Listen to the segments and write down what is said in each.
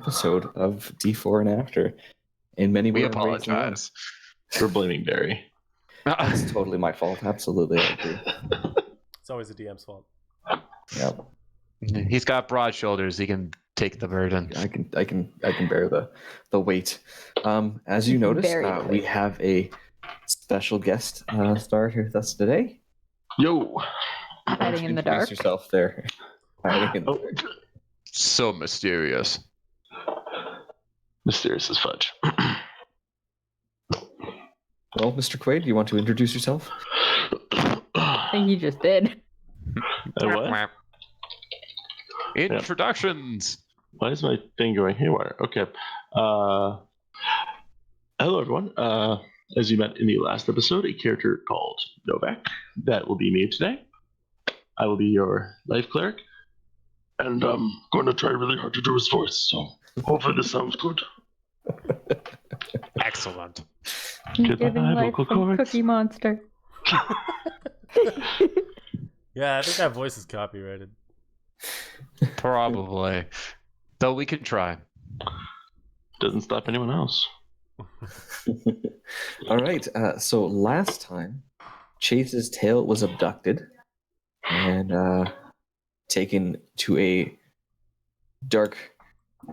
episode of D4 and After. In many We ways, apologize. We're blaming Barry. That's totally my fault. Absolutely, I agree. It's always the DM's fault. Yeah, He's got broad shoulders. He can take the burden. I can bear the weight. As you noticed, we have a special guest star here with us today. Yo. Hiding in the dark. Introduce yourself there. Hiding in the dark. So mysterious. Mysterious as fudge. Well, Mr. Quaid, do you want to introduce yourself? I think you just did. What? Introductions. Why is my thing going haywire? Okay. Hello, everyone. As you met in the last episode, a character called Novak. That will be me today. I will be your life cleric. And I'm going to try really hard to do his voice, so hopefully this sounds good. Excellent. Giving life from Cookie Monster. Yeah, I think that voice is copyrighted. Probably. Though we can try. Doesn't stop anyone else. All right. So last time, Chase's tail was abducted and taken to a dark,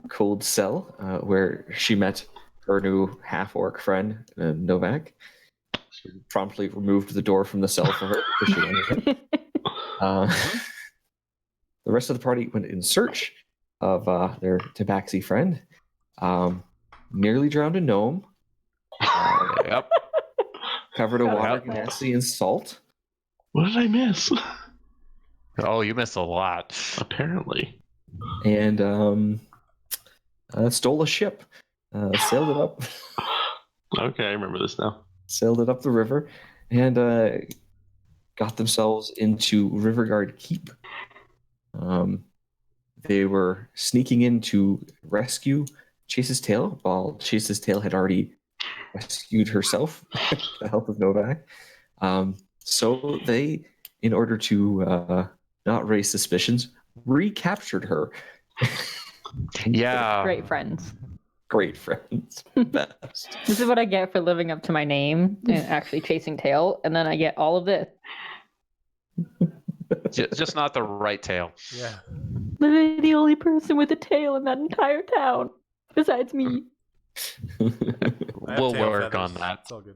cold cell where she met her new half-orc friend, Novak. She promptly removed the door from the cell for her. She wanted it. The rest of the party went in search of their tabaxi friend. Nearly drowned a gnome. Yep. Covered a water genasi in salt. What did I miss? Oh, you missed a lot. Apparently. And stole a ship. Sailed it up. Okay, I remember this now. Sailed it up the river and got themselves into Riverguard Keep. They were sneaking in to rescue Chase's tail, while Chase's tail had already rescued herself with the help of Novak. So they, in order to not raise suspicions, recaptured her. Yeah. Great friends. Great friends. Best. This is what I get for living up to my name and actually chasing tail, and then I get all of this. Just not the right tail. Yeah. Literally the only person with a tail in that entire town, besides me. I have We'll tail work feathers. on that. It's all good.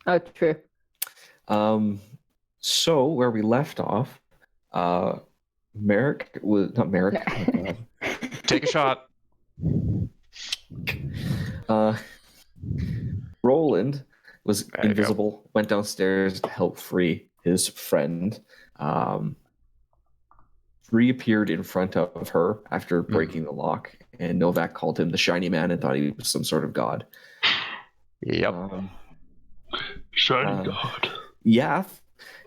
Oh, true. So where we left off, Merrick was not Merrick. Take a shot. Roland was There you invisible, went downstairs to help free his friend. Reappeared in front of her after breaking the lock, and Novak called him the Shiny Man and thought he was some sort of god. Yep. Shiny God. Yath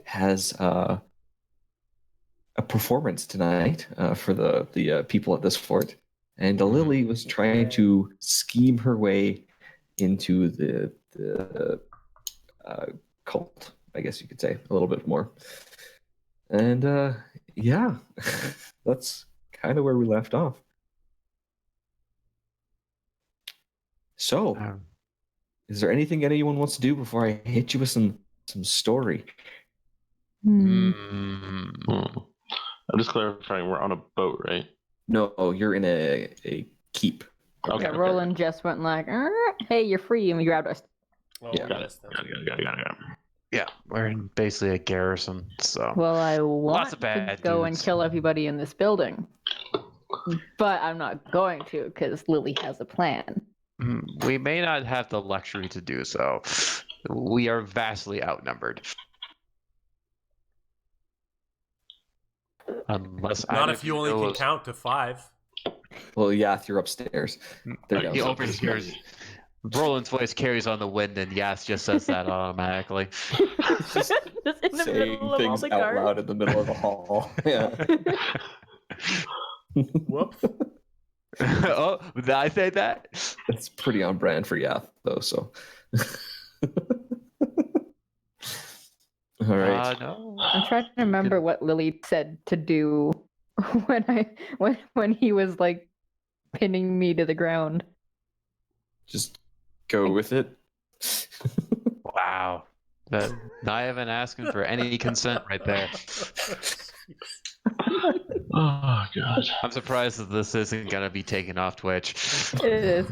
has a performance tonight for the people at this fort, and Lily was trying to scheme her way into the cult, I guess you could say, a little bit more. And yeah, that's kind of where we left off. So, is there anything anyone wants to do before I hit you with some story? I'm just clarifying, we're on a boat, right? No, you're in a keep. Okay, Yeah, Roland just went like, hey, you're free, and we grabbed us. Oh, Yeah, Got yes, it. that's Got it. Yeah, we're in basically a garrison, so. Well, I want of to bad go and dudes. kill everybody in this building. But I'm not going to, because Lily has a plan. We may not have the luxury to do so. We are vastly outnumbered. Unless not either if you of only can knows- count to 5. Well, Yath, you're upstairs. They're He downstairs. opens yours. Roland's voice carries on the wind, and Yas just says that automatically. Just in the Saying middle of all things the out guards. loud in the middle of the hall. Yeah. Whoops. Oh, did I say that? That's pretty on brand for Yath, though. So. All right. No. I'm trying to remember what Lily said to do when he was like pinning me to the ground. Just go with it. Wow. Not even asking for any consent right there. Oh god. I'm surprised that this isn't gonna be taken off Twitch. It is.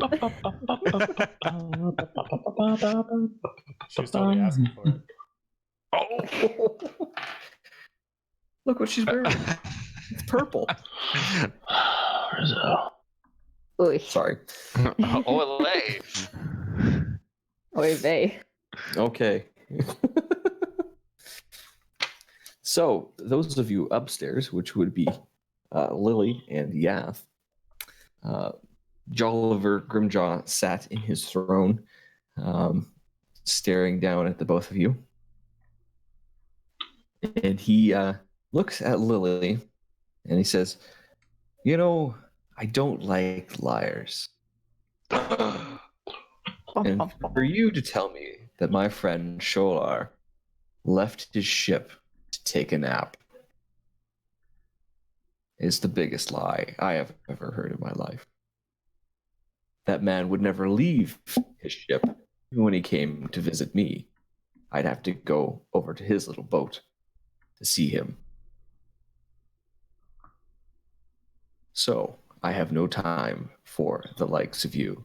She was totally asking for it. Oh. Look what she's wearing. It's purple. Rizzo. Oy. Sorry. Olay. Oy vey. Okay. So, those of you upstairs, which would be Lily and Yath, Jolliver Grimjaw sat in his throne, staring down at the both of you. And he looks at Lily and he says, "You know, I don't like liars. And for you to tell me that my friend Sholar left his ship to take a nap is the biggest lie I have ever heard in my life. That man would never leave his ship. Even when he came to visit me, I'd have to go over to his little boat to see him. So I have no time for the likes of you."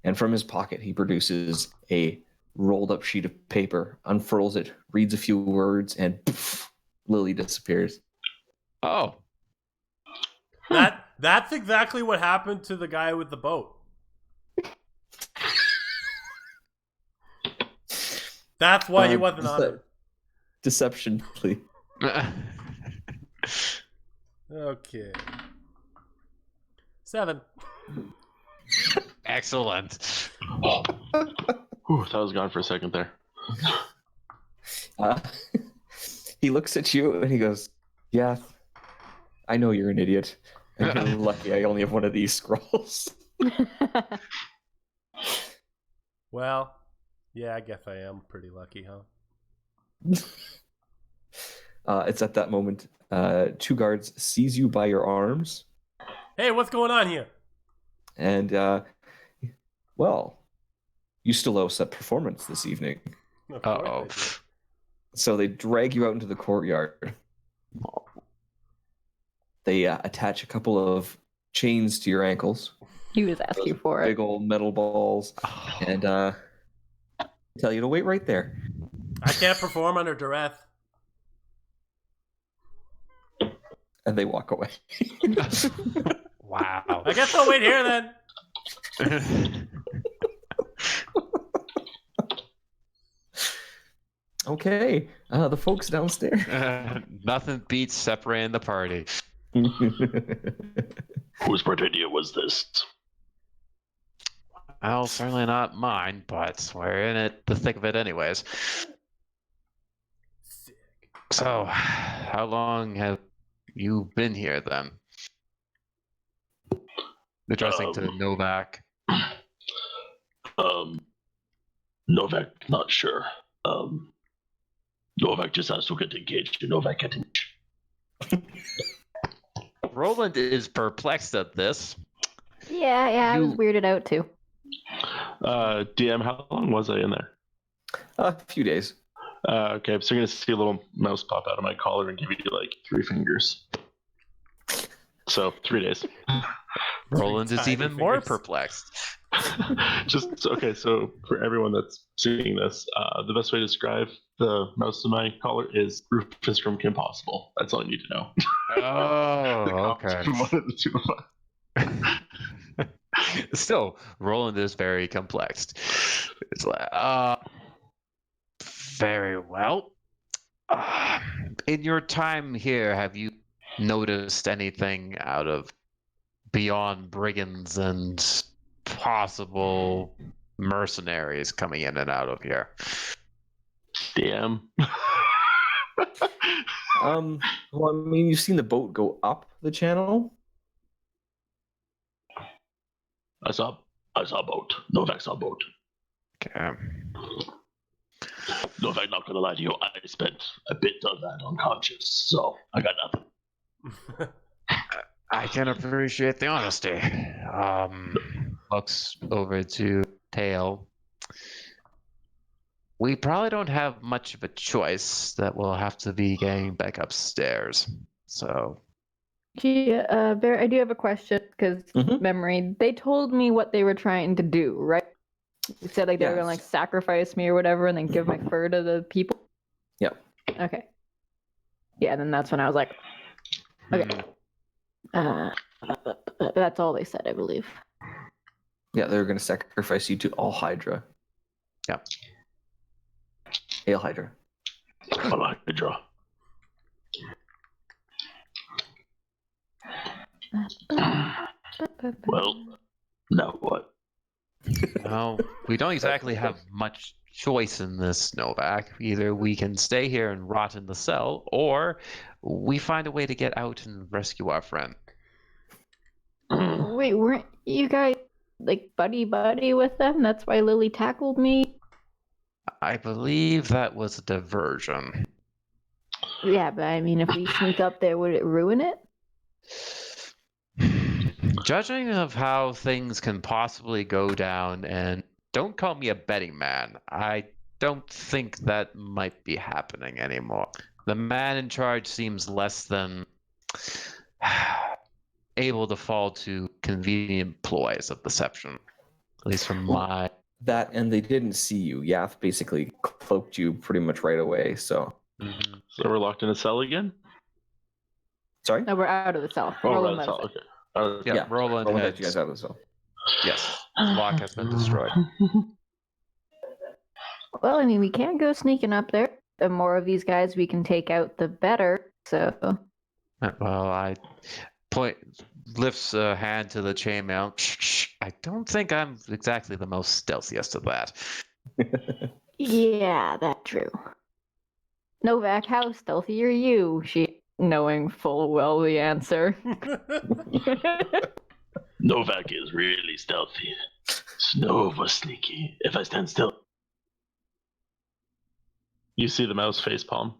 And from his pocket, he produces a rolled up sheet of paper, unfurls it, reads a few words, and poof, Lily disappears. Oh. That's exactly what happened to the guy with the boat. That's why he wasn't on it. Deception, please. Okay. 7. Excellent. Whew, that was gone for a second there. He looks at you and he goes, "Yeah, I know you're an idiot. And you're lucky I only have one of these scrolls." Well, yeah, I guess I am pretty lucky, huh? It's at that moment, 2 guards seize you by your arms. Hey, what's going on here? And, well, you still owe us that performance this evening. Of course Uh-oh. I do. So they drag you out into the courtyard. They attach a couple of chains to your ankles, He was asking for it. big old metal balls, and tell you to wait right there. I can't perform under duress. And they walk away. Wow. I guess I'll wait here then. Okay, the folks downstairs. Nothing beats separating the party. Whose bright idea was this? Well, certainly not mine, but we're in it, the thick of it anyways. So, how long have you been here then? Addressing to Novak. Novak, not sure. Novak just has to get engaged. Novak get engaged. Roland is perplexed at this. Yeah, I was weirded out too. DM, how long was I in there? A few days. Okay, so you're gonna see a little mouse pop out of my collar and give you like 3 fingers. So 3 days. Roland is Tiny even more fingers. perplexed. Just okay. So for everyone that's seeing this, the best way to describe the mouse in my collar is Rufus from Kim Possible. That's all you need to know. Oh, okay. From one of the 2 of us. Still, Roland is very complexed. It's like, very well. In your time here, have you noticed anything out of beyond brigands and possible mercenaries coming in and out of here? Damn. Well, I mean, you've seen the boat go up the channel. I saw a boat. Novak saw a boat. Okay. Novak, not gonna lie to you, I spent a bit of that unconscious, so I got nothing. I can appreciate the honesty. looks over to Tail. We probably don't have much of a choice. That we'll have to be getting back upstairs. So, I do have a question because Mhm. memory. They told me what they were trying to do, right? They said like they were gonna like Yes. sacrifice me or whatever, and then give my fur to the people. Yep. Okay. Yeah, then that's when I was like, okay. That's all they said, I believe. Yeah, they were going to sacrifice you to all Hydra. Yep. Hail Hydra. I like the draw. Well, now what? well, we don't exactly have much choice in this, Novak. Either we can stay here and rot in the cell, or we find a way to get out and rescue our friend. Wait, weren't you guys like buddy with them? That's why Lily tackled me. I believe that was a diversion. Yeah, but I mean, if we sneak up there, would it ruin it? Judging of how things can possibly go down, and don't call me a betting man, I don't think that might be happening anymore. The man in charge seems less than able to fall to convenient ploys of deception. At least from my... That, and they didn't see you. Yath basically cloaked you pretty much right away, so. Mhm. So we're locked in a cell again? Sorry? No, we're out of the cell. Oh, Roland right, let cell. us Okay. Yeah, Roland Roland had... got you guys out of the cell. Yes, the lock has been destroyed. in. Well, I mean, we can't go sneaking up there. The more of these guys we can take out, the better. So, Well, I lifts a hand to the chainmail. I don't think I'm exactly the most stealthiest of that. yeah, that's true. Novak, how stealthy are you? She, knowing full well the answer. Novak is really stealthy. Snova sneaky. If I stand still. You see the mouse face palm.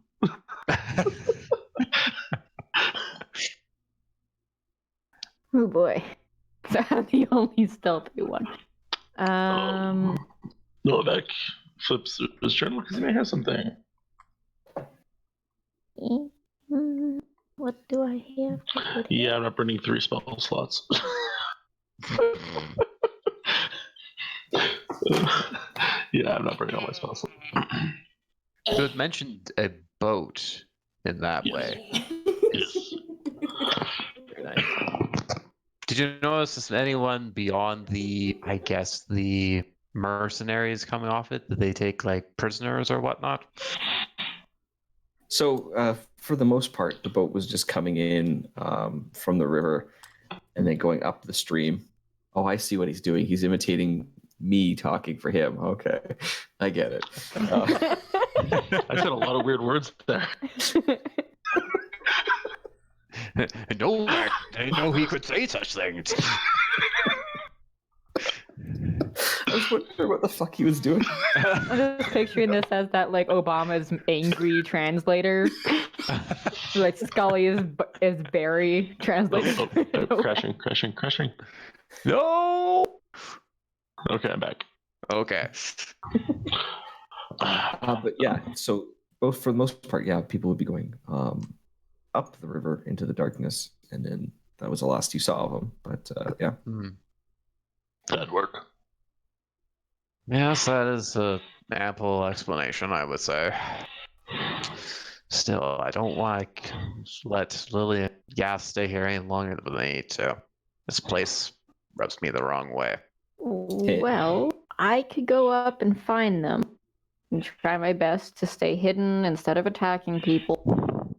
Oh boy. So I'm the only stealthy one. Novak flips his journal because he may have something. What do I have? Yeah, I'm not burning 3 spell slots. Yeah, I'm not burning all my spell slots. You had mentioned a boat in that Yes. way. Yes. Very nice. Did you notice if anyone beyond I guess, the mercenaries coming off it? Did they take, like, prisoners or whatnot? So, for the most part, the boat was just coming in from the river and then going up the stream. Oh, I see what he's doing. He's imitating me talking for him. Okay, I get it. I said a lot of weird words there. No, I didn't know he could say such things. I was wondering what the fuck he was doing. I'm just picturing this as that like Obama's angry translator. Like Scully is Barry translator. Crashing. No. Okay, I'm back. Okay. But yeah, so both for the most part, yeah, people would be going up the river into the darkness, and then that was the last you saw of them. But yeah, That'd work. Yes, that is an ample explanation, I would say. Still, I don't want to let Lily and Yath stay here any longer than they need to. This place rubs me the wrong way. Well, I could go up and find them and try my best to stay hidden instead of attacking people.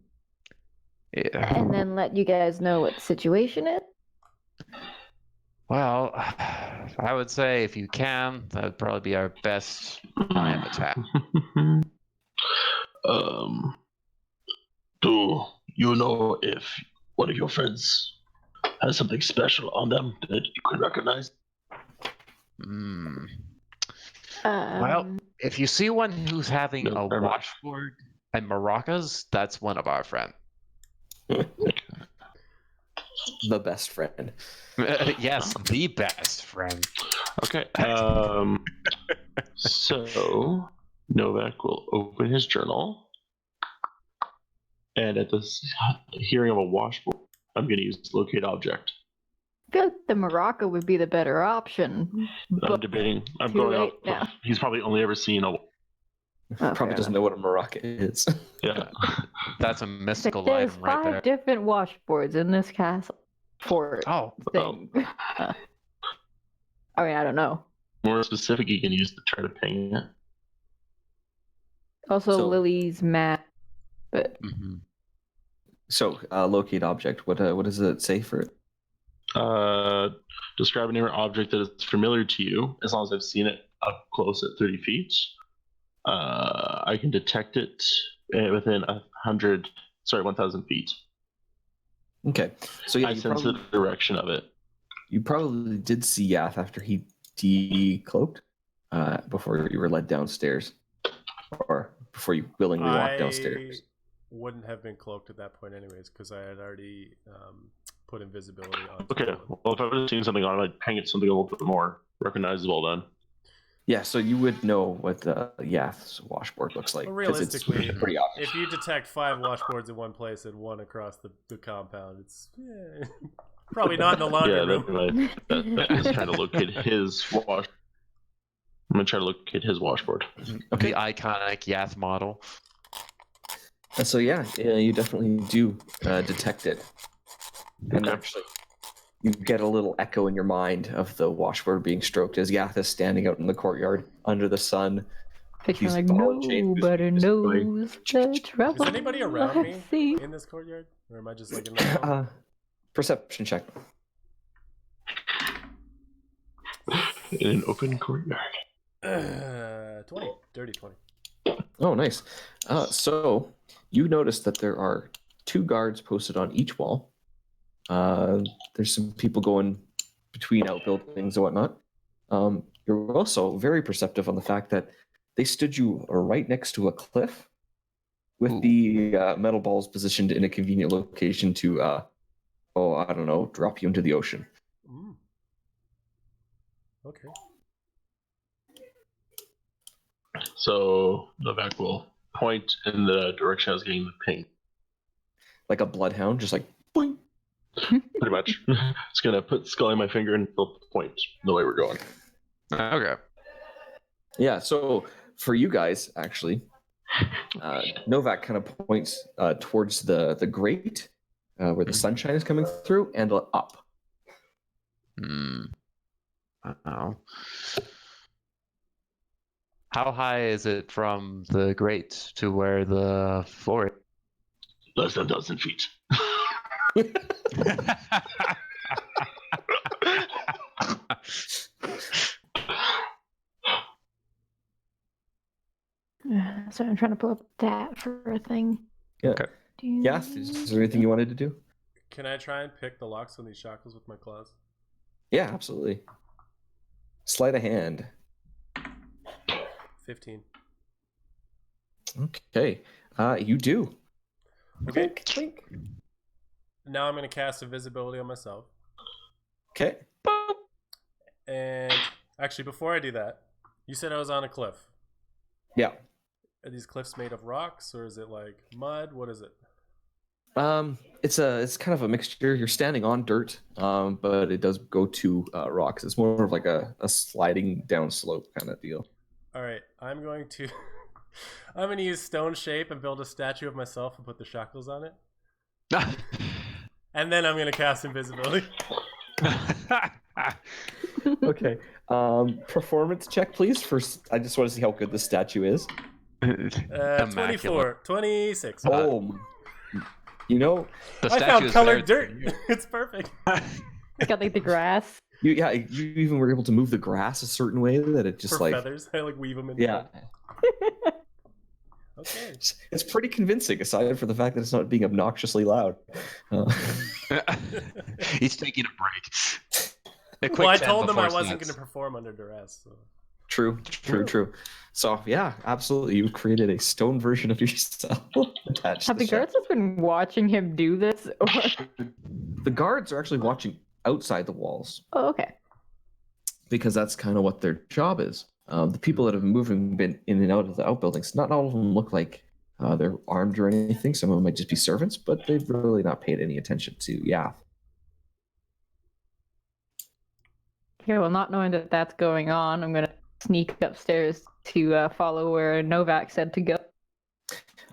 Yeah. And then let you guys know what the situation is. Well, I would say if you can, that would probably be our best line of attack. Do you know if one of your friends has something special on them that you can recognize? Well, if you see one who's having No, a never mind. watchword and maracas, that's one of our friends. the best friend. Yes, the best friend. Okay. So Novak will open his journal, and at the hearing of a washboard, I'm going to use locate object. I feel like the maraca would be the better option. I'm But debating. I'm too going late off. now. He's probably only ever seen a. Oh, Probably fair doesn't know what a maraca is. Yeah. That's a It's like mystical there's item right 5 there. different washboards in this castle fort Oh, thing. I mean, I don't know. More specific, you can use to try to ping it. Also, So- Lily's map, but mhm. So, locate object. What does it say for it? Describe a near object that is familiar to you, as long as I've seen it up close at 30 feet. I can detect it within 1,000 feet. Okay. So yeah, I sense the direction of it. you probably did see Yath after he decloaked, before you were led downstairs, or before you willingly walked downstairs. Wouldn't have been cloaked at that point anyways, because I had already put invisibility on. Okay, well, if I would have seen something on it, I'd ping it something a little bit more recognizable then. Yeah, so you would know what the Yath's washboard looks like. Well, 'cause it's realistically, pretty obvious. if you detect 5 washboards in one place and 1 across the compound, it's probably not in the laundry Yeah, room. that is trying to locate his wash. I'm gonna try to locate his washboard. The iconic Yath model. And so yeah, you definitely do detect it. And Okay. actually, you get a little echo in your mind of the washboard being stroked as Yath is standing out in the courtyard under the sun. picture He's like ball and chain, nobody just knows the trouble. Is anybody around I me see. in this courtyard, or am I just like in the hall? Perception check. In an open courtyard. 20, dirty 20. Oh, nice. So you notice that there are 2 guards posted on each wall. There's some people going between outbuildings and whatnot. You're also very perceptive on the fact that they stood you right next to a cliff with the metal balls positioned in a convenient location to, I don't know, drop you into the ocean. Mm. Okay. So Novak will point in the direction I was getting the ping. Like a bloodhound, just like, boing. Pretty much. It's gonna put skull in my finger and he'll point the way we're going. Okay. Yeah, so for you guys, actually, Novak kind of points towards the grate where the sunshine is coming through and up. Uh-oh. How high is it from the grate to where the floor is? Less than 1,000 feet. So I'm trying to pull up that for a thing. Yeah. Okay. Yeah, is there anything you wanted to do? Can I try and pick the locks on these shackles with my claws? Yeah, absolutely. Sleight of hand. 15. Okay. You do. Okay. Clink, clink. Now I'm going to cast invisibility on myself. Okay. And actually, before I do that, you said I was on a cliff. Yeah. Are these cliffs made of rocks, or is it like mud? What is it? It's kind of a mixture. You're standing on dirt, but it does go to rocks. It's more of like a sliding down slope kind of deal. All right, I'm going to I'm going to use stone shape and build a statue of myself and put the shackles on it. And then I'm going to cast invisibility. Okay. Performance check, please. First, I just want to see how good the statue is. 24, 26. Oh, you know, The I statue found is colored very- dirt. It's perfect. It's got like the grass. you even were able to move the grass a certain way that it just For like feathers. I like weave them in. yeah. Okay. It's pretty convincing, aside from the fact that it's not being obnoxiously loud. He's taking a break. A quick Well, I 10 told them I before wasn't going stats. to perform under duress. So. True. So yeah, absolutely. You created a stone version of yourself attached Have to the guards just been watching him do this? Or... The guards are actually watching outside the walls Oh, okay. because that's kind of what their job is. The people that have been in and out of the outbuildings, not all of them look like they're armed or anything. Some of them might just be servants, but they've really not paid any attention to Yath. Okay, well, not knowing that that's going on, I'm going to sneak upstairs to follow where Novak said to go.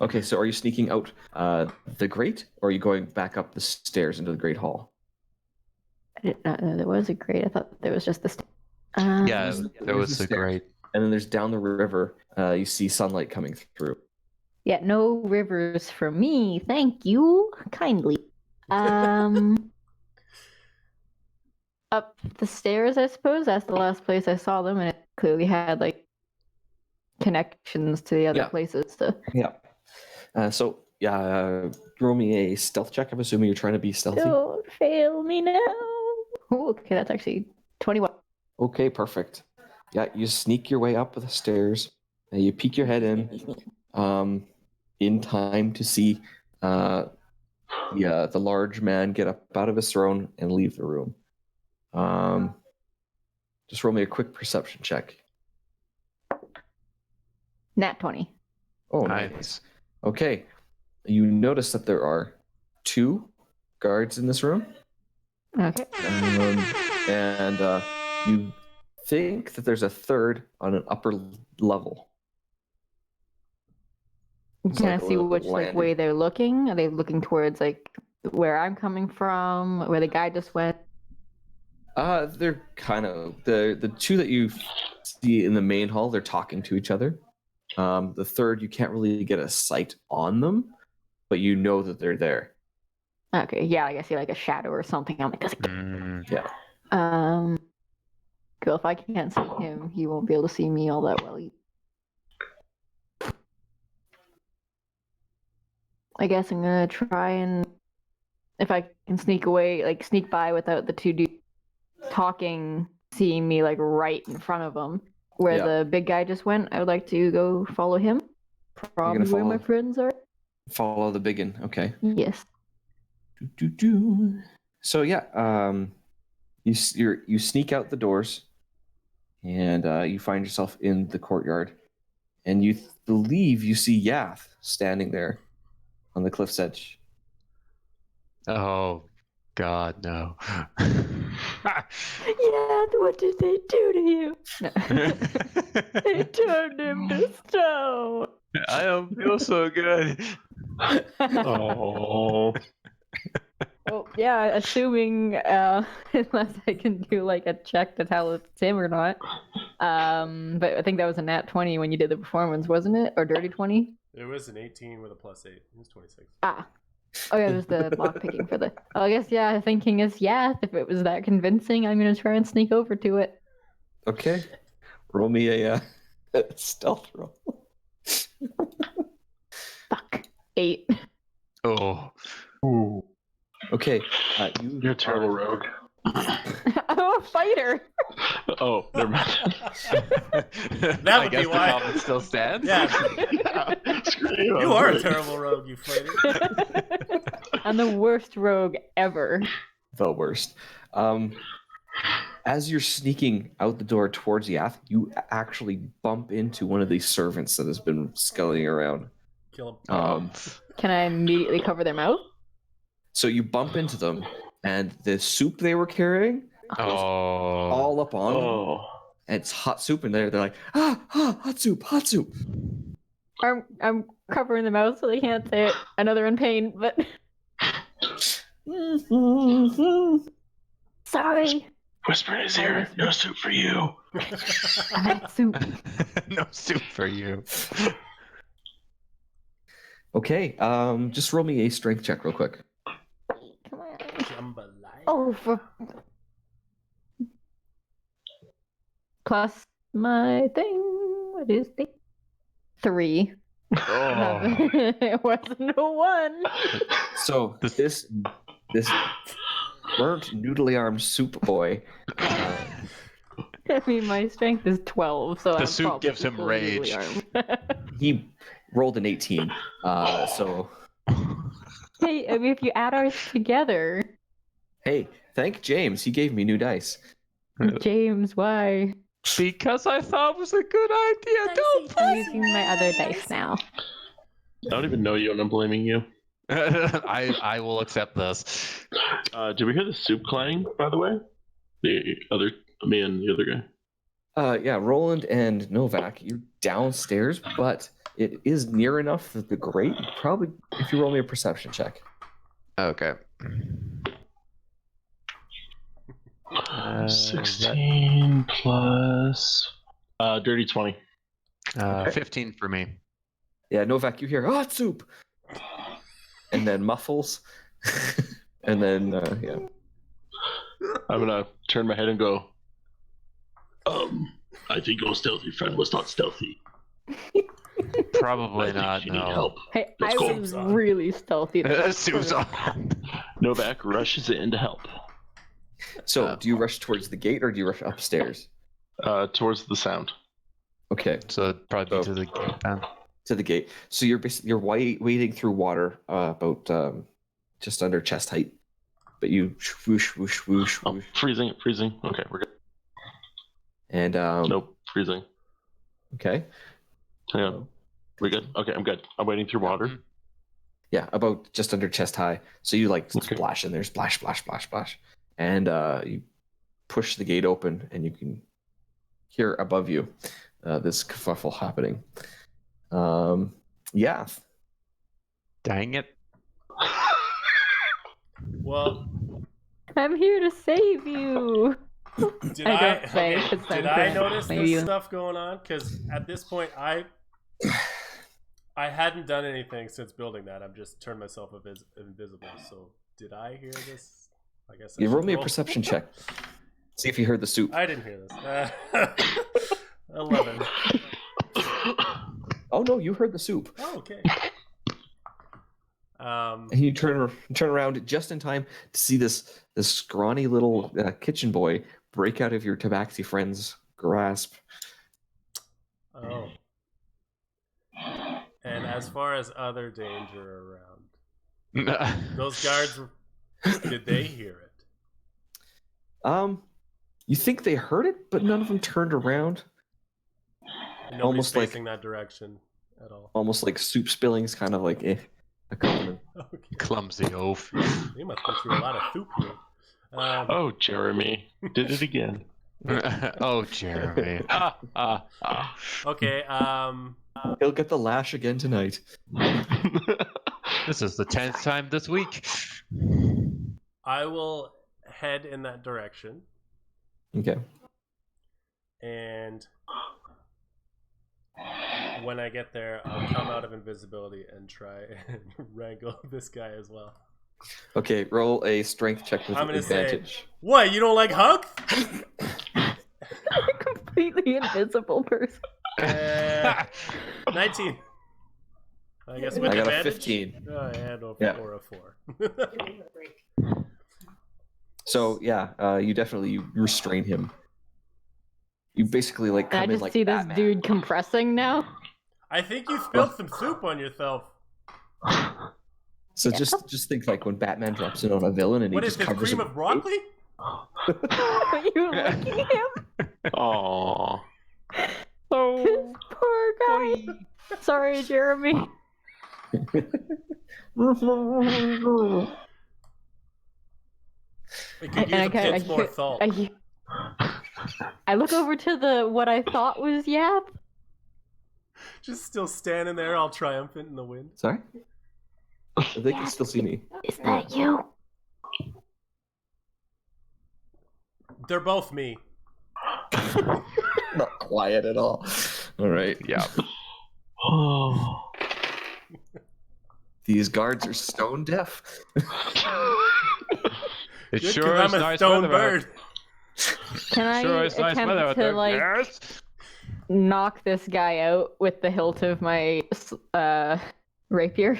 Okay, so are you sneaking out the grate, or are you going back up the stairs into the great hall? I did not know there was a grate. I thought there was just the Yeah, there There's was the a stairs. great. And then there's down the river, you see sunlight coming through. Yeah, no rivers for me. Thank you. Kindly. Up the stairs, I suppose. That's the last place I saw them, and it clearly had, like, connections to the other Yeah. places. So. Yeah. Roll me a stealth check. I'm assuming you're trying to be stealthy. Don't fail me now. Ooh, okay, that's actually 21. Okay, perfect. Yeah, you sneak your way up the stairs, and you peek your head in time to see the large man get up out of his throne and leave the room. Just roll me a quick perception check. Nat 20. Oh, Nice. Okay, you notice that there are 2 guards in this room, Okay. and you think that there's a third on an upper level. It's Can like I a see little which landing. way they're looking? Are they looking towards, like, where I'm coming from, where the guy just went? They're kind of the 2 that you see in the main hall. They're talking to each other. The third, you can't really get a sight on them, but you know that they're there. Okay, yeah, like I see like a shadow or something. I'm like, Yeah. Cool. If I can't see him, he won't be able to see me all that well. I guess I'm gonna try and, if I can sneak away, like sneak by without the 2 dudes talking, seeing me like right in front of them, where Yeah. the big guy just went. I would like to go follow him. Probably where my follow- friends are. Follow the biggin. Okay. Yes. So yeah, you sneak out the doors, and you find yourself in the courtyard, and you believe you see Yath standing there on the cliff's edge. Oh, God, no. Yeah, what did they do to you? No. They turned him to stone. I don't feel so good. Oh. Well, yeah, assuming unless I can do like a check to tell if it's him or not. But I think that was a nat 20 when you did the performance, wasn't it? Or dirty 20? It was an 18 with a +8. It was 26. Ah. Oh yeah, there's the lock picking for the. Oh, I guess yeah. Thinking is yeah. If it was that convincing, I'm gonna try and sneak over to it. Okay. Roll me a stealth roll. Fuck. 8. Oh. Ooh. Okay. You're a terrible rogue. I'm a fighter. Oh, never mind. That I would guess be the why. comment still stands. Yeah. Screw you. You are a terrible rogue, you fighter. I'm the worst rogue ever. The worst. As you're sneaking out the door towards Yath, you actually bump into one of these servants that has been scullying around. Kill him. Can I immediately cover their mouth? So you bump into them, and the soup they were carrying Oh. all up on them. Oh. And it's hot soup in there. They're like, hot soup, hot soup. I'm covering the mouth so they can't say it. I know they're in pain, but sorry. Whisper in his ear. No soup for you. I'm at soup. No soup for you. Okay, just roll me a strength check real quick. Come on. Jambalaya. Oh, for plus my thing. What is the 3? Oh. It wasn't a 1. So this burnt, noodly armed soup boy I mean, my strength is 12, so The I'm soup probably gives him fully legally rage. armed. He rolled an 18. So Hey, I mean, if you add ours together, hey, thank James. He gave me new dice. James, why? Because I thought it was a good idea. Don't I'm using my other dice now. I don't even know you, and I'm blaming you. I will accept this. Did we hear the soup clang, by the way? The other me and the other guy. Yeah, Roland and Novak, you're downstairs, but it is near enough that the grate. Probably, if you roll me a perception check. Okay. 16 plus dirty 20. 15 for me. Yeah, Novak, you hear, oh, it's soup! And then muffles. And then, yeah. I'm gonna turn my head and go. I think your stealthy friend was not stealthy. Probably I think not. she need No. help. Hey, Let's I go. was really stealthy. Soup's on. Novak rushes in to help. So, do you rush towards the gate or do you rush upstairs? Towards the sound. Okay, So probably to the gate then. to the gate. So you're wading through water about just under chest height, but you whoosh, whoosh, whoosh, Oh, whoosh. freezing. Okay, we're good. And Nope, freezing. okay, Hang on. We're good? Okay, I'm good. I'm wading through water. yeah, about just under chest high. So you like Okay. splash in there, splash, splash, splash, splash, and you push the gate open, and you can hear above you this kerfuffle happening. Yeah, Dang it. Well, I'm here to save you. did I I, don't say, okay, 'cause did I'm I good. notice Maybe this you- stuff going on? Because at this point, I hadn't done anything since building that. I've just turned myself invisible. So did I hear this? I guess I you should roll me a roll. perception check. See if you heard the soup. I didn't hear this. 11. Oh no, you heard the soup. Oh, okay. And you turn around just in time to see this scrawny little kitchen boy break out of your tabaxi friend's grasp. Oh. And as far as other danger around, those guards, did they hear it? You think they heard it, but none of them turned around. Nobody's Almost like- facing that direction at all. Almost like soup spillings, kind of like accompaniment. Okay. Clumsy oaf. They must go through a lot of soup here. Oh, Jeremy. Did it again. Oh, Jeremy. Okay. He'll get the lash again tonight. This is the 10th time this week. I will head in that direction, Okay. and when I get there, I'll come out of invisibility and try and wrangle this guy as well. Okay, roll a strength check with I'm gonna say- advantage. What? You don't like hugs? A completely invisible person. 19. I guess with I got a advantage? 15. Oh, I had a Yeah. 4 or 4. So yeah, you definitely restrain him. You basically like And I come in just like see this Batman. dude compressing now. I think you spilled some soup on yourself. So just think like when Batman drops in on a villain and What he is just this, covers cream him of broccoli? Are you licking him? Aww. This poor guy. Sorry, Jeremy. It could use And a I kinda- bit more salt. I look over to the what I thought was Yap. Just still standing there, all triumphant in the wind. Sorry? They can still see me. Is that you? They're both me. Not quiet at all. All right. Yeah. Oh. These guards are stone deaf. It Good, sure 'cause is I'm a nice stone weather out. bird. Can I Sure is nice weather out attempt to there. like Yes. knock this guy out with the hilt of my rapier?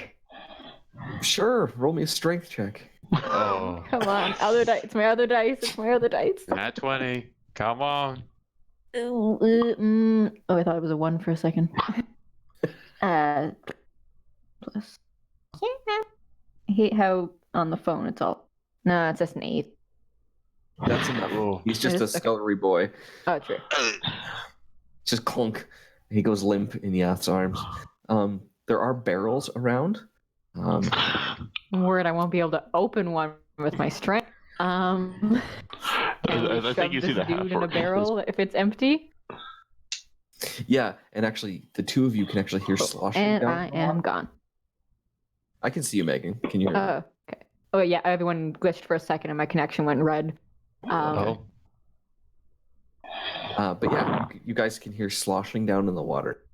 Sure. Roll me a strength check. Oh, Come on, other dice. It's my other dice. It's my other dice. nat 20. Come on. Oh, I thought it was a 1 for a second. Plus. I hate how on the phone it's all. No, it's just an 8. That's enough. Oh. He's just It a is? Okay. scullery boy. Oh, true. Just clunk. He goes limp in Yath's arms. There are barrels around. I'm worried I won't be able to open one with my strength. Can we I shove think you see this the half dude in a orc. barrel if it's empty? Yeah, and actually, the two of you can actually hear sloshing And down. I am gone. I can see you, Megan. Can you hear me? Oh, okay. Oh, yeah, everyone glitched for a second and my connection went red. Oh. But yeah, you guys can hear sloshing down in the water.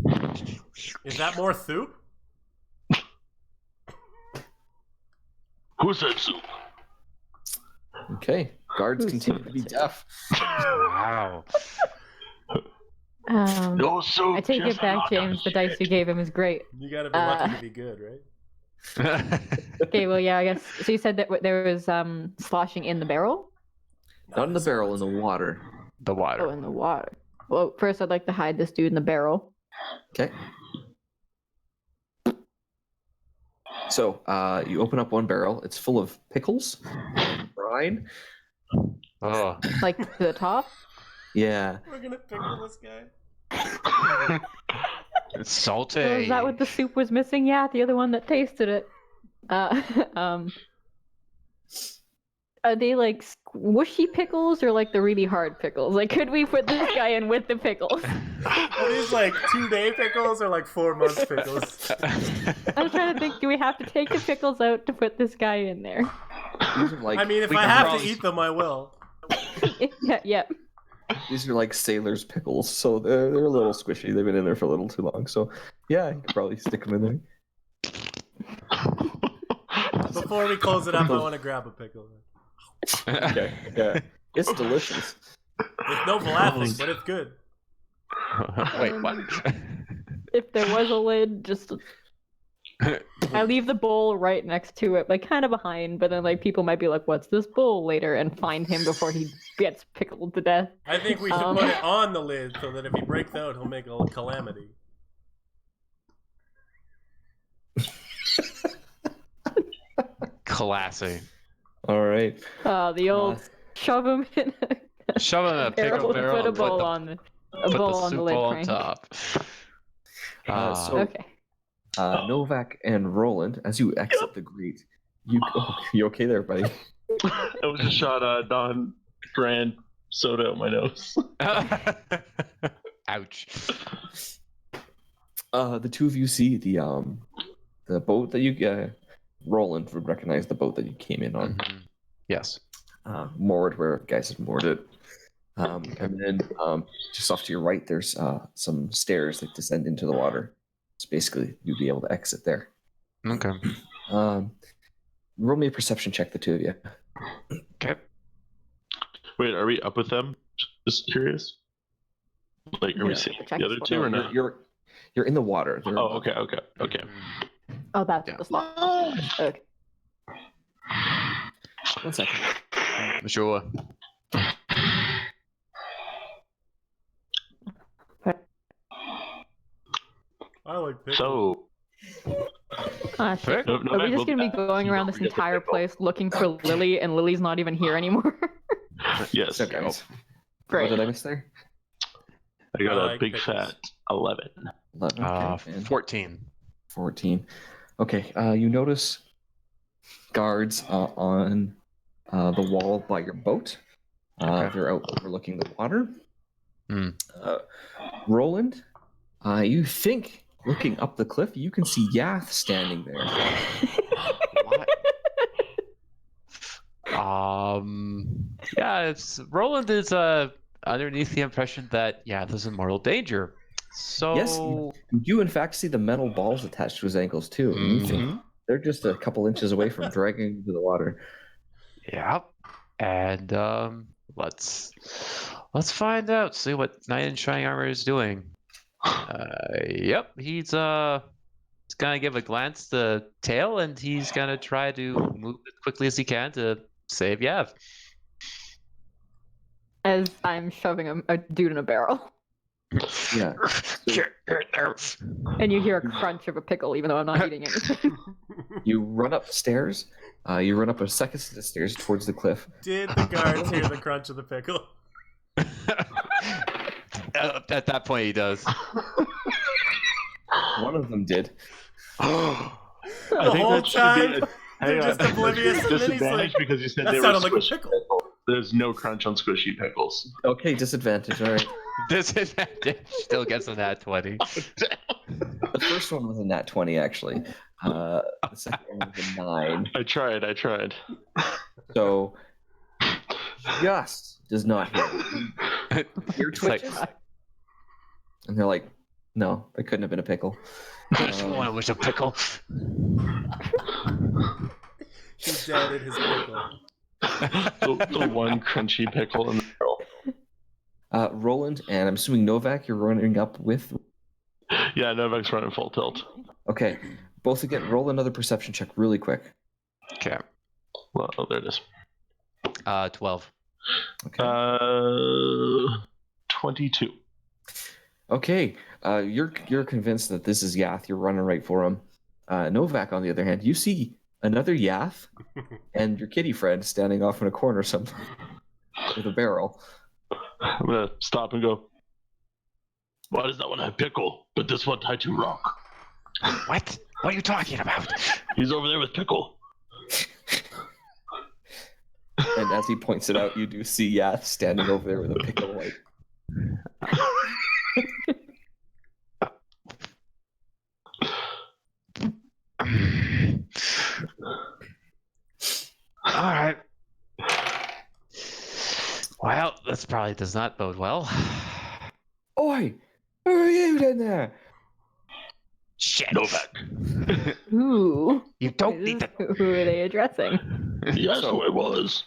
Is that more soup? Who said soup? Okay, guards Who's continue to be super deaf. Wow. No soup. I take just it back, not James. The shit. dice you gave him is great. You gotta be lucky to be good, right? Okay, well, yeah, I guess. So you said that there was sloshing in the barrel? Not in the barrel, in the water. The water. Oh, in the water. Well, first I'd like to hide this dude in the barrel. Okay. So you open up one barrel. It's full of pickles, and brine. Oh. Like to the top? Yeah. We're gonna pickle this guy. It's salty. So is that what the soup was missing? Yeah, the other one that tasted it. Are they like squishy pickles or like the really hard pickles? Like, could we put this guy in with the pickles? Are these like 2-day pickles or like 4-month pickles? I'm trying to think, do we have to take the pickles out to put this guy in there? These are like I mean, if We I can have probably- to eat them, I will. Yeah. these are like sailor's pickles, so they're a little squishy. They've been in there for a little too long. So yeah, you could probably stick them in there. Before we close it up, I want to grab a pickle. Okay. Yeah. It's delicious. It's no laughing, but it's good. Wait, what? If there was a lid, just I leave the bowl right next to it, like kind of behind, but then like people might be like, "What's this bowl?" later and find him before he gets pickled to death. I think we should put it on the lid so that if he breaks out, he'll make a calamity. Classy. All right. The old shove him in Shove in a pickle barrel put a and bowl put on the the bowl on the soup lid bowl on prank. top. So- Okay. Novak and Roland, as you exit the grate, you okay there, buddy? That was a shot of non-brand soda out my nose. Ouch. The two of you see the boat that you Roland would recognize the boat that you came in on, Mhm. Yes. moored where guys had moored it. And then just off to your right, there's some stairs that descend into the water. So basically, you'd be able to exit there. Okay. Roll me a perception check, the two of you. Okay. Wait, are we up with them? Just curious. Like, are we Yeah, seeing check the other this two or No, not? you're in the water. They're- Oh, okay. Oh, that's Yeah. the slot. Okay. One second. Sure. I like pickles. So, Shit. No, Are we we'll just do gonna be that. going around this Forget the entire pickle. place looking for Lily, and Lily's not even here anymore? yes, So guys, Great. what did I miss there? I got I a like big pickles. fat 11. 11. Okay, and 14. 14. Okay, you notice guards on the wall by your boat. Okay. They're out overlooking the water. Hmm. Roland, you think, looking up the cliff, you can see Yath standing there. What? Yeah, it's Roland is underneath the impression that there's in mortal danger. So Yes, you do in fact see the metal balls attached to his ankles too. And you think Mhm. they're just a couple inches away from dragging him into the water. Yeah. And let's find out, see what Knight in Shining Armor is doing. Yep, he's gonna give a glance to Tail, and he's gonna try to move as quickly as he can to save Yav. As I'm shoving a dude in a barrel. Yeah. And you hear a crunch of a pickle, even though I'm not eating anything. You run upstairs. You run up a second set of stairs towards the cliff. Did the guards hear the crunch of the pickle? At that point, he does. One of them did. The whole time, they're just oblivious, and then he's Disadvantage like, because you said that they were sounded like a squishy pickle. pickles. There's no crunch on squishy pickles. Okay, disadvantage. All right. Disadvantage still gets a nat 20. The first one was a nat 20, actually. The second one was a 9. I tried. So, just does not hit. Your It's like, twitches? And they're like, no, it couldn't have been a pickle. which one was a pickle? He doubted his pickle. The one crunchy pickle in the barrel. Roland, and I'm assuming Novak, you're running up with. Yeah, Novak's running full tilt. Okay, both again, roll another perception check really quick. Okay. Well, oh, there it is. 12. Okay. 22. Okay, you're convinced that this is Yath. You're running right for him. Novak, on the other hand, you see another Yath and your kitty friend standing off in a corner somewhere with a barrel. I'm gonna stop and go. Why does that one have pickle, but this one tied to rock? What? What are you talking about? He's over there with pickle. And as he points it out, you do see Yath standing over there with a pickle. Like, All right. Well, this probably does not bode well. oi, who are you in there? Shit. Novak. Ooh. You don't need to. Who are they addressing? Yes, who it was.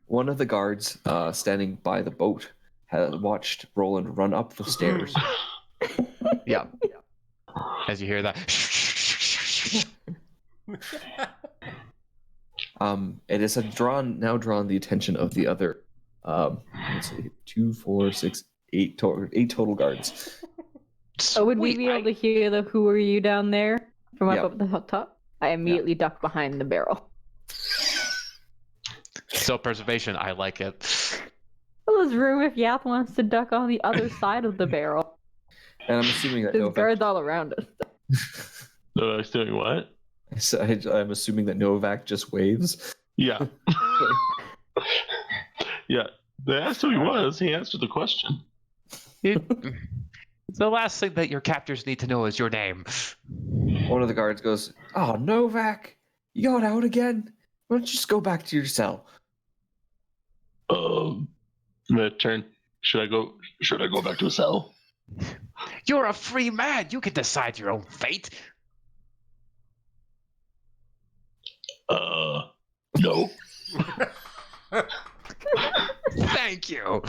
One of the guards standing by the boat had watched Roland run up the stairs. Yeah. As you hear that. It has now drawn the attention of the other. Let's see, 2, 4, 6, 8 total guards. Oh, would we be able to hear the "Who are you down there" from Yeah. up the top? I immediately duck behind the barrel. Self-preservation, I like it. Well, there's room if Yath wants to duck on the other side of the barrel. And I'm assuming that There's Novak. guards all around us. Novak's doing what? So I'm assuming that Novak just waves. Yeah. Yeah. They asked who he was. He answered the question. The last thing that your captors need to know is your name. One of the guards goes, "Oh, Novak, you got out again? Why don't you just go back to your cell?" I'm gonna turn. Should I go back to a cell? You're a free man. You can decide your own fate. No. Thank you.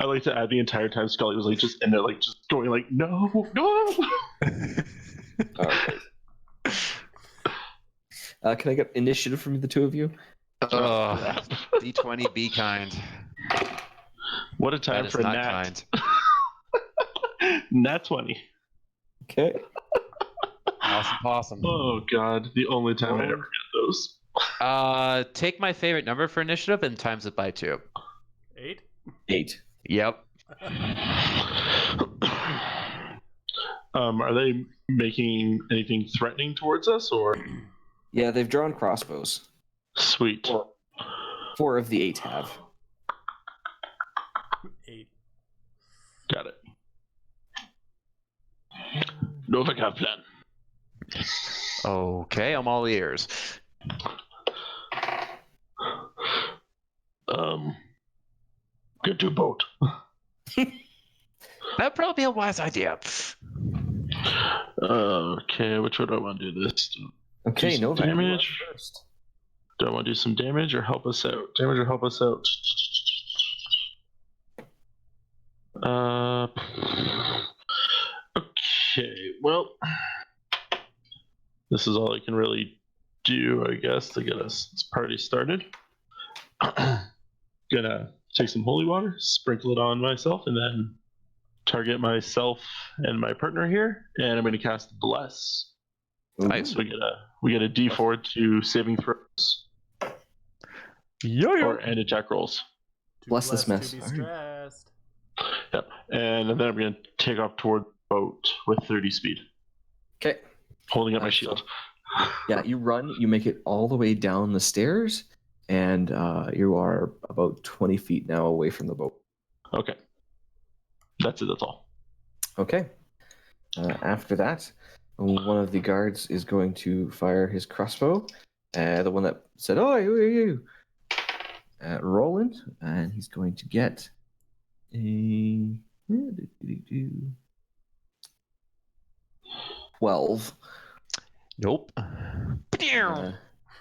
I like to add the entire time Scully was like just in there, like just going like, no. All right. Can I get initiative from the two of you? D20, be kind. What a time That is for a not nat. kind. Nat 20. Okay. Awesome possum. Oh god, the only time I ever get those. Take my favorite number for initiative and times it by 2. 8? 8. Yep. Are they making anything threatening towards us, or? Yeah, they've drawn crossbows. Sweet. 4 of the 8 have. 8. Got it. Novak have plan. Okay, I'm all ears. Get to boat. That'd probably be a wise idea. Okay, which one do I want to do this? Okay, some Novak, you are damage. first. Do I want to do some damage or help us out? Damage or help us out? Okay, well, this is all I can really do, I guess, to get us this party started. gonna take some holy water, sprinkle it on myself, and then target myself and my partner here, and I'm gonna cast Bless. Nice. So we get a D4 to saving throws and attack rolls. Too Bless this blessed mess. to be All right. stressed. Yep. And then I'm gonna take off toward the boat with 30 speed, Okay. holding up my So- shield. Yeah, you run. You make it all the way down the stairs, and you are about 20 feet now away from the boat. Okay. That's it. That's all. Okay. After that, one of the guards is going to fire his crossbow. The one that said, "Oh, who are you?" Roland, and he's going to get a 12. Nope.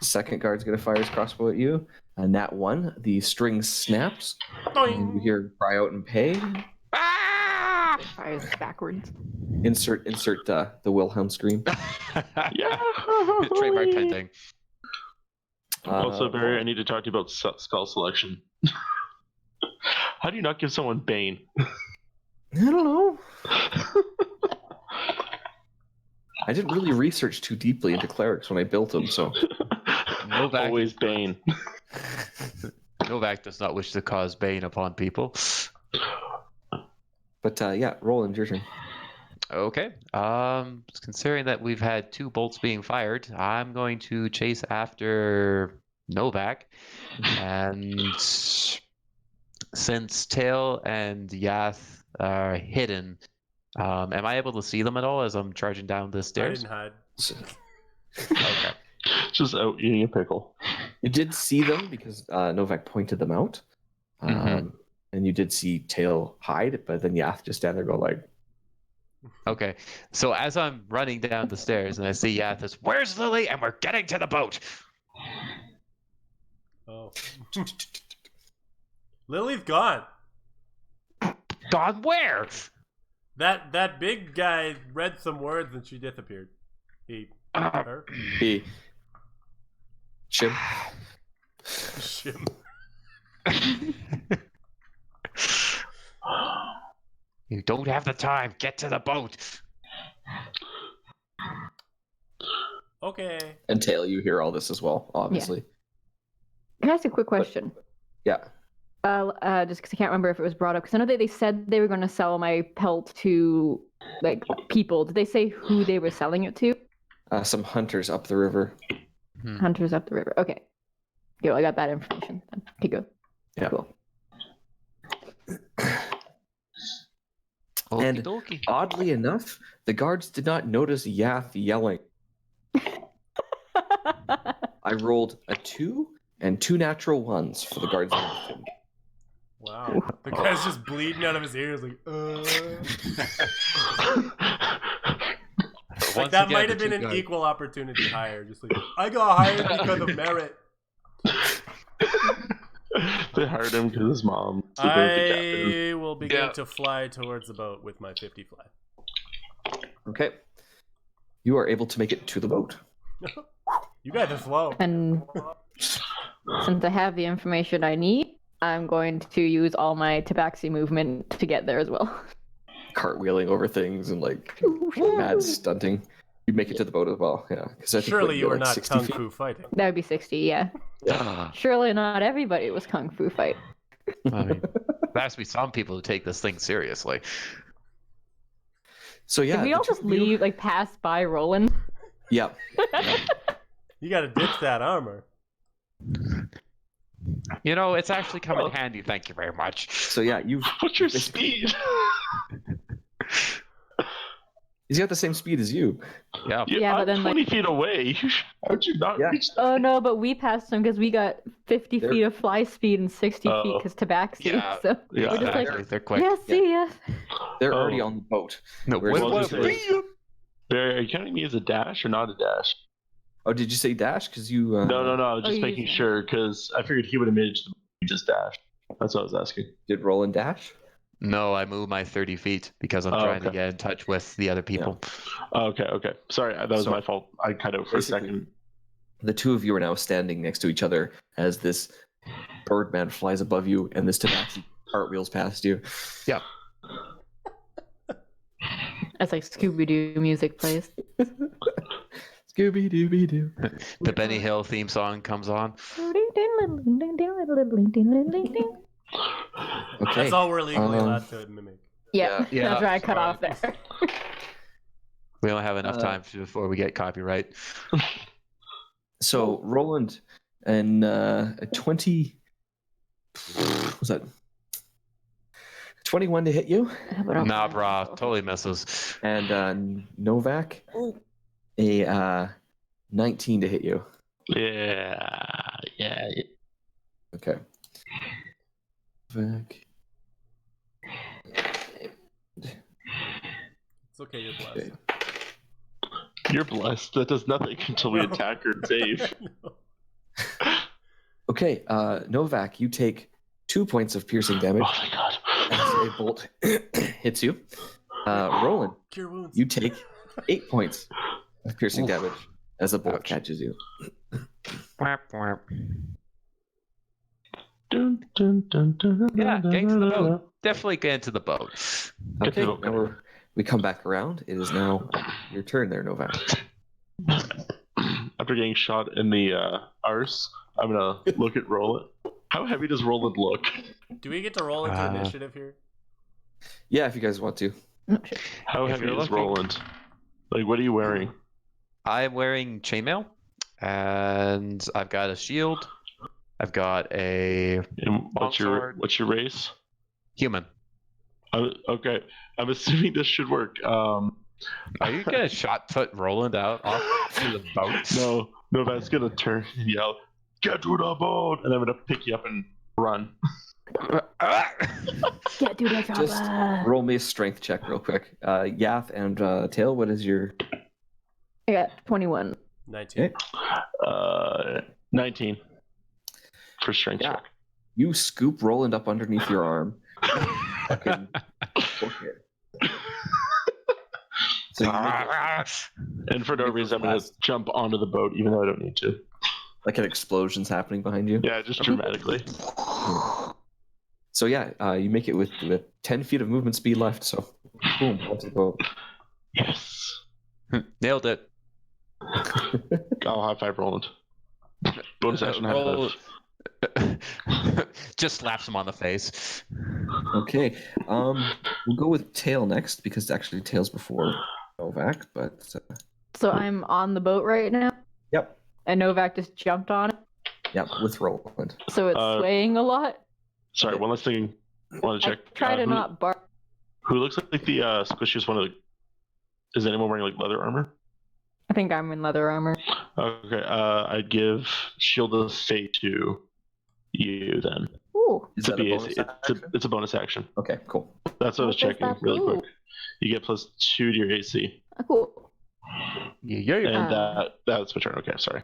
Second guard's going to fire his crossbow at you. Nat 1. The string snaps, and you hear cry out in pain. Fires backwards. Insert the Wilhelm scream. Yeah. Trademark thing. Also, Barry, I need to talk to you about spell selection. How do you not give someone Bane? I don't know. I didn't really research too deeply into clerics when I built them, so Novak. Always Bane. Novak does not wish to cause bane upon people. But yeah, Roland, your turn. Okay. Considering that we've had 2 bolts being fired, I'm going to chase after Novak. And since Tail and Yath are hidden, am I able to see them at all as I'm charging down the I stairs? didn't hide. Okay. Just out eating a pickle. You did see them because Novak pointed them out. Mhm. And you did see Tail hide, but then Yath just stand there go like, Okay. So as I'm running down the stairs and I see Yath is, "Where's Lily?" and we're getting to the boat. Oh. Lily's gone. Gone where? That big guy read some words and she disappeared. Her? "Hey, Chim." Shim. You don't have the time. Get to the boat. Okay. And Tail, you hear all this as well, obviously. Can I ask a quick question? Yeah. Just because I can't remember if it was brought up, because I know they said they were going to sell my pelt to like people. Did they say who they were selling it to? Some hunters up the river. Hunters up the river. Okay. Yo, I got that information. Then. Okay, good. Yeah. Cool. And Okie-dokie. oddly enough, the guards did not notice Yath yelling. I rolled a 2 and 2 natural 1s for the guards. Wow. The guy's just bleeding out of his ears like, Like, Once that again, might have the been two an guys- equal opportunity hire. Just like, I got hired because of merit. They hired him because his mom. was the captain. I will begin Yeah. to fly towards the boat with my 50 fly. Okay. You are able to make it to the boat. You guys are slow. And since I have the information I need, I'm going to use all my tabaxi movement to get there as well. Cartwheeling over things and like mad stunting. You make it to the boat as well, yeah. 'Cause I think, Surely what, you you're were like not 60 kung feet? fu fighting. That would be 60, yeah. Surely not everybody was kung fu fight. I mean, there has to be some people who take this thing seriously. So yeah, Did we the all two just of you- leave, like, pass by Roland? Yeah. You gotta ditch that armor. You know, it's actually come in handy. Thank you very much. So yeah, you've What's your basically- speed? he's got the same speed as you. Yeah. Yeah, but I'm then, like- 20 feet away. How'd you not Yeah. reach? Oh, no, but we passed him because we got 50 They're- feet of fly speed and 60 feet Oh. because tabaxi. Yeah. So Yeah, we're just Exactly. like, They're quick. yeah, see ya. They're already Oh. on the boat. No, Whereas Well, what- just Barry, are you counting me as a dash or not a dash? Oh, did you say dash? Because you. No. Just you making used sure because I figured he would have managed to just dash. That's what I was asking. Did Roland dash? No, I move my 30 feet because I'm Oh, trying to okay. get in touch with the other people. Okay. Sorry, that was So, my fault. I cut out for a basically- second. The two of you are now standing next to each other as this Birdman flies above you, and this tabaxi cartwheels past you. Yep. As like Scooby Doo music plays. Scooby Dooby Doo. The Benny Hill theme song comes on. Okay. That's all we're legally allowed to mimic. Yeah, Yeah, that's why I cut sorry. off there. We don't have enough time before we get copyright. So Roland and 20. What's that? 21 to hit you, Nah, brah, totally misses. and Novak a 19 to hit you. Yeah. Okay. Novak. It's okay, you're blessed. Okay. You're blessed. That does nothing until we No. attack or save. No. Okay, Novak, you take 2 points of piercing Oh damage my god. as a bolt hits you. Roland, Cure wounds. you take 8 points of piercing Oof. damage as a bolt Ouch. catches you. Dun, dun, dun, dun, Yeah, dun, get into the dun, dun, boat. Definitely get into the boat. Okay, Get to now we come back around. It is now your turn there, Novak. dun. After getting shot in the arse, I'm gonna look at Roland. How heavy does Roland look? Do we get to roll into initiative here? Yeah, if you guys want to. How If heavy you're is looking. Roland? Like, what are you wearing? I'm wearing chainmail, and I've got a shield. I've got a And what's your Longsword. what's your race? human. Okay, I'm assuming this should work. Are you gonna shot put Roland out off to the boat? No, that's gonna turn and yell, "Get to the boat!" and I'm gonna pick you up and run. Get to the Just chopper. roll me a strength check real quick. Yath and Tail, what is your... I got 21. 19. Okay. 19 for strength Yeah. check. You scoop Roland up underneath your arm. Fucking book it. So you make And for no Make reason, I'm those gonna last- jump onto the boat, even though I don't need to. like an explosion's happening behind you. Yeah, just dramatically. So yeah, you make it with 10 feet of movement speed left. So boom, onto the boat. Yes. Nailed it. I'll high five Roland. Bonus action high Roll- five. Just slaps him on the face. Okay, we'll go with Tail next because actually Tail's before Novak. But So I'm on the boat right now, yep, and Novak just jumped on it. yep, with Roland. So it's swaying a lot. Sorry, one last thing. I want to check. I try to who, not bark. Who looks like the squishiest one of the? Is anyone wearing like leather armor? I think I'm in leather armor. Okay, I give Shield of Fate to you then. Ooh. Is To that a be bonus AC. action? It's a bonus action. Okay, cool. That's what I was What does checking that really do? quick. You get +2 to your AC, Cool. Yeah. and that's my turn. Okay, sorry.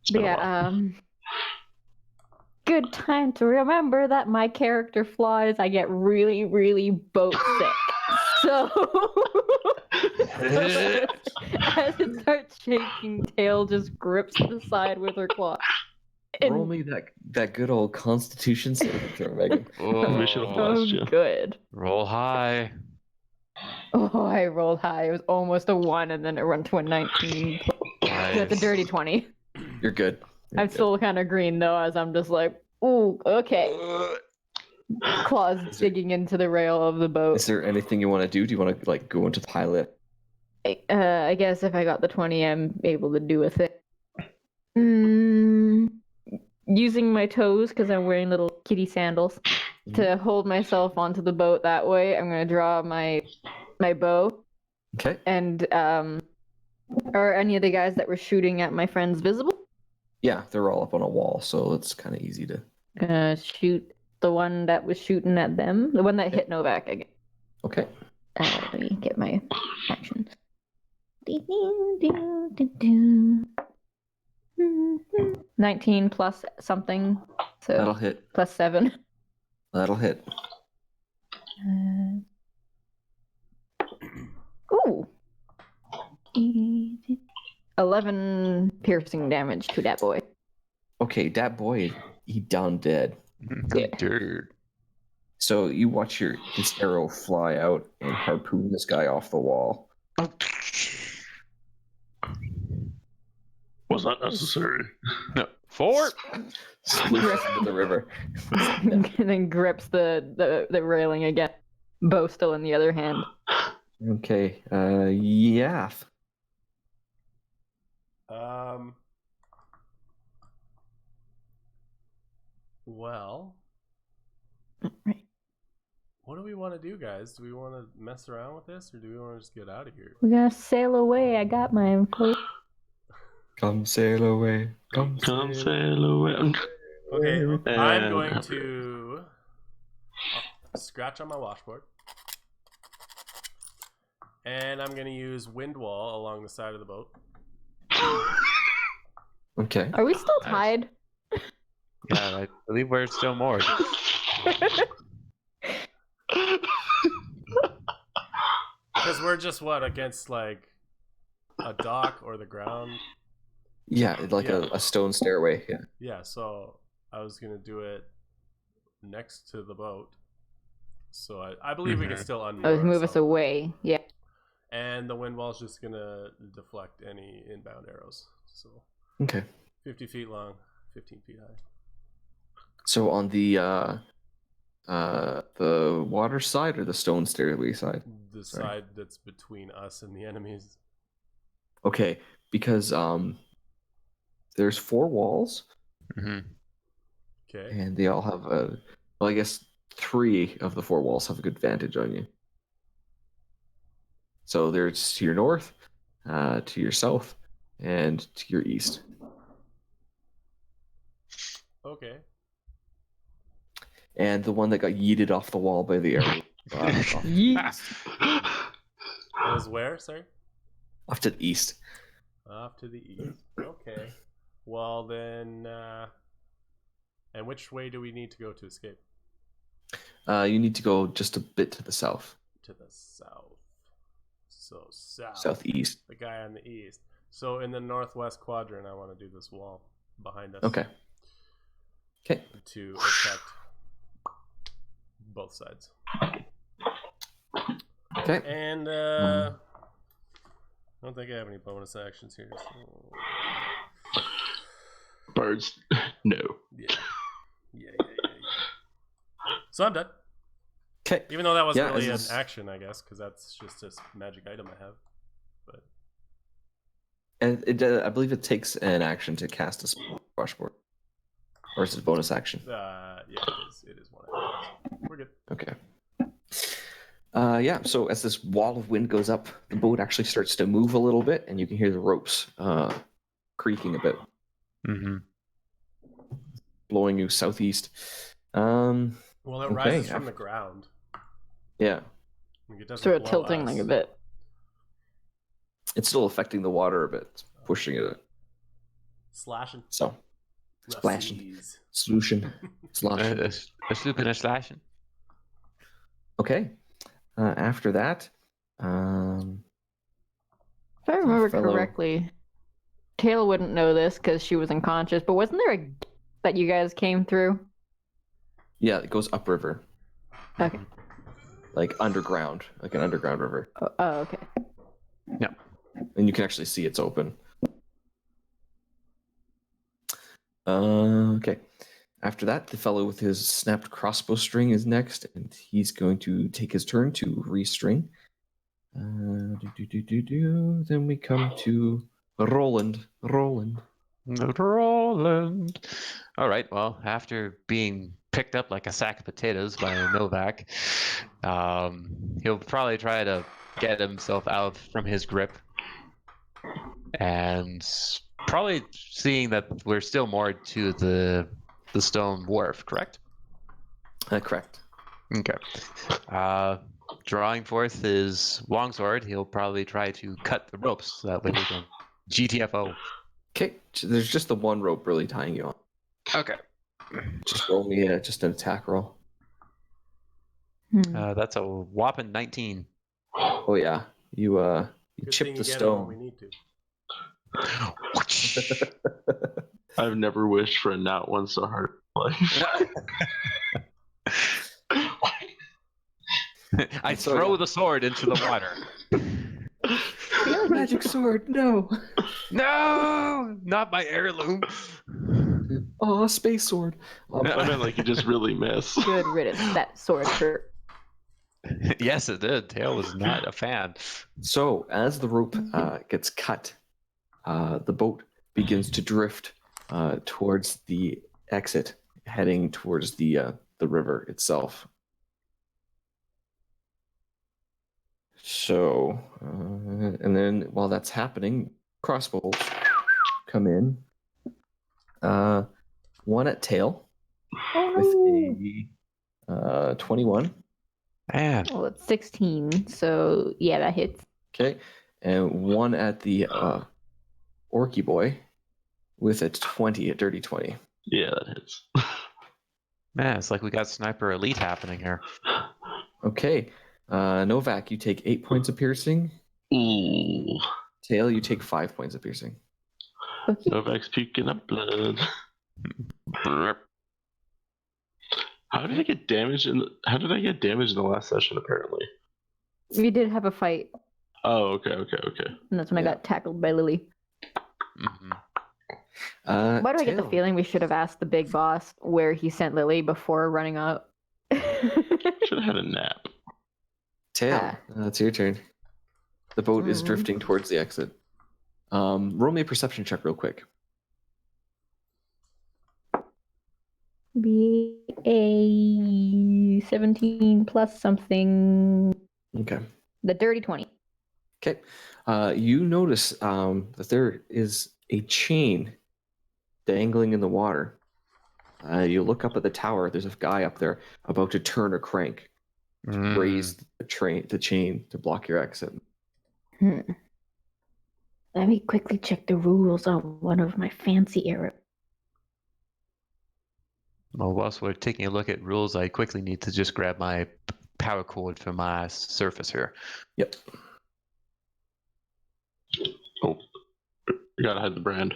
It's But been a while. yeah, good time to remember that my character flaw is I get really, really boat sick. So as it starts shaking, Tail just grips the side with her claw. Roll And me that good old Constitution saving throw, Megan. We should have Oh, blessed you. good. roll high. Oh, I rolled high. It was almost a 1, and then it went to a 19. So it's a Nice. dirty 20. You're good. You're I'm good. still kind of green though, as I'm just like, ooh, okay. Claws digging into the rail of the boat. Is there anything you want to do? Do you want to like go into the pilot? I guess if I got the 20, I'm able to do a thing. Using my toes, because I'm wearing little kitty sandals, to hold myself onto the boat that way, I'm going to draw my bow. Okay. And are any of the guys that were shooting at my friends visible? Yeah, they're all up on a wall, so it's kind of easy to. Gonna shoot the one that was shooting at them. The one that hit Novak again. Okay. Let me get my actions. 19 plus something. So That'll hit. plus 7. That'll hit. Ooh. 11 piercing damage to that boy. Okay, that boy he down dead. Yeah. Dude. So you watch this arrow fly out and harpoon this guy off the wall. Was that necessary? No. 4. Sploosh into the river. And then grips the railing again. Bow still in the other hand. Okay. Yeah. Well, what do we want to do, guys? Do we want to mess around with this, or do we want to just get out of here? We're gonna sail away. I got my clothes. Come sail away. Come sail away. Okay, I'm And- going to scratch on my washboard. And I'm going to use wind wall along the side of the boat. Okay. Are we still Nice. tied? Yeah, I believe we're still moored. Because we're just, against, like, a dock or the ground? Yeah, like Yeah. a stone stairway. Yeah. Yeah, so I was going to do it next to the boat. So I believe we can still unmoor Oh, move us ourselves. away. Yeah. And the wind wall's just going to deflect any inbound arrows. So Okay. 50 feet long, 15 feet high. So on the water side or the stone stairway side? The Sorry. side that's between us and the enemies. Okay, because there's 4 walls Mm-hmm. Okay. and they all have well, I guess 3 of the 4 walls have a good vantage on you. So there's to your north, to your south, and to your east. Okay. And the one that got yeeted off the wall by the arrow. Was where? Sorry? Off to the east. Off to the east. Okay. Well, then. And which way do we need to go to escape? You need to go just a bit to the south. To the south. So south. Southeast. The guy on the east. So in the northwest quadrant, I want to do this wall behind us. Okay. Okay. To protect both sides. Okay. And I don't think I have any bonus actions here. So... Birds. No. Yeah. So I'm done. Okay. Even though that wasn't Yeah, really an as- action, I guess, because that's just a magic item I have. But And I believe it takes an action to cast a washboard. Or is it a bonus action? yeah, it is one action. We're good. Okay. Yeah, so as this wall of wind goes up, the boat actually starts to move a little bit, and you can hear the ropes creaking a bit, Mm-hmm. blowing you southeast. Well, it Okay, rises from the ground. Yeah, Like, it doesn't Sort of blow tilting us. like a bit. it's still affecting the water a bit, it's pushing it. Slashing. So, Rough splashing, seas. solution, sloshing. A sloop and a slashing. Okay. After that, If I remember fellow- correctly, Taylor wouldn't know this because she was unconscious, but wasn't there a gate that you guys came through? yeah, it goes upriver, Okay. like underground, like an underground river, Oh, okay. and you can actually see it's open. Okay. After that, the fellow with his snapped crossbow string is next, and he's going to take his turn to restring. Then we come to Roland. Roland. All right. Well, after being picked up like a sack of potatoes by Novak, he'll probably try to get himself out from his grip, and probably seeing that we're still moored to the stone wharf. Correct. Correct. Okay. Drawing forth his longsword, he'll probably try to cut the ropes so that way we can GTFO. Okay, there's just the one rope really tying you on. Okay. Just roll me just an attack roll. That's a whopping 19. Oh yeah, you Good chip thing the you get it when we stone. need to. I've never wished for a nat one so hard. Like, I So, throw yeah. the sword into the water. Magic sword, no. No, not my heirloom. Oh, space sword. I meant like you just really miss. Good riddance. That sword hurt. Yes, it did. Tail was not a fan. So as the rope gets cut, the boat begins to drift towards the exit, heading towards the river itself. So, and then while that's happening, crossbows come in. One at tail with a 21. Man, Well, it's 16, so yeah, that hits. Okay, and one at the Orky boy with a 20, a dirty 20. Yeah, that hits. man, it's like we got Sniper Elite happening here. Okay, Novak, you take 8 points of piercing. Ooh. Tail, you take 5 points of piercing. Okay. Novak's puking up blood. How did I get damaged How did I get damaged in the last session? Apparently. We did have a fight, Oh, okay. and that's when I got tackled by Lily. Mhm. Why do I get the Tail. feeling we should have asked the big boss where he sent Lily before running up? Should have had a nap. Tail, it's your turn. The boat is drifting towards the exit. Roll me a perception check real quick. Be a 17 plus something. Okay. The dirty 20. Okay. You notice that there is a chain dangling in the water. You look up at the tower. There's a guy up there about to turn a crank to raise the chain to block your exit. Let me quickly check the rules on one of my fancy arrows. Well, whilst we're taking a look at rules, I quickly need to just grab my power cord for my surface here. Yep. Oh, you gotta hide the brand.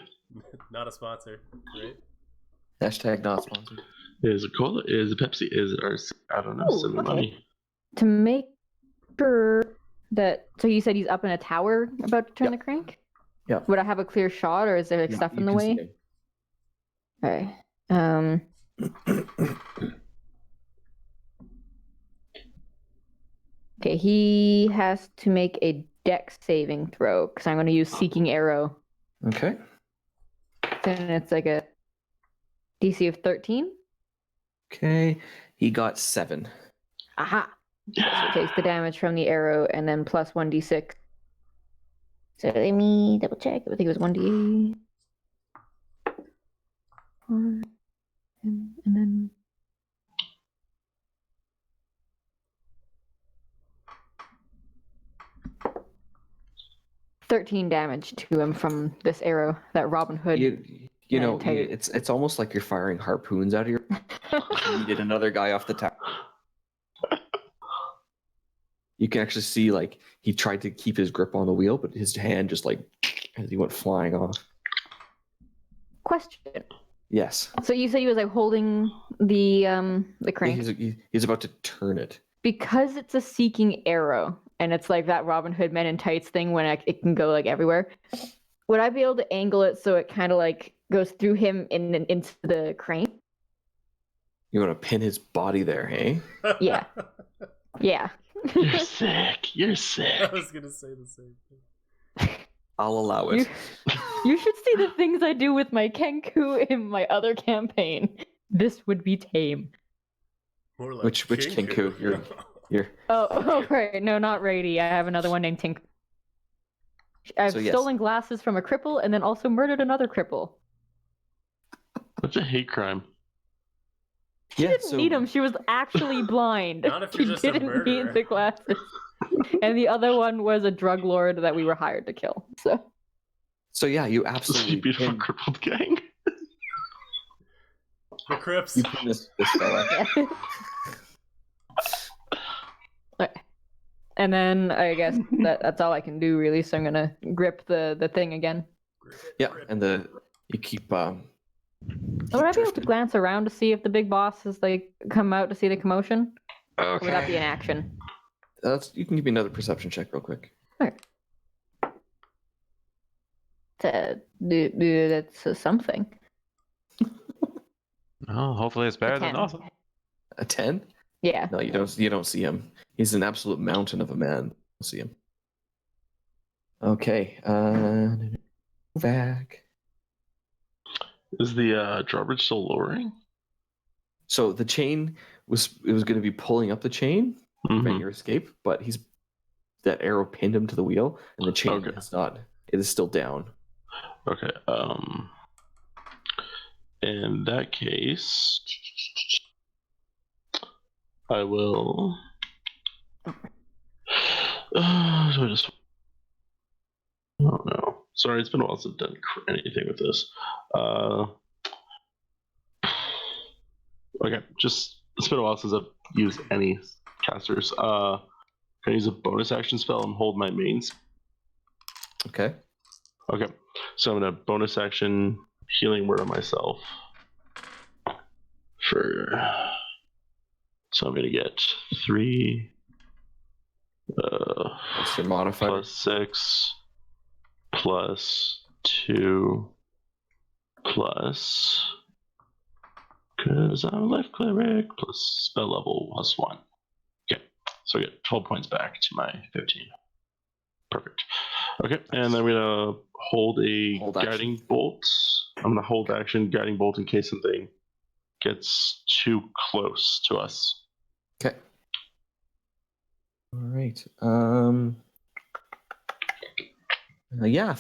Not a sponsor, right? Hashtag not sponsored. Is it cola? Is it Pepsi? Is it RC? I don't know. Oh, Send me okay. money. To make sure that... So you said he's up in a tower about to turn the crank? Yeah. Would I have a clear shot, or is there like stuff in the way? Okay. Okay, he has to make a dex saving throw, because I'm going to use Seeking Arrow. Okay. And it's like a DC of 13. Okay. He got 7. Aha! So it takes the damage from the arrow and then plus 1d6. So let me double check. I think it was 1d8. And then... $13 damage to him from this arrow that Robin Hood. You know, it's almost like you're firing harpoons out of your. You did another guy off the top. You can actually see like he tried to keep his grip on the wheel, but his hand just like as he went flying off. Question. Yes. So you said he was like holding the crank. He's about to turn it. Because it's a seeking arrow, and it's like that Robin Hood Men in Tights thing when it can go like everywhere. Would I be able to angle it so it kind of like goes through him and into the crank? You want to pin his body there, hey? Yeah. Yeah. You're sick. You're sick. I was gonna say the same thing. I'll allow it. You should see the things I do with my Kenku in my other campaign. This would be tame. More like Which Kenku? You're Oh, right. No, not Rady. I have another one named Tink. I've stolen glasses from a cripple and then also murdered another cripple. That's a hate crime. She didn't need them. She was actually blind. Not if She you're just a didn't murderer. need the glasses. And the other one was a drug lord that we were hired to kill. So yeah, you The absolutely beautiful crippled gang. The Crips. you pin this fella. Okay. And then I guess that's all I can do really. So I'm gonna grip the thing again. Yeah, and you keep Would I be able to glance around to see if the big boss has like come out to see the commotion? Or would that be an action? You can give me another perception check real quick. That's something. Oh, hopefully it's better than 10. nothing. A 10? Yeah. No, you don't. You don't see him. He's an absolute mountain of a man. You don't see him. Okay. Back. Is the drawbridge still lowering? So the chain was going to be pulling up the chain, prevent Mhm. your escape, but that arrow pinned him to the wheel, and the chain Okay. is not. It is still down. Okay. In that case, I will. So I just. Oh no! Sorry, it's been a while since I've done anything with this. Okay, it's been a while since I've used any casters. Can I use a bonus action spell and hold my mains? Okay. Okay, so I'm gonna bonus action healing word on myself. So I'm gonna get 3. What's your modifier? Plus 6 plus 2 plus, because I'm a life cleric, plus spell level plus 1. Okay, so I get 12 points back to my 15. Perfect. Okay, and then I'm gonna hold guiding bolt. I'm gonna hold action guiding bolt in case something gets too close to us. Okay. All right. Yeah.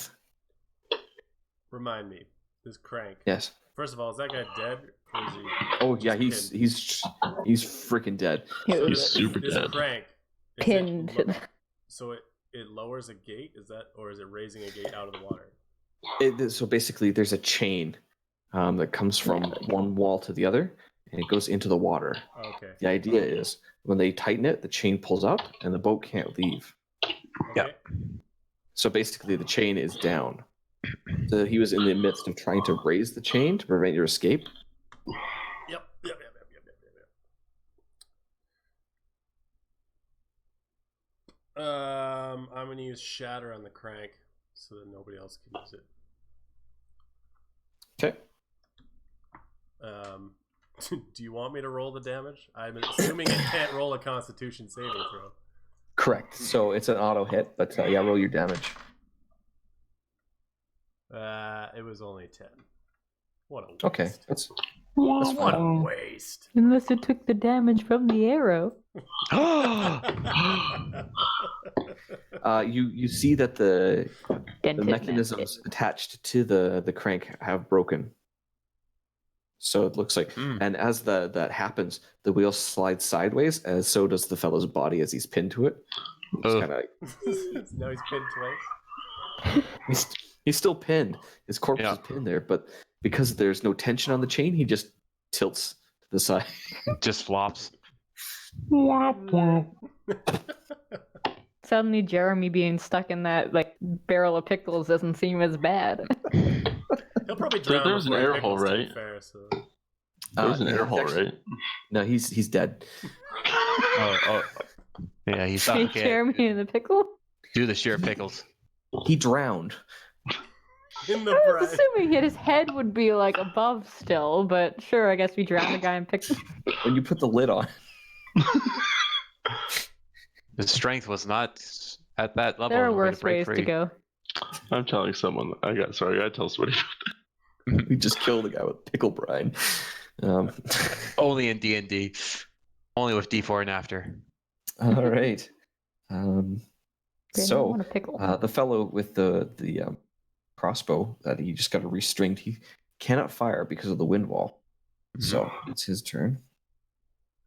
Remind me, this crank. Yes. First of all, is that guy dead? Or is he Oh yeah, just he's freaking dead. So He's super this dead. crank is Pinned. so it lowers a gate, is that, or is it raising a gate out of the water? So basically, there's a chain that comes from one wall to the other, and it goes into the water. Okay. The idea is when they tighten it, the chain pulls up, and the boat can't leave. Okay. So basically, the chain is down. So he was in the midst of trying to raise the chain to prevent your escape. Yep. I'm gonna use shatter on the crank so that nobody else can use it. Okay. Do you want me to roll the damage? I'm assuming it can't roll a Constitution saving throw. Correct. So it's an auto hit, but yeah, roll your damage. It was only 10. What a waste. Okay, that's What a fine. waste. Unless it took the damage from the arrow. You see that the Dented mechanisms attached to the crank have broken. So it looks like, and as that happens, the wheel slides sideways, as so does the fellow's body as he's pinned to it. It's kind of Now he's pinned twice. he's still pinned. His corpse is pinned there, but because there's no tension on the chain, he just tilts to the side. Just flops. Suddenly, Jeremy being stuck in that like barrel of pickles doesn't seem as bad. He'll probably drown. There was an air hole, right? There was an air hole, right? No, he's dead. Oh. Yeah, he's Hey, stuck. Jeremy in the pickle? Do the sheer pickles. He drowned. In the I was brine. assuming his head would be like above still, but sure, I guess we drowned the guy in pickles. When you put the lid on. The strength was not at that level. There are in order worse break ways free. to go. I'm telling someone. I gotta tell somebody. We just killed the guy with pickle brine. Only in D&D. Only with D4 and after. All right. Brandon, I So want a pickle. the fellow with the crossbow that he just got restringed, he cannot fire because of the wind wall. So it's his turn.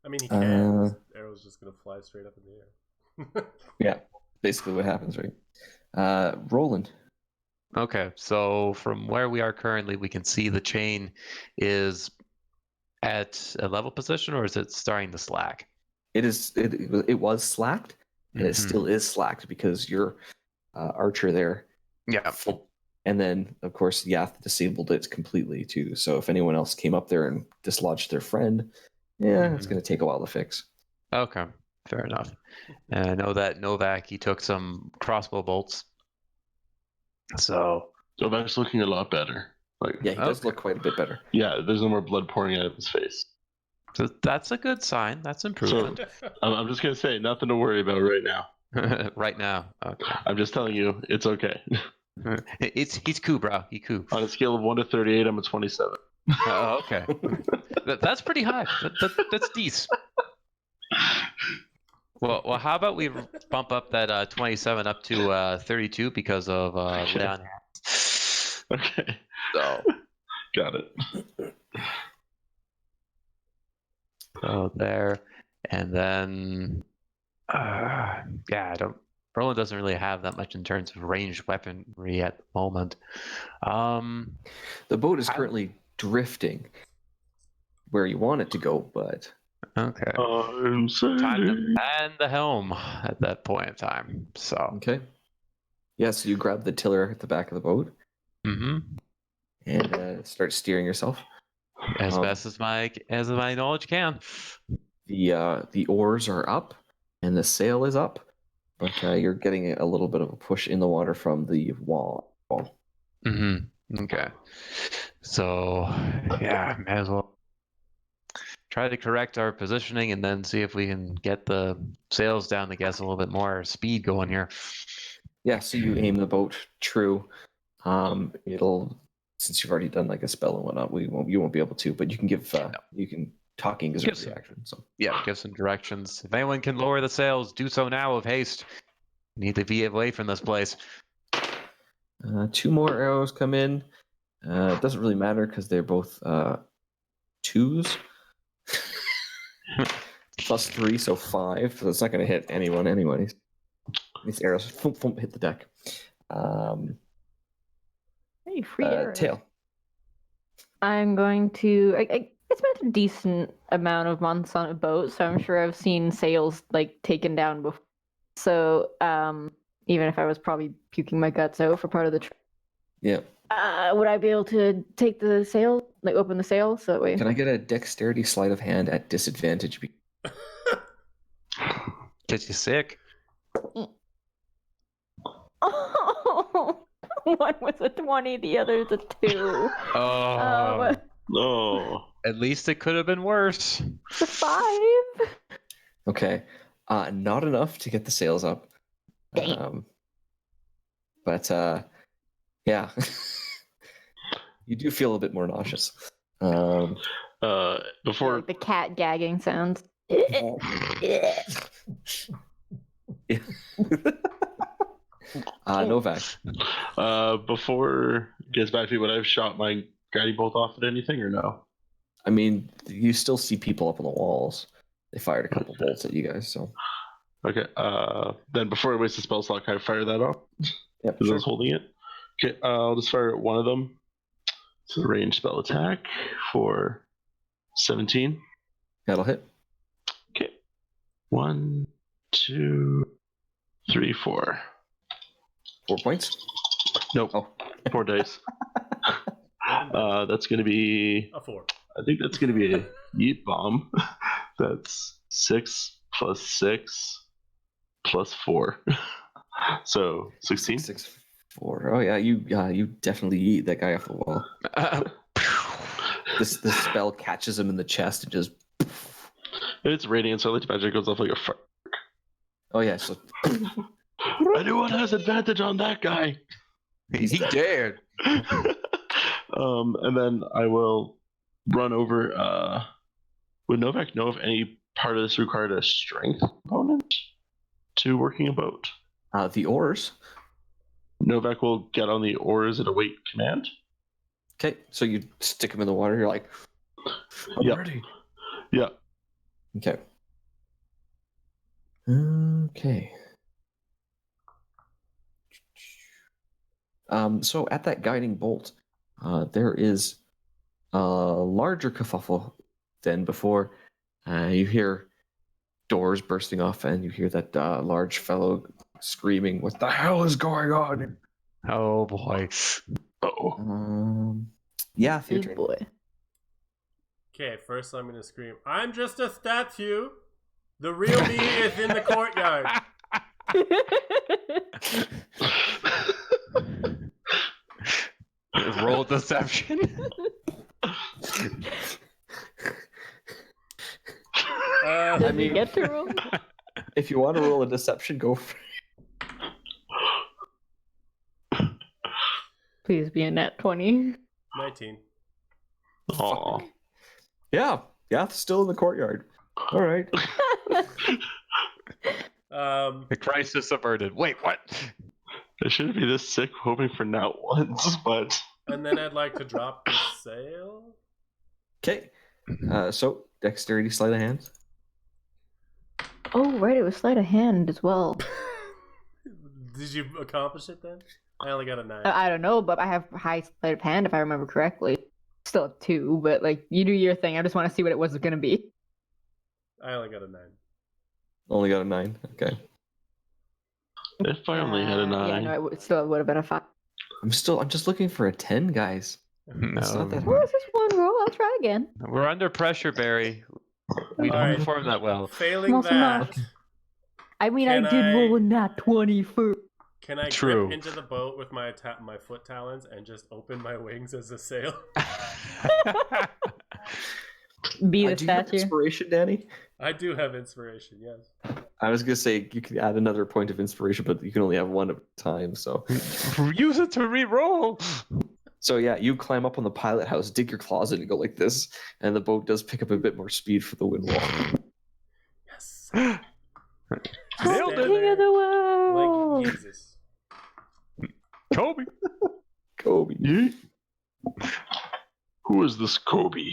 I mean, he can. His arrow's just gonna fly straight up in the air. Yeah, basically what happens, right? Roland. Okay, so from where we are currently, we can see the chain is at a level position, or is it starting to slack? It was slacked, and it still is slacked because your archer there. Yeah. And then, of course, Yath disabled it completely too. So if anyone else came up there and dislodged their friend, it's going to take a while to fix. Okay, fair enough. And I know that Novak, he took some crossbow bolts. So Novak's looking a lot better. Like, Yeah, he does Okay. look quite a bit better. yeah, there's no more blood pouring out of his face. that's a good sign. That's improvement. I'm just gonna say, nothing to worry about right now. Right now. Okay. I'm just telling you, it's okay. He's cool, bro. He cool. On a scale of 1 to 38, I'm a 27. Oh, okay. That's pretty high. That's decent. Well, how about we bump up that 27 up to 32 because of Okay. Leon. Okay, So, got it. there, and then I don't. Roland doesn't really have that much in terms of ranged weaponry at the moment. The boat is currently drifting where you want it to go, but Okay. I'm Time to sailing. man the helm at that point in time. So. okay. Yeah, so you grab the tiller at the back of the boat Mm-hmm. and start steering yourself. As Um, best as my knowledge can. The oars are up and the sail is up, but you're getting a little bit of a push in the water from the wall. Mm-hmm. Okay. So yeah, may as well try to correct our positioning and then see if we can get the sails down to get a little bit more speed going here. Yeah, so you aim the boat true. It'll, since you've already done like a spell and whatnot, you won't be able to, but you can give you can talking is a Give some- reaction. So Yeah, give some directions. If anyone can lower the sails, do so now with haste. Need to be away from this place. 2 more arrows come in. It doesn't really matter because they're both 2s. Plus 3, so 5. So it's not going to hit anyone anyways. These arrows hit the deck. Hey, free arrows. Tail. I'm going to. I spent a decent amount of months on a boat, so I'm sure I've seen sails like taken down before. So even if I was probably puking my guts out for part of the trip, Yeah. would I be able to take the sail, like open the sail, so that way? Can I get a dexterity sleight of hand at disadvantage? Get you sick. Oh, one was a 20, the other's a 2. Oh, Oh, at least it could have been worse. It's a 5. Okay. Not enough to get the sails up. Dang. But yeah. You do feel a bit more nauseous. before Like the cat gagging sounds. Novak. before it gets back to me, would I have shot my guiding bolt off at anything or no? I mean, you still see people up on the walls. They fired a couple bolts at you guys, so Okay. Then before I waste the spell slot, can I fire that off? yeah, Because I was holding it. Okay, I'll just fire at one of them. It's a ranged spell attack for 17. That'll hit. Okay. 1, 2, 3, 4. 4 points. Nope. Oh. 4 dice. That's going to be. A 4. I think that's going to be a yeet bomb. That's 6 plus 6 plus 4. So 16. 6, 4. Oh yeah, you definitely eat that guy off the wall. This spell catches him in the chest and just. It's radiant, so like magic goes off like a fire. Oh yeah, so Anyone has advantage on that guy. He dared. And then I will run over. Would Novak know if any part of this required a strength component to working a boat? the oars. Novak will get on the oars at a weight command. Okay, so you stick him in the water. You're like, I'm Yep. ready. Yeah. Okay. Okay. So at that guiding bolt, there is a larger kerfuffle than before. You hear doors bursting off, and you hear that large fellow screaming, "What the hell is going on?" Oh boy. Oh. Yeah, your Big turn. boy. Okay, first I'm gonna scream, I'm just a statue. The real me is in the courtyard. Roll deception. Uh, Does mean- he get to roll? If you want to roll a deception, go for it. Please be a nat 20. 19. Aw. Yeah, still in the courtyard. All right. The crisis averted. Wait, what? I shouldn't be this sick hoping for now once, but And then I'd like to drop the sail. Okay. So dexterity, sleight of hand. Oh, right, it was sleight of hand as well. Did you accomplish it then? I only got a 9. I don't know, but I have high sleight of hand if I remember correctly. Still a 2, but like, you do your thing. I just want to see what it was going to be. I only got a 9. Only got a 9. Okay. if I only had a 9. Yeah, no, it still would have been a 5. I'm just looking for a 10, guys. It's not that No. Well, it's just one roll. I'll try again. We're under pressure, Barry. We don't Alright. perform that well. Failing I'm also that, not. I mean, Can I did I- roll a nat 20 first. can I True. grip into the boat with my my foot talons and just open my wings as a sail? Be the Do you have statue. inspiration, Danny? I do have inspiration, yes. I was gonna say you could add another point of inspiration, but you can only have one at a time. So, Use it to re-roll. so yeah, you climb up on the pilot house, dig your claws in, and go like this, and the boat does pick up a bit more speed for the wind wall. Yes. Nailed Stand it. King there of the world. like Jesus. Kobe. Kobe. Yeet. Who is this Kobe?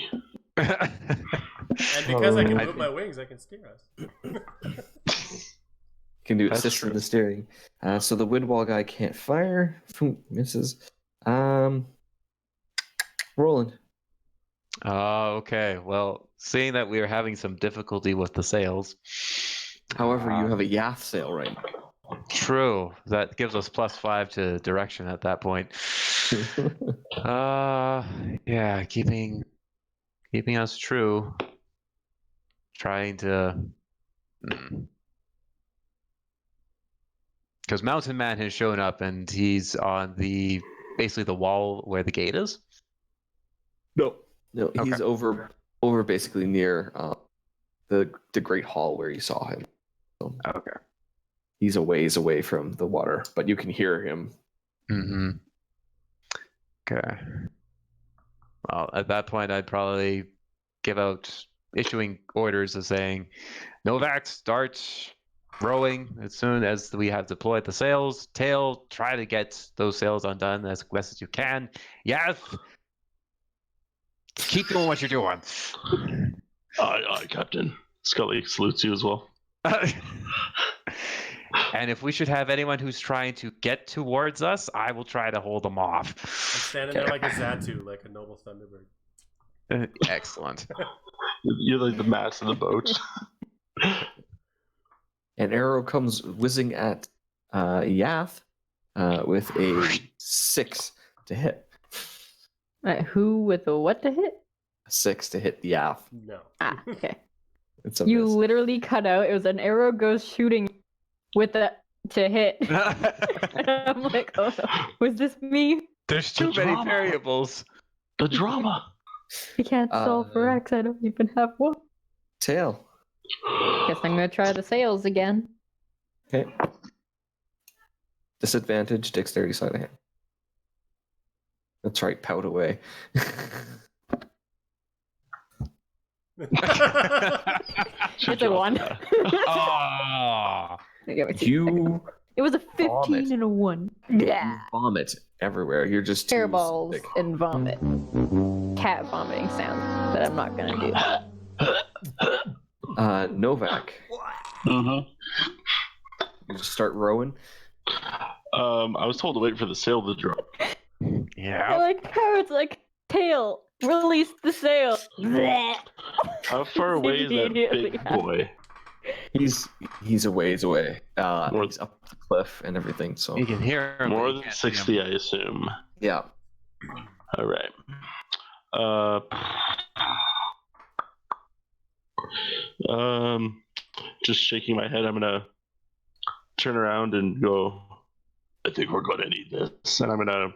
And because I can Oh. move my wings, I can steer us. Can do That's assist true. in the steering. So the wind wall guy can't fire. Misses. Roland. Okay. Well, seeing that we are having some difficulty with the sails. However, you have a yacht sail right now. True. That gives us +5 to direction at that point. Yeah, keeping us true. Trying to. Because Mountain Man has shown up and he's on basically the wall where the gate is. No, he's Okay. over basically near the Great Hall where you saw him. So Okay. he's a ways away from the water, but you can hear him. Mm-hmm. Okay. Well, at that point, I'd probably give out issuing orders of saying, Novak, start rowing as soon as we have deployed the sails. Tail, try to get those sails undone as best as you can. Yes. Keep doing what you're doing. Aye, Captain. Scully salutes you as well. And if we should have anyone who's trying to get towards us, I will try to hold them off. I'm standing there like a Zatu, like a noble Thunderbird. Excellent. You're like the mast of the boat. An arrow comes whizzing at Yath with a 6 to hit. Who with a what to hit? 6 to hit Yath. No. Ah, okay. It's a You miss. literally cut out. It was an arrow goes shooting with a to hit. And I'm like, oh, was this me? There's too many drama. variables. The drama. I can't solve for X. I don't even have one. Tail. Guess I'm gonna try the sails again. Okay. Disadvantage, dexterity, sleight of hand. That's right, pout away. It's a 1. Oh. You It was a 15 Vomit. and a 1. Yeah. vomit everywhere. You're just too Hairballs sick. and vomit. Cat vomiting sound that I'm not gonna do. Novak, Mm-hmm. you just start rowing. I was told to wait for the sail to drop. I Yeah. like parrots like tail. Release the sail. Bleh. How far away is that Immediately. big boy? He's a ways away. More- He's up the cliff and everything. So You can hear him. but More you than can't see him. 60, I assume. yeah. All right. Just shaking my head, I'm gonna turn around and go. I think we're gonna need this, and I'm gonna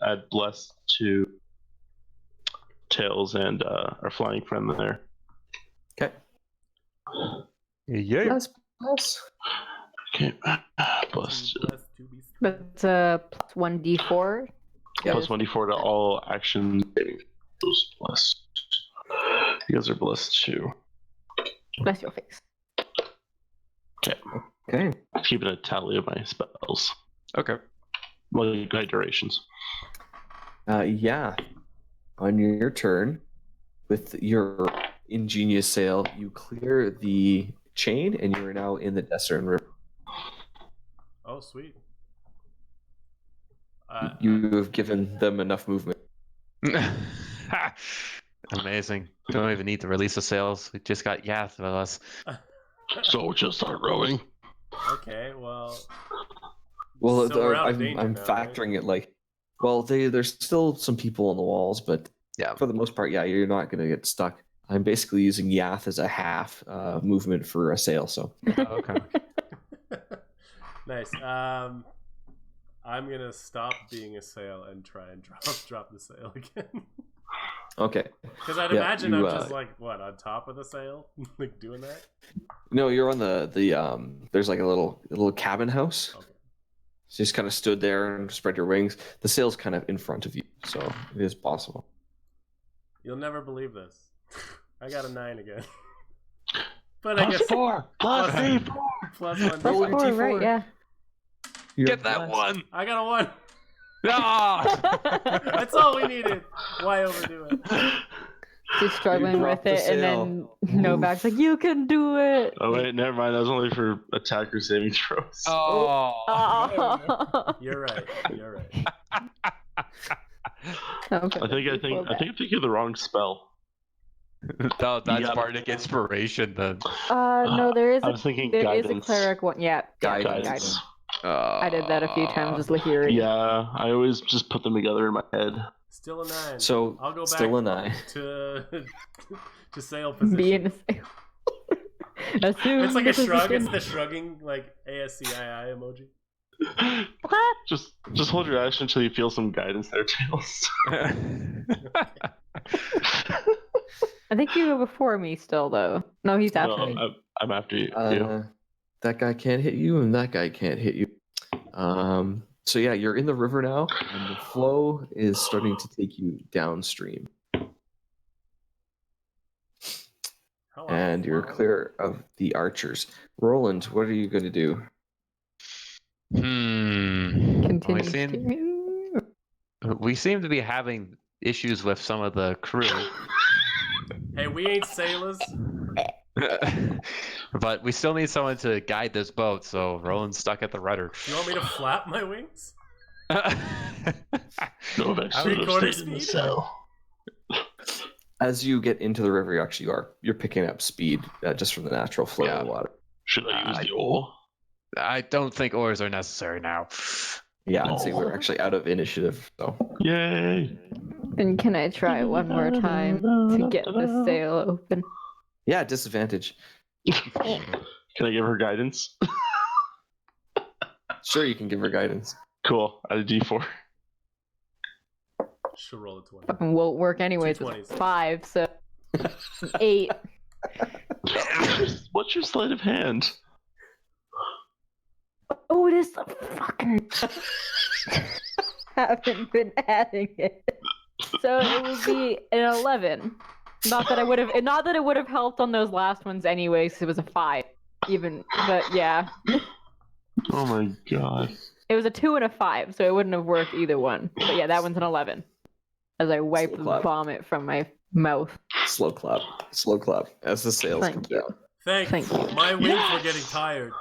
add bless to Tails and our flying friend there. Okay. Yeah. Plus. Okay, plus Blessed to be But it's plus 1d4. plus 1d4 to all action saving throws. Plus, you guys are blessed too. Bless your face. Okay. Keeping a tally of my spells. Okay. Well, my durations. Yeah. On your turn, with your ingenious sail, you clear the chain, and you are now in the Desert River. Oh, sweet. You have given them enough movement. Amazing. Don't even need to release the sails. We just got Yath with us. So just start rowing. Okay, well. Well, So we're out of danger I'm now, factoring right? it like, well, there's still some people on the walls, but Yeah. for the most part, yeah, you're not going to get stuck. I'm basically using Yath as a half movement for a sail, so. Okay. Nice. I'm gonna stop being a sail and try and drop the sail again. Okay. Because I'd Yeah, imagine you, I'm just like what on top of the sail, like doing that. No, you're on the there's like a little cabin house. Okay. So you just kind of stood there and spread your wings. The sail's kind of in front of you, so it is possible. You'll never believe this. I got a 9 again. But I Plus guess 4. Plus plus- 8. plus 1. Roll Plus your 4, right? D4. Yeah. Get that one. I got a 1. Ah! That's all we needed. Why overdo it? She's struggling dropped with the it, and sail. then Novak's like, "You can do it." Oh wait, never mind. That was only for attacker saving throws. Oh. Oh. You're right. You're right. Okay. I think I'm thinking of the wrong spell. No, that's Yeah. bardic inspiration then. No, there is I was thinking there is guidance. a cleric one. Yeah, Guidance. I did that a few times as Lahiri. Yeah, I always just put them together in my head. Still a 9. So I'll go back still a 9. to sail position. Be in a sail. Assume It's like a the shrug. It's position. the shrugging like ASCII emoji. Just hold your action until you feel some guidance there, Tails. I think you go before me still, though. No, he's after me. I'm after you. That guy can't hit you, and that guy can't hit you. So yeah, you're in the river now, and the flow is starting to take you downstream, How and you're clear of the archers. Roland, what are you going to do? Continue We seem, steering. we seem to be having issues with some of the crew. Hey, we ain't sailors. But we still need someone to guide this boat, so Roland's stuck at the rudder. You want me to flap my wings? Novak should have Three-quarter stayed in the speed? cell. As you get into the river, you're picking up speed just from the natural flow of the water. Should I use the oar? I don't think oars are necessary now. Yeah, I'd say we're actually out of initiative. So Yay! And can I try one more time to get the sail open? yeah, disadvantage. Can I give her guidance? Sure, you can give her guidance. Cool. Add a D4. She'll roll a 20. Fucking won't work anyways. Two It's 20s. 5, so 8. What's your sleight of hand? Oh, it is the fucking. Haven't been adding it. So it would be an 11. Not that it would have helped on those last ones anyways, 'cause it was a 5. Even, but yeah, Oh my god. it was a 2 and a 5, so it wouldn't have worked either one. But yeah, that one's an 11. As I wipe Slow the clap. vomit from my mouth. Slow clap as the sails come Thank you. down. Thank you. Thank you. My wings were Yes! getting tired.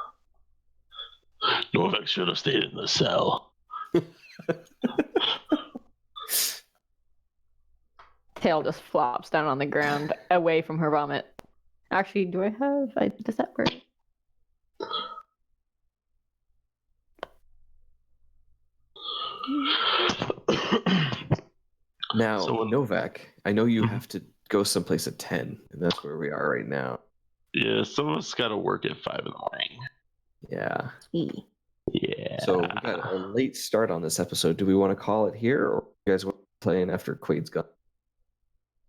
Novak should have stayed in the cell. Tail just flops down on the ground away from her vomit. Actually, does that work? Now, So, Novak, I know you Mhm. have to go someplace at 10, and that's where we are right now. yeah, some of us got to work at 5 in the morning. Yeah. Yeah. So we got a late start on this episode. Do we want to call it here, or you guys want to play in after Quaid's gone?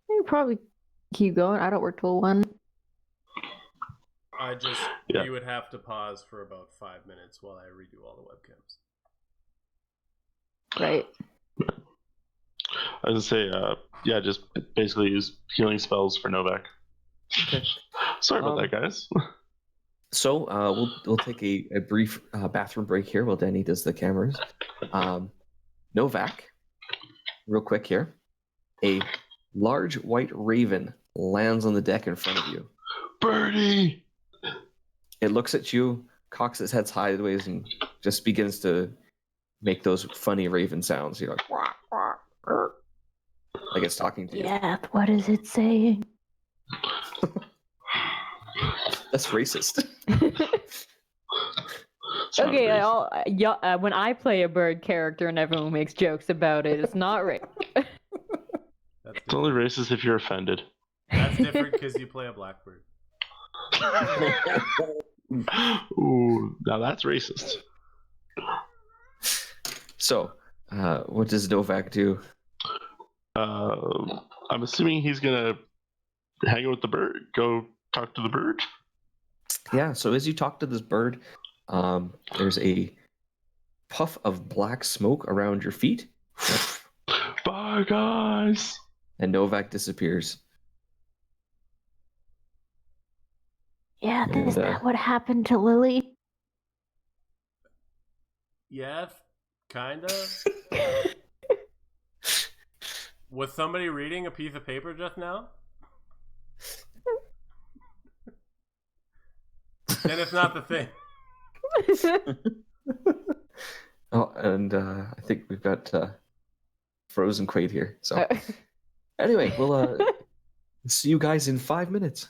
We probably keep going. I don't work till 1. Yeah. We would have to pause for about 5 minutes while I redo all the webcams. Right. I was gonna say, yeah, just basically use healing spells for Novak. Okay. Sorry about that, guys. So we'll take a brief bathroom break here while Danny does the cameras. Novak, real quick here. A large white raven lands on the deck in front of you. Birdie! It looks at you, cocks its head sideways, and just begins to make those funny raven sounds. You're like, "Wah, wah, grr," like it's talking to you. Yeah, what is it saying? That's racist. Sounds Okay, racist. when I play a bird character and everyone makes jokes about it, it's not right. That's It's only different. racist if you're offended. That's different because you play a blackbird. Ooh, now that's racist. So, what does Novak do? I'm assuming he's gonna hang out with the bird. Go talk to the bird. Yeah, so as you talk to this bird, there's a puff of black smoke around your feet, Bye, guys. and Novak disappears. Yeah, And, is that what happened to Lily? Yeah, kinda. Was somebody reading a piece of paper just now? Then it's not the thing. Oh, and I think we've got Frozen Quaid here. So, anyway, we'll see you guys in 5 minutes.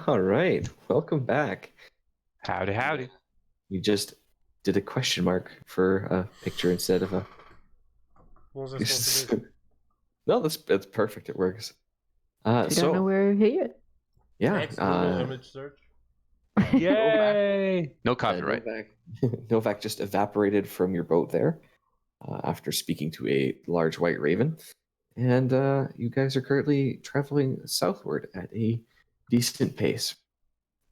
All right, welcome back. Howdy, howdy. You just did a question mark for a picture instead of a. What was I supposed to do? No, that's perfect. It works. You don't know So where he is. yeah, Thanks, Google image search. Yay! No copyright. Novak just evaporated from your boat there after speaking to a large white raven, and you guys are currently traveling southward at a decent pace.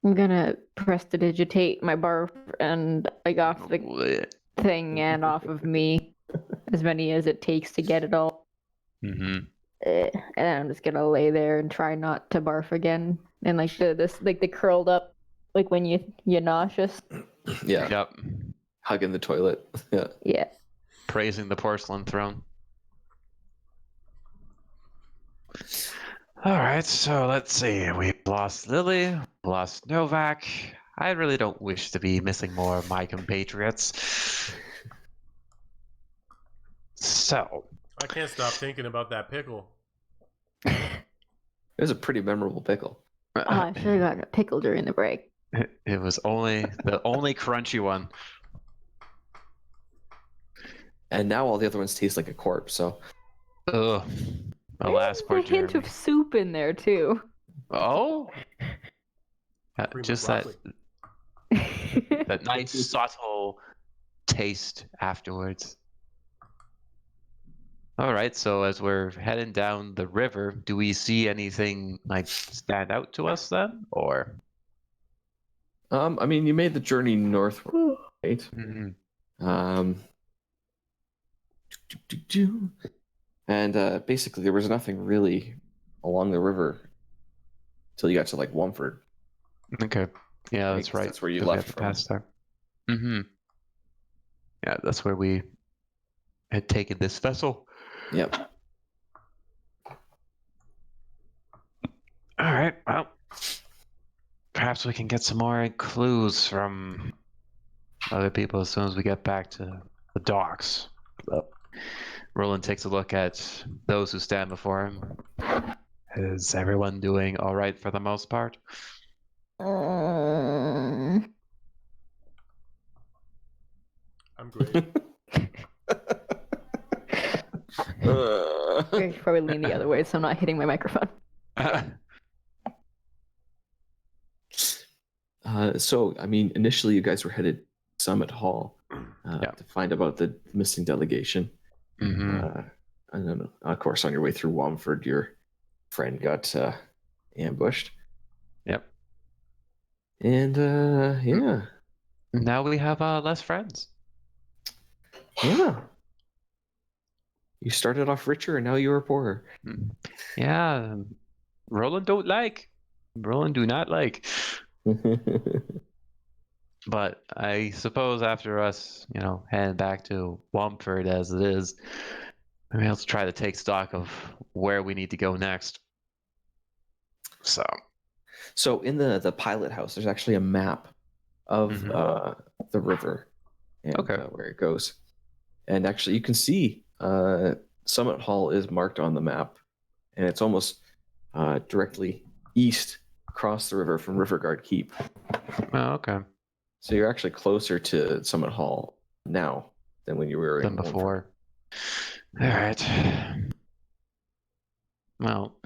I'm gonna prestidigitate my barf and like off the thing and off of me, as many as it takes to get it all. Mm-hmm. And I'm just gonna lay there and try not to barf again, and like the curled up, like when you're nauseous. Yeah, Yep. hugging the toilet. Yeah. Yeah. Praising the porcelain throne. All right, so let's see. We lost Lily, lost Novak. I really don't wish to be missing more of my compatriots. So, I can't stop thinking about that pickle. It was a pretty memorable pickle. Oh, I should have gotten a pickle during the break. it was the only crunchy one. And now all the other ones taste like a corpse. So Ugh. Alas, poor There's a hint Jeremy. of soup in there too. Oh, Bring my just broccoli. that nice subtle taste afterwards. All right, so as we're heading down the river, do we see anything like stand out to us then, or? I mean, you made the journey northward, right? Mm-hmm. And basically there was nothing really along the river till you got to like Womford. Okay, yeah, Right, that's 'cause right. that's where you We left have to from. pass there. Mm-hmm. Yeah, that's where we had taken this vessel. Yep. All right, well, perhaps we can get some more clues from other people as soon as we get back to the docks. But Roland takes a look at those who stand before him. Is everyone doing all right for the most part? Mm, I'm great. I should probably lean the other way so I'm not hitting my microphone. So, I mean, initially you guys were headed Summit Hall Yeah. to find about the missing delegation. Mm-hmm. I don't know. Of course, on your way through Womford, your friend got ambushed. Yep. And yeah, Now we have less friends. yeah. You started off richer, and now you are poorer. Yeah. Roland do not like. But I suppose after us, heading back to Womford as it is, maybe let's try to take stock of where we need to go next. So in the pilot house, there's actually a map of Mhm. the river and Okay. where it goes. And actually, you can see Summit Hall is marked on the map, and it's almost directly east across the river from Riverguard Keep. Oh, okay. So you're actually closer to Summit Hall now than when you were Than in Womford. before. All right. Well,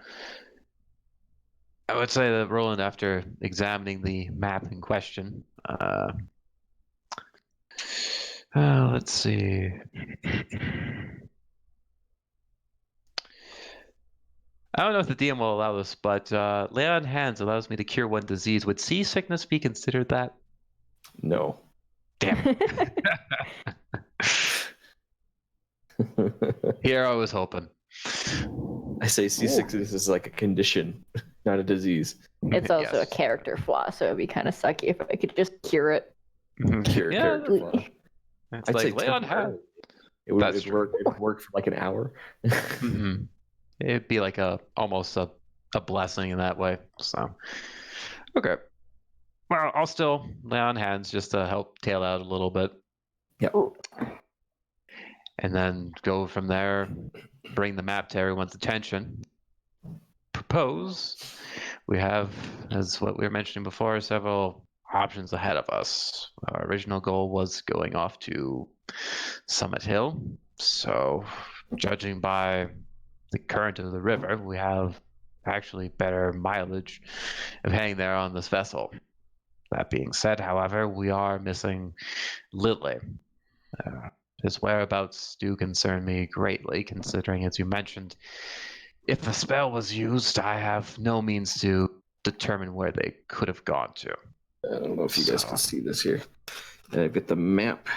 I would say that Roland, after examining the map in question, let's see. I don't know if the DM will allow this, but lay on hands allows me to cure one disease. Would seasickness be considered that? No. Damn. Here I was hoping. I say seasickness is like a condition, not a disease. It's also Yes. a character flaw, so it'd be kind of sucky if I could just cure it. Cure Yeah, character flaw. it's I'd say like lay on hands. temporarily. It would That's it'd true. work. It'd work for like an hour. Mhm. It'd be like almost a blessing in that way. So, okay. Well, I'll still lay on hands just to help tail out a little bit. Yep. And then go from there, bring the map to everyone's attention. Propose we have, as what we were mentioning before, several options ahead of us. Our original goal was going off to Summit Hill. So, judging by the current of the river, we have actually better mileage of heading there on this vessel. That being said, however, we are missing Lily. His whereabouts do concern me greatly, considering, as you mentioned, if a spell was used, I have no means to determine where they could have gone to. I don't know if you guys can see this here. Get the map.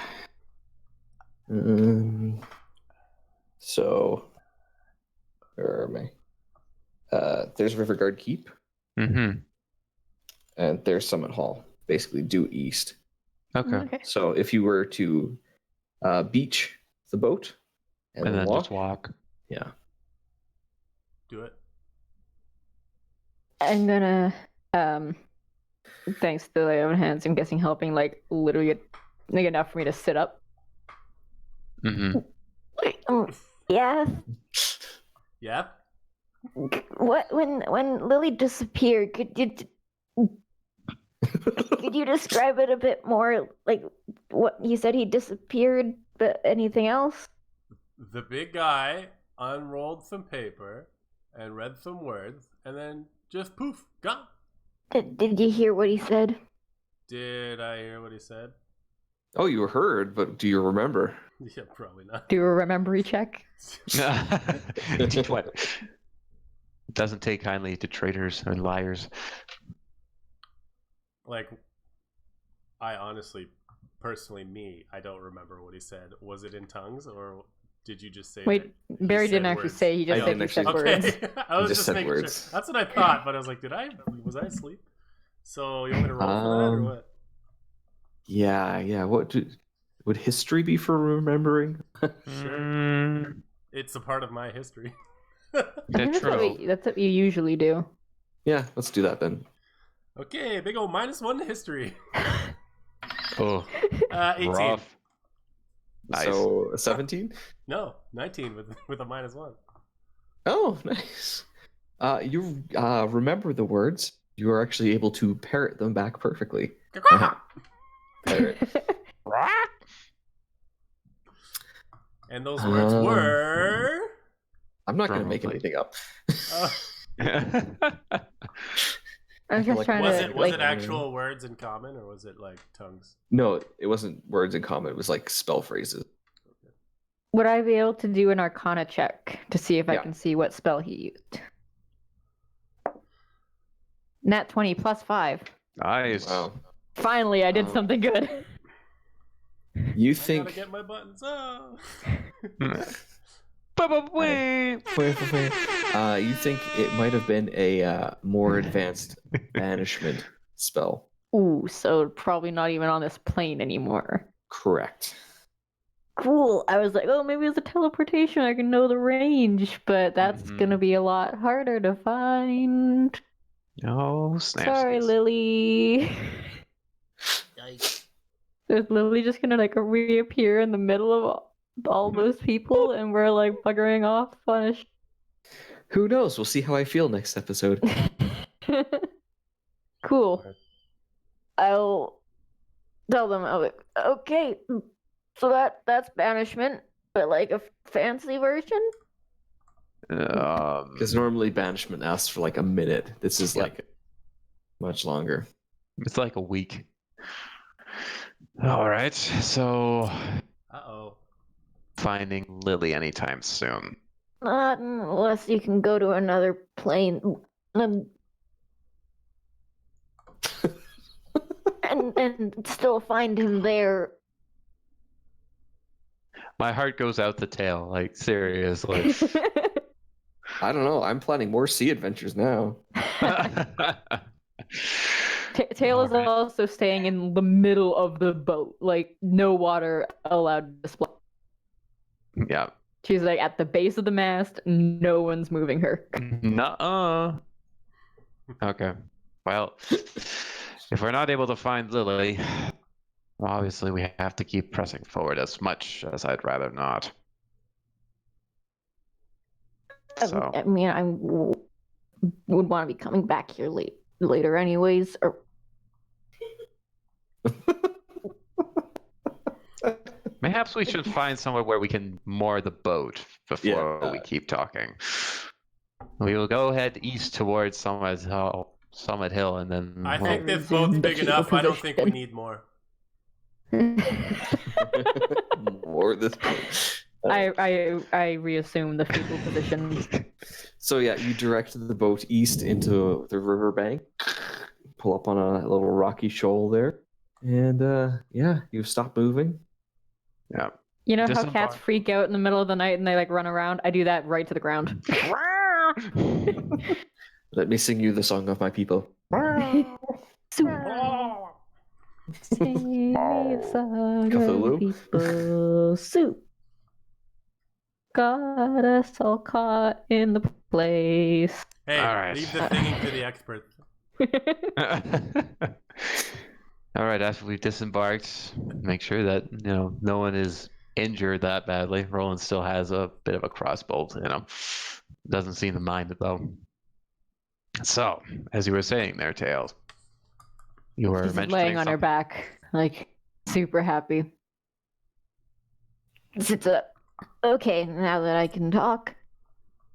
So, where am I? There's Riverguard Keep, Mm-hmm. and there's Summit Hall, basically due east. Okay. So if you were to beach the boat and, And then walk, just walk. yeah. Do it. I'm gonna thanks to the lay of hands, I'm guessing helping like literally like enough for me to sit up. Mm-hmm. Yeah. Yeah. What when Lily disappeared? Could you describe it a bit more? Like what you said, he disappeared, but anything else? The big guy unrolled some paper and read some words, and then just poof, gone. Did you hear what he said? Did I hear what he said? Oh, you heard, but do you remember? Yeah, probably not. Do a remembery check. D20. Doesn't take kindly to traitors and liars. Like, I honestly, personally, I don't remember what he said. Was it in tongues, or did you just say? Wait, that Barry said didn't actually words? say. He just I said didn't he said actually- words. Okay, I was just just said making words. sure. That's what I thought, but I was like, was I asleep? So you want me to roll for that, or what? Yeah. Would history be for remembering? Sure. It's a part of my history. I think that's what you usually do. Yeah, let's do that then. Okay, big old -1 to history. Oh, 18. rough. Nice. So 17? No, 19 with a -1. Oh, nice. You remember the words. You are actually able to parrot them back perfectly. Parrot. And those words were. I'm not going to make Probably. anything up. I'm just like- trying Was to it actual words in common, or was it like tongues? No, it wasn't words in common. It was like spell phrases. Would I be able to do an Arcana check to see if I Yeah. can see what spell he used? Nat 20 plus 5. Nice. Wow. Finally, I did something good. You I think gotta get my buttons off. you think it might have been a more advanced banishment spell. Ooh, so probably not even on this plane anymore. Correct. Cool. I was like, oh, maybe it's a teleportation. I can know the range, but that's Mhm. gonna be a lot harder to find. Oh, snap. Sorry, Lily. Is Lily just gonna like reappear in the middle of all those people, and we're like buggering off on Who knows? We'll see how I feel next episode. Cool. I'll tell them. I'll be like, okay, so that's banishment, but like a fancy version. Because normally banishment lasts for like a minute. This is like much longer. It's like a week. All right, so Uh-oh. finding Lily anytime soon. Not unless you can go to another plane. And still find him there. My heart goes out the tail, like seriously. I don't know. I'm planning more sea adventures now. Tail is Alright. also staying in the middle of the boat, like no water allowed to display. Yeah. She's like at the base of the mast. No one's moving her. Nuh-uh. Okay. Well, if we're not able to find Lily, obviously we have to keep pressing forward as much as I'd rather not. So, I mean, would want to be coming back here later anyways. Or Perhaps we should find somewhere where we can moor the boat before we keep talking. We will go head east towards Summit Hill, and then I we'll- think this resume boat's the big fetal enough. I don't think we position. need more. More this point. I reassume the fetal position. So yeah, you direct the boat east into the riverbank, pull up on a little rocky shoal there, and yeah, you stop moving. yeah. You know how Disembark. cats freak out in the middle of the night and they like run around? I do that right to the ground. Let me sing you the song of my people. Cthulhu? People soup. Got us all caught in the place. Hey, All right. leave the singing to the experts. All right, after we've disembarked, make sure that no one is injured that badly. Roland still has a bit of a crossbow, doesn't seem to mind it though. So, as you were saying there, Tails, you were She's mentioning laying on her something. back, like super happy. Sits up. Okay, now that I can talk.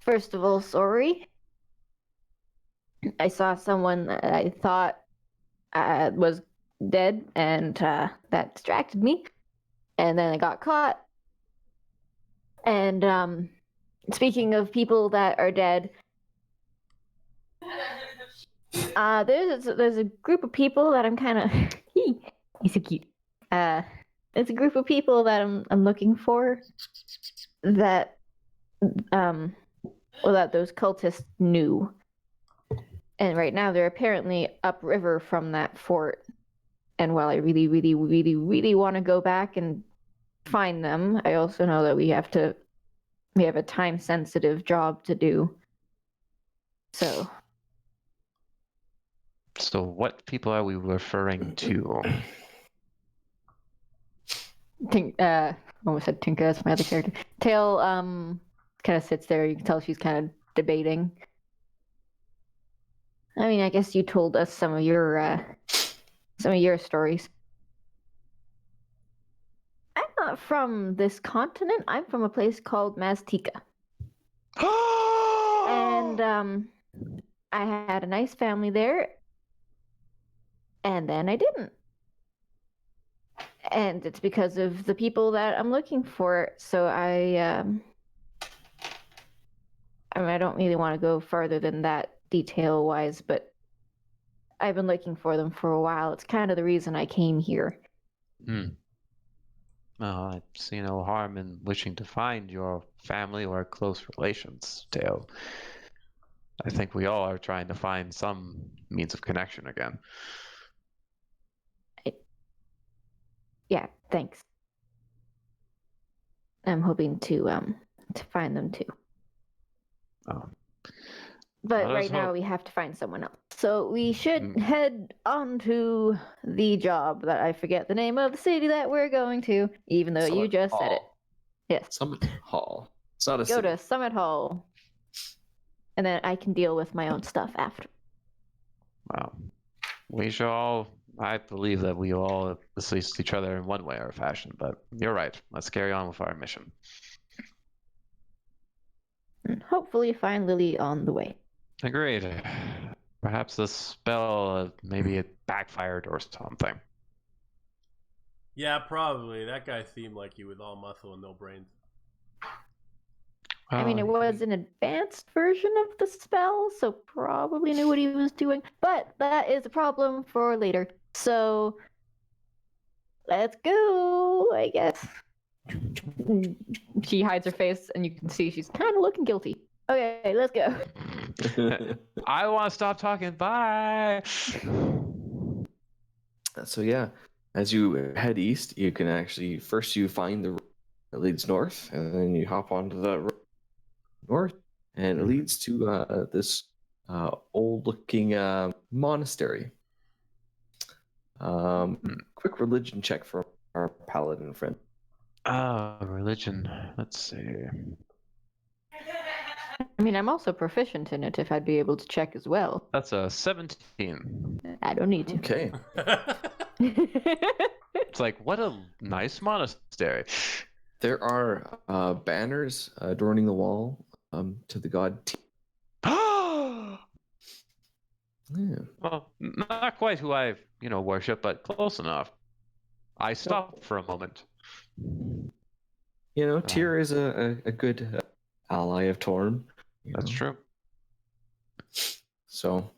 First of all, sorry. I saw someone that I thought was dead, and that distracted me. And then I got caught. And speaking of people that are dead, there's a group of people that I'm kind of he's so cute. It's a group of people that I'm looking for that that those cultists knew. And right now they're apparently upriver from that fort. And while I really, really, really, really want to go back and find them, I also know that we have a time sensitive job to do. So what people are we referring to? Almost said Tinka, that's my other character. Tail kind of sits there, you can tell she's kind of debating. I mean, I guess you told us some of your stories. I'm not from this continent. I'm from a place called Maztica. And I had a nice family there, and then I didn't. And it's because of the people that I'm looking for. So I mean, I don't really want to go farther than that detail-wise, but I've been looking for them for a while. It's kind of the reason I came here. Well, I see no harm in wishing to find your family or close relations, Tail. I think we all are trying to find some means of connection again. Yeah, thanks. I'm hoping to find them too. Oh. But Let us right now hope. we have to find someone else. So we should head on to the job that I forget the name of the city that we're going to, even though you Summit just said it. Hall. Yes. Summit Hall. It's not a Go city. to Summit Hall. And then I can deal with my own stuff after. Well, I believe that we all assist each other in one way or fashion, but you're right. Let's carry on with our mission. And hopefully find Lily on the way. Agreed. Perhaps the spell, maybe it backfired or something. Yeah, probably. That guy seemed like he was all muscle and no brains. I mean, it was an advanced version of the spell, so probably knew what he was doing. But that is a problem for later. So let's go, I guess. She hides her face, and you can see she's kind of looking guilty. Okay, let's go. I want to stop talking. Bye. So yeah, as you head east, you can actually first you find the road that leads north, and then you hop onto the road north, and it leads to this old-looking monastery. Quick religion check for our paladin friend. Religion. Let's see. I mean, I'm also proficient in it if I'd be able to check as well. That's a 17. I don't need to. Okay. It's like, what a nice monastery. There are banners adorning the wall to the god. Yeah. Well, not quite who I, worship, but close enough. I stopped for a moment. You know, Tyr is a good ally of Torm. That's true. So,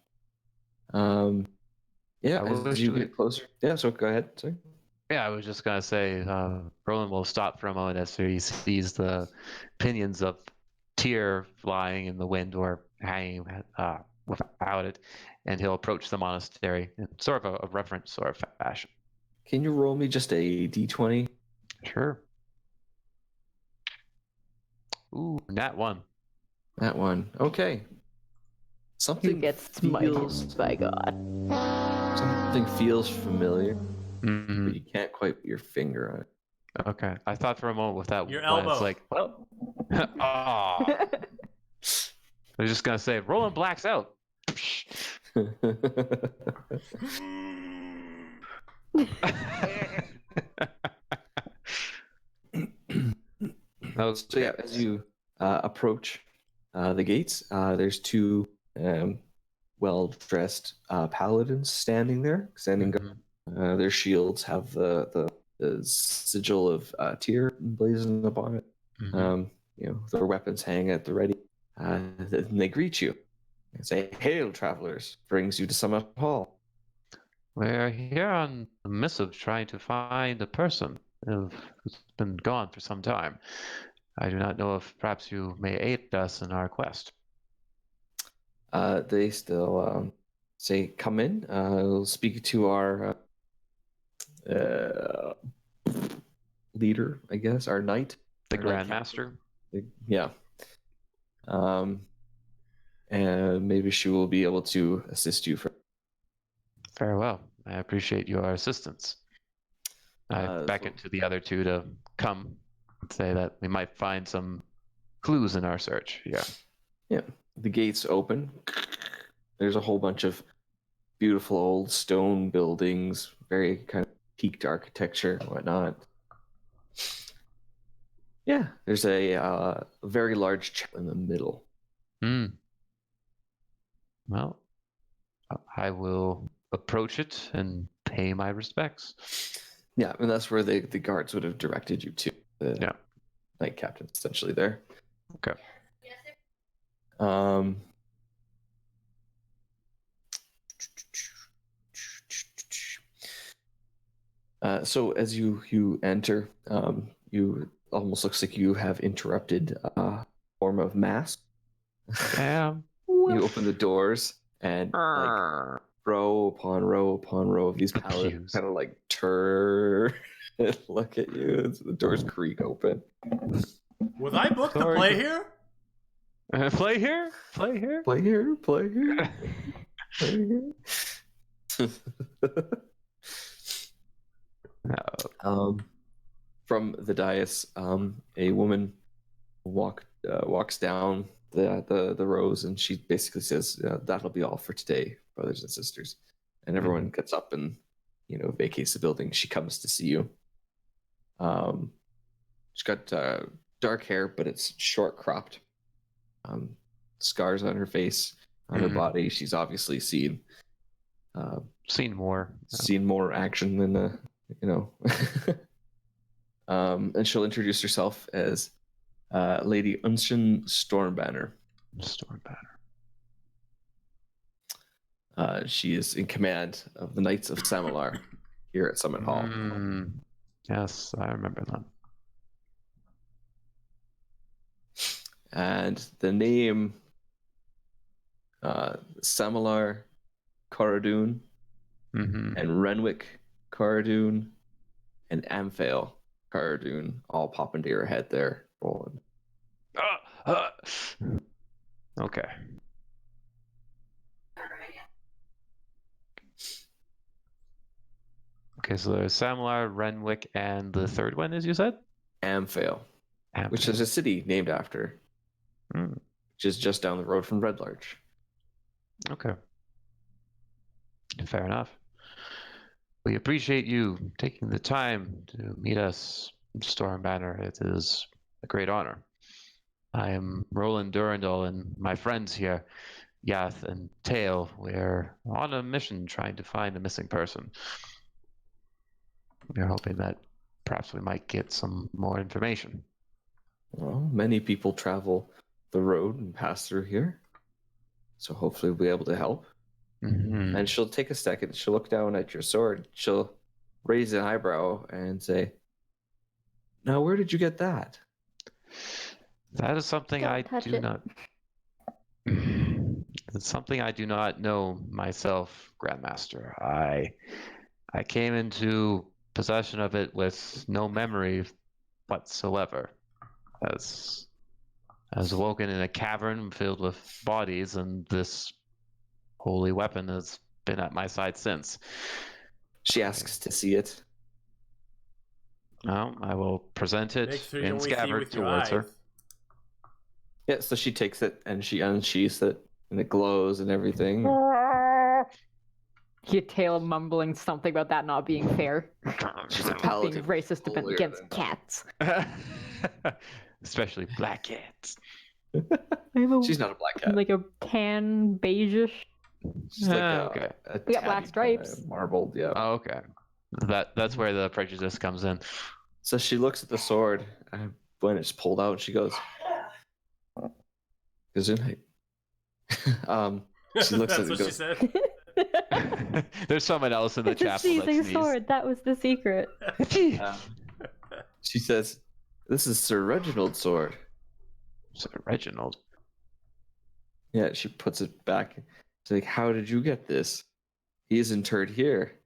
yeah, I as wish you we- get closer. Yeah, so go ahead. Sorry. Yeah, I was just gonna say, Roland will stop for a moment as he sees the pinions of Tyr flying in the wind or hanging without it, and he'll approach the monastery in sort of a reverent sort of fashion. Can you roll me just a d20? Sure. Ooh, nat 1. That one. Okay. Who Something gets feels smited by God? something feels familiar, Mhm. but you can't quite put your finger on it. Okay. I thought for a moment with that Your one, it's elbow. like, well, I was just gonna say, Roland blacks out. So yeah, as you approach the gates, there's two well-dressed paladins standing there, standing guard. Mhm. Their shields have the sigil of Tyr emblazoned upon it. Mhm. Their weapons hang at the ready. And they greet you and say, "Hail, travelers! Brings you to Summit Hall." We're here on a missive trying to find a person who's been gone for some time. I do not know if perhaps you may aid us in our quest. They still say, "Come in. We'll speak to our leader, I guess, our knight, The our knight Grandmaster? captain." Yeah. And maybe she will be able to assist you. Farewell. I appreciate your assistance. I beckon to the other two to come and say that we might find some clues in our search. Yeah. Yeah. The gates open. There's a whole bunch of beautiful old stone buildings, very kind of peaked architecture and whatnot. Yeah, there's a very large chapel in the middle. Well, I will approach it and pay my respects. Yeah, and that's where the guards would have directed you to. The Yeah. knight captain, essentially there. Okay. So as you enter, you almost looks like you have interrupted a form of mass. Damn. You open the doors and like row upon row upon row of these The pallets pews. kind of like turn and look at you. The doors creak open. Was I booked to Sorry. play here? Play here? Play here? Play here, play here, play here. From the dais, a woman walks down the rows, and she basically says, "That'll be all for today, brothers and sisters." And everyone gets up and vacates the building. She comes to see you. She's got dark hair, but it's short cropped. Scars on her face, on her body. She's obviously seen more. seen more action than and she'll introduce herself as Lady Unshin Stormbanner. Stormbanner. She is in command of the Knights of Samalar here at Summit Hall. Yes, I remember that. And the name Samalar Caradun and Renwick Caradun and Amphail Caradun all pop into your head there, Roland. Okay. Okay, so there's Samalar, Renwick, and the third one, as you said? Amphail, which is a city named after. which is just down the road from Red Larch. Okay. Fair enough. We appreciate you taking the time to meet us in Storm Banner. It is a great honor. I am Roland Durandal, and my friends here, Yath and Tail, we're on a mission trying to find a missing person. We're hoping that perhaps we might get some more information. Well, many people travel the road and pass through here, so hopefully we'll be able to help. Mm-hmm. And she'll take a second. She'll look down at your sword. She'll raise an eyebrow and say, "Now, where did you get that?" That is something Don't I touch do it. not. It's something I do not know myself, Grandmaster. I came into possession of it with no memory whatsoever. As awoken in a cavern filled with bodies, and this holy weapon has been at my side since. She asks to see it. Well, I will present it Make sure you in only see scabbard with your towards her. eyes. Yeah, so she takes it and she unsheaths it, and it glows and everything. You tail mumbling something about that not being fair. She's a Being paladin. racist holier against than cats. Especially black cats. She's not a black cat. Like a tan beigeish. She's like Okay. a We got black tabby, stripes. kinda marbled, yeah. Oh, okay. That's where the prejudice comes in. So she looks at the sword when it's pulled out. She goes, "Gesundheit." She looks That's at it what and she goes, said. There's someone else in the It's a chapel that seizing sneezed. sword. That was the secret. she says, "This is Sir Reginald's sword." Sir Reginald. Yeah, she puts it back. She's like, "How did you get this? He is interred here."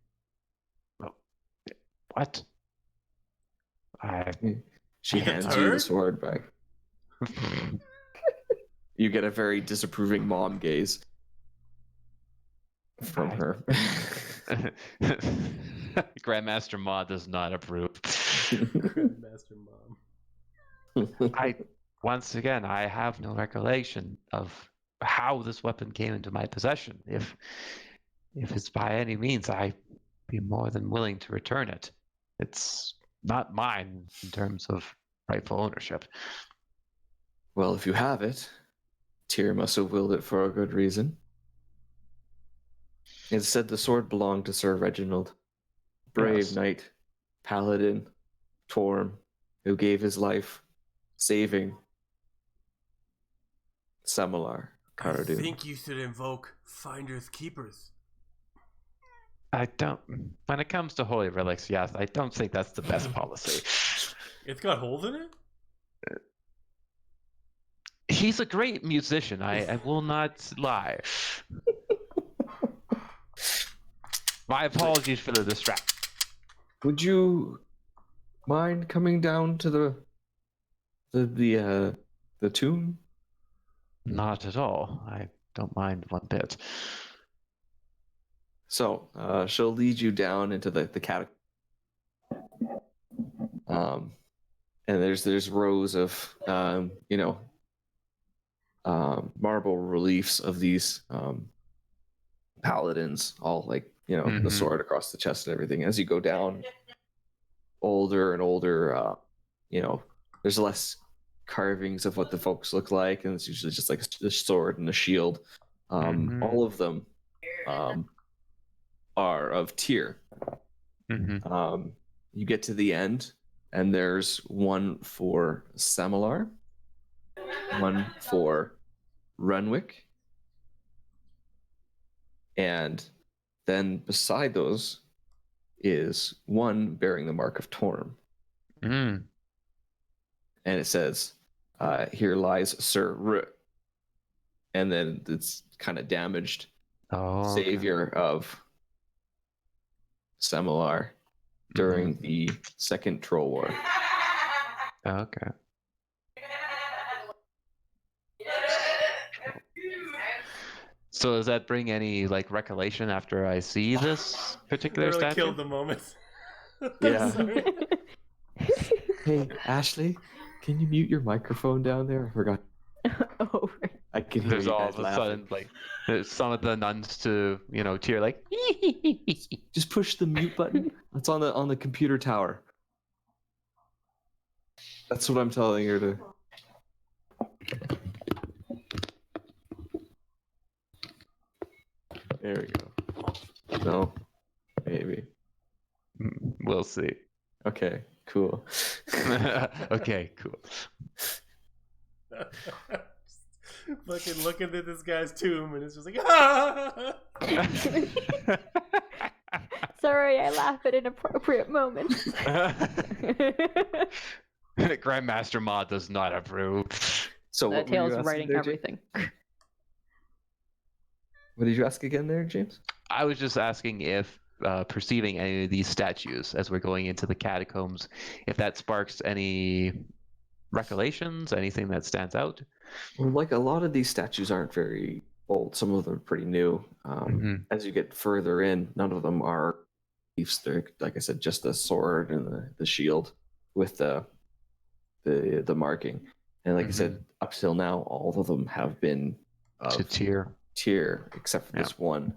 What? She hands you the Interred? sword back. You get a very disapproving mom gaze from her. Grandmaster Ma does not approve. Grandmaster Mom. Once again, I have no recollection of how this weapon came into my possession. If it's by any means, I'd be more than willing to return it. It's not mine in terms of rightful ownership. Well, if you have it, Tyr must have willed it for a good reason. It said the sword belonged to Sir Reginald, brave Yes. knight, paladin, Torm, who gave his life saving Samalar I Cardoon. think you should invoke Finders Keepers. I don't. When it comes to holy relics, yes, I don't think that's the best policy. It's got holes in it? He's a great musician. I will not lie. My apologies for the distraction. Would you mind coming down to the tomb? Not at all. I don't mind one bit. So she'll lead you down into the catacomb. And there's rows of marble reliefs of these paladins, all like the Mhm. sword across the chest and everything. As you go down, older and older, there's less carvings of what the folks look like, and it's usually just like a sword and a shield. Mhm. All of them are of Tyr. Mm-hmm. You get to the end, and there's one for Samalar, one for Renwick, and then beside those is one bearing the mark of Torm. Mm. And it says, "Here lies Sir R," and then it's kind of damaged. Oh, okay. Savior of Samalar during the Second Troll War. Okay. So does that bring any recollection after I see this particular Literally statue? killed the moment. Yeah. Sorry. Hey, Ashley, can you mute your microphone down there? I forgot. Oh, right. I can hear There's you all guys of a laughing. sudden like some of the nuns to cheer like. Just push the mute button. It's on the computer tower. That's what I'm telling her to. There we go. No, maybe. We'll see. Okay, cool. Okay, cool. Fucking looking at this guy's tomb, and it's just like, ah! Sorry, I laugh at inappropriate moments. Grandmaster Ma does not approve. So what were Tails you asking writing there, James? everything. What did you ask again there, James? I was just asking if perceiving any of these statues as we're going into the catacombs, if that sparks any recollections, anything that stands out. Well, like a lot of these statues aren't very old. Some of them are pretty new. As you get further in, none of them are reliefs. They're, like I said, just the sword and the shield with the marking. And like I said, up till now, all of them have been To tier, except for this one.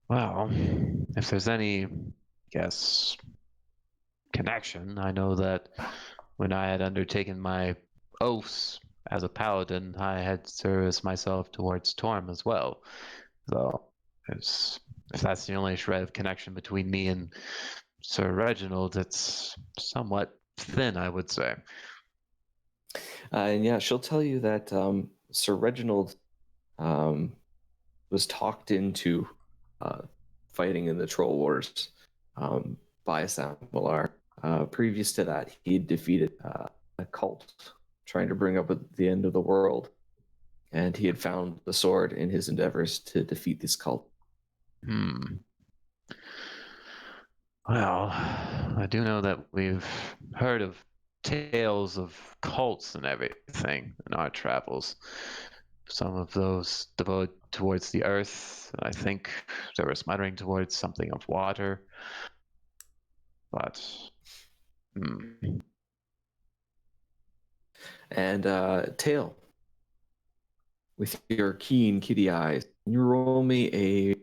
Well, if there's any, connection, I know that when I had undertaken my oaths as a paladin, I had serviced myself towards Torm as well. So, if that's the only shred of connection between me and Sir Reginald, it's somewhat thin, I would say. And yeah, she'll tell you that Sir Reginald was talked into fighting in the Troll Wars by Sambalar. Previous to that, he had defeated a cult trying to bring up the end of the world, and he had found the sword in his endeavors to defeat this cult. Well, I do know that we've heard of tales of cults and everything in our travels. Some of those devoted towards the earth. I think there was muttering towards something of water. But And Tail, with your keen kitty eyes, can you roll me a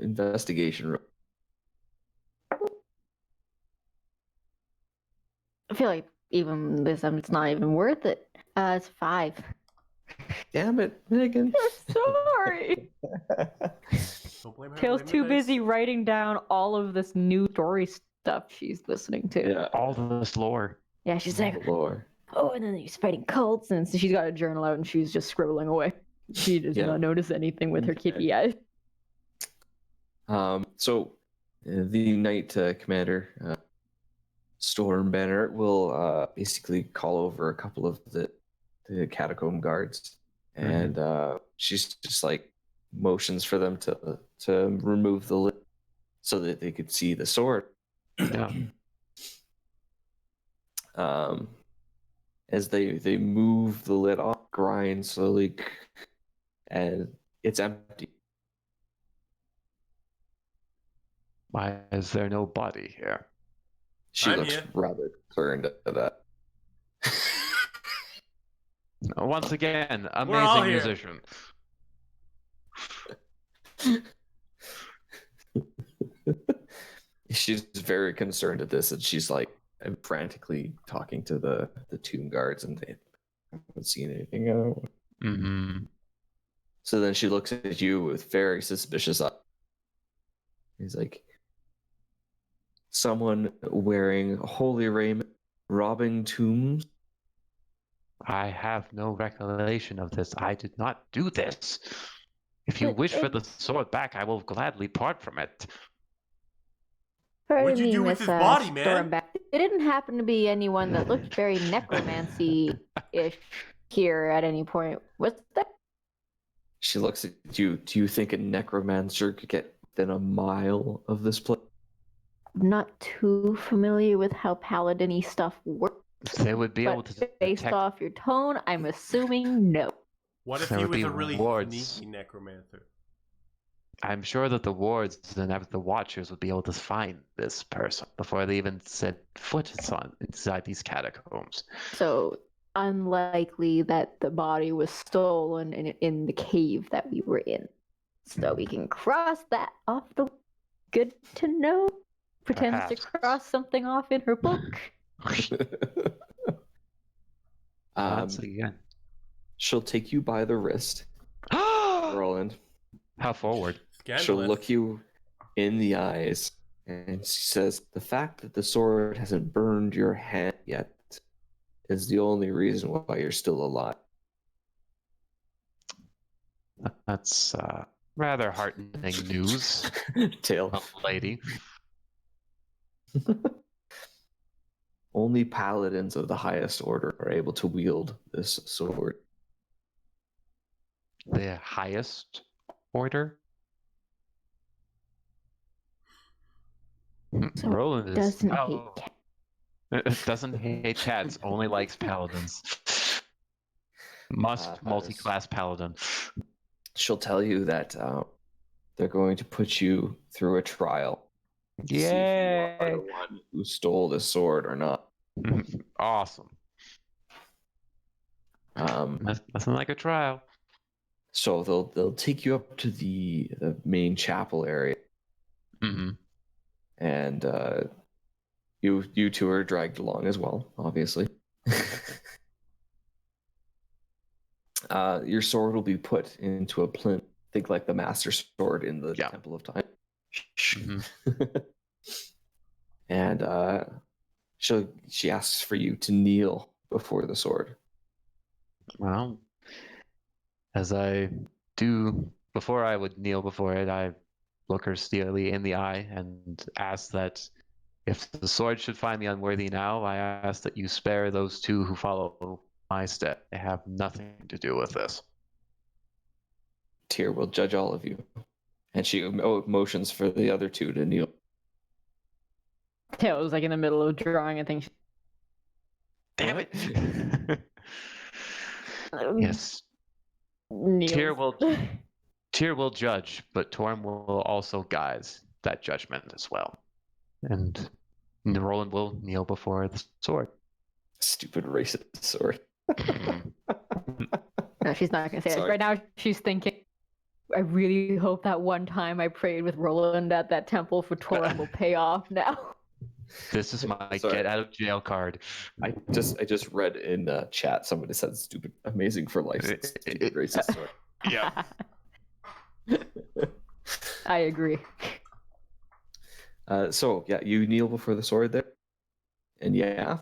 investigation roll? I feel like even this, it's not even worth it. It's 5. Damn it, Megan. Sorry. Don't blame her. Tail's blame too the dice. busy writing down all of this new story stuff she's listening to. Yeah, all this lore. Yeah, she's like, lore. oh, and then he's fighting cults, and So she's got a journal out and she's just scribbling away. She does Yeah. not notice anything with her Okay. kitty eyes. So the Knight Commander, Storm Banner, will basically call over a couple of the catacomb guards, and she's just like motions for them to remove the lid so that they could see the sword. Yeah. As they move the lid off, grind slowly, and it's empty. Why is there no body here? She I'm looks here. rather concerned at that. Once again, We're all amazing here. musician. She's very concerned at this, and she's like frantically talking to the tomb guards, and they haven't seen anything. So then she looks at you with very suspicious eyes. He's like, someone wearing holy raiment, robbing tombs. I have no recollection of this. I did not do this. If you But wish for it- the sword back, I will gladly part from it. What'd you do with his body, man? It didn't happen to be anyone that looked very necromancy-ish here at any point. Was that? She looks at you. Do you think a necromancer could get within a mile of this place? I'm not too familiar with how paladin-y stuff works. They would be able But to based detect. off your tone, I'm assuming no. What if There he would was be a really wards. sneaky necromancer? I'm sure that the wards and the watchers would be able to find this person before they even set foot inside these catacombs. So unlikely that the body was stolen in the cave that we were in. So we can cross that off the. Good to know. Pretends to Perhaps. cross something off in her book. Once again. She'll take you by the wrist, Roland. How forward? She'll Scandalous. look you in the eyes, and she says, "The fact that the sword hasn't burned your hand yet is the only reason why you're still alive." That's rather heartening news, Tail. lady. Only paladins of the highest order are able to wield this sword. The highest order? So Roland is doesn't hate cats. doesn't hate cats, only likes paladins. Must multi-class paladin. She'll tell you that they're going to put you through a trial. To see if you are Yay! the one who stole the sword or not. Awesome. Nothing like a trial. So they'll take you up to the main chapel area, Mm-hmm. and you two are dragged along as well, obviously. Your sword will be put into a plinth. Think like the master sword in the Temple of Time. Mm-hmm. And she asks for you to kneel before the sword. Well, as I do, before I would kneel before it, I look her steelly in the eye and ask that if the sword should find me unworthy now, I ask that you spare those two who follow my step. They have nothing to do with this. Tyr will judge all of you. And she motions for the other two to kneel. Tail was like in the middle of drawing. I think. Damn What? it! Yes. Kneels. Tyr will judge, but Torm will also guide that judgment as well. And Roland will kneel before the sword. Stupid racist sword. No, she's not going to say that. Sorry. Right now, she's thinking, I really hope that one time I prayed with Roland at that temple for Torum will pay off now. This is my Sorry. get out of jail card. I just read in chat somebody said stupid, amazing for life. Stupid racist sword. Yeah. I agree. So yeah, you kneel before the sword there, and yeah,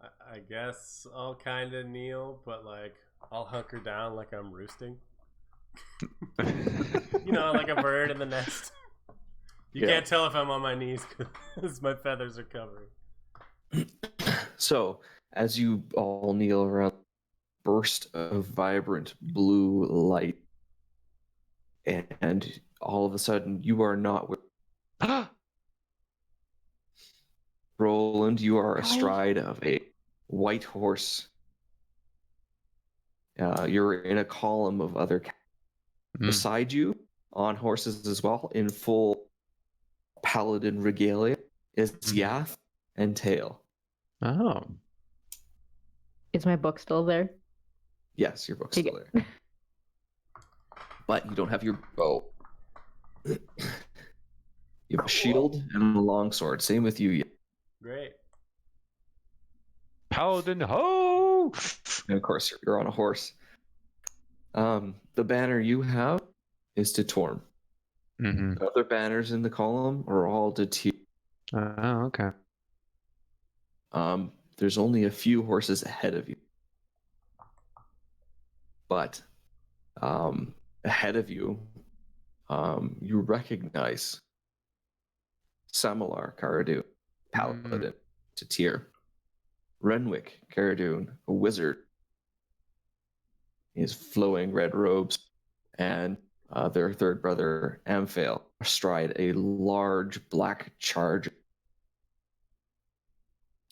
I guess I'll kind of kneel, but like I'll hunker down like I'm roosting. You know, like a bird in the nest. You can't tell if I'm on my knees because my feathers are covering. So as you all kneel around, burst of vibrant blue light, and all of a sudden you are not with Roland. You are astride of a white horse. You're in a column of other beside you on horses as well, in full paladin regalia, is Yath and Tail. Oh. Is my book still there? Yes, your book's still there. But you don't have your bow. You have a shield and a longsword. Same with you. Great. Paladin ho! And of course, you're on a horse. The banner you have is to Torm. Mm-hmm. The other banners in the column are all to Tyr. Oh, okay. There's only a few horses ahead of you. But ahead of you, you recognize Samalar Caradun, paladin to Tyr. Renwick Caradun, a wizard. His flowing red robes, and their third brother Amphail astride a large black charger.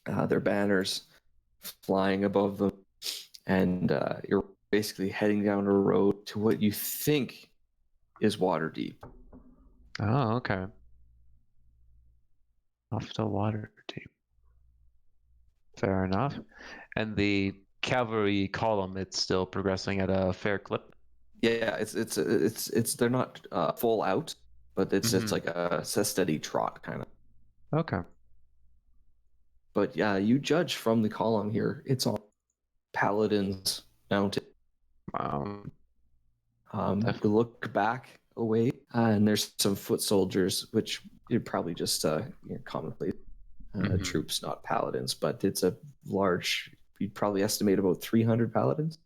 Their banners flying above them, and you're basically heading down a road to what you think is water deep. Oh, okay. Off to water deep. Fair enough. And the cavalry column, it's still progressing at a fair clip. Yeah, it's they're not full out, but it's Mhm. like a steady trot kind of. Okay. But yeah, you judge from the column here, it's on Paladins mounted. Um, You Definitely. look back away, and there's some foot soldiers, which you're probably just commonplace Mhm. troops, not paladins. But it's a large. You'd probably estimate about 300 paladins.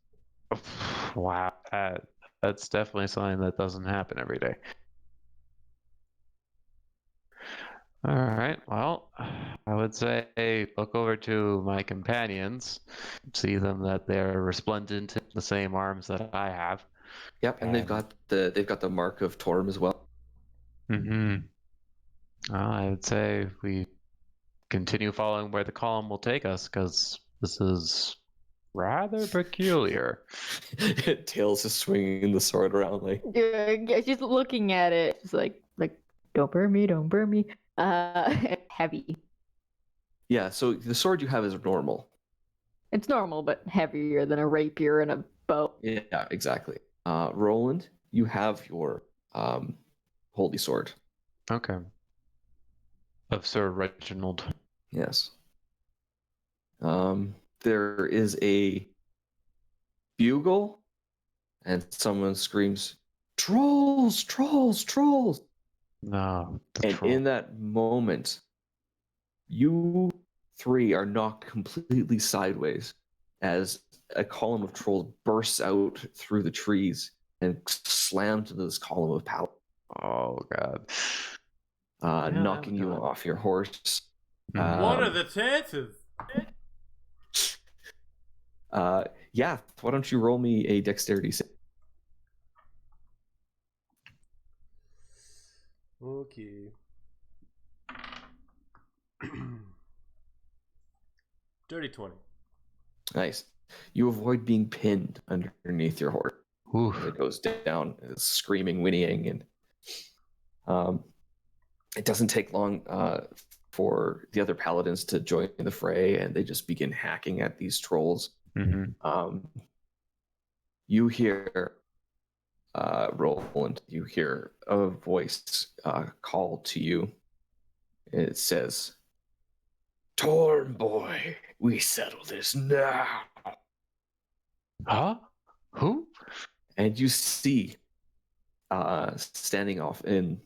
Wow, that's definitely something that doesn't happen every day. All right, well, I would say look over to my companions, see them that they're resplendent in the same arms that I have. Yep, and they've got the mark of Torm as well. Mm-hmm. I would say we continue following where the column will take us, because this is rather peculiar. Tails is swinging the sword around like. Yeah, she's looking at it. She's like, don't burn me, don't burn me. Heavy. Yeah, so the sword you have is normal. It's normal, but heavier than a rapier and a bow. Yeah, exactly. Roland, you have your holy sword. Okay. Of Sir Reginald. Yes. There is a bugle, and someone screams, "Trolls! Trolls! Trolls!" No, the And troll. in that moment, you three are knocked completely sideways as a column of trolls bursts out through the trees and slams into this column of power, Oh God. knocking you God. off your horse. Mhm. What are the chances? Yeah, why don't you roll me a dexterity save? Okay. Dirty 20. Nice. You avoid being pinned underneath your horse Oof. as it goes down, screaming, whinnying, and it doesn't take long for the other paladins to join the fray, and they just begin hacking at these trolls. Mm-hmm. You hear Roland. You hear a voice call to you. It says, "Torn boy, we settle this now." Huh? Who? And you see standing off in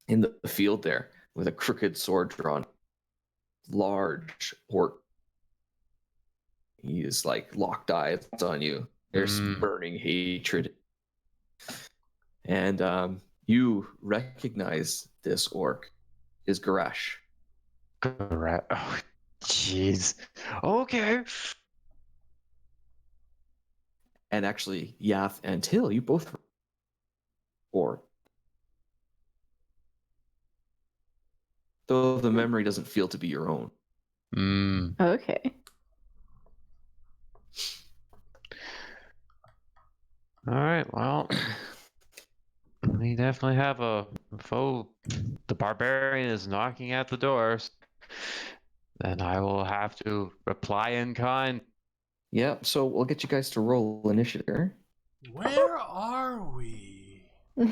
the field there with a crooked sword drawn, large orc. He is like locked eyes on you. There's burning hatred. And you recognize this orc is Garash. Correct. Oh, jeez. Okay. And actually, Yath and Till, you both or though the memory doesn't feel to be your own. Okay. All right. Well, we definitely have a foe. The barbarian is knocking at the doors. Then I will have to reply in kind. Yeah, so we'll get you guys to roll initiative. Where are we? Who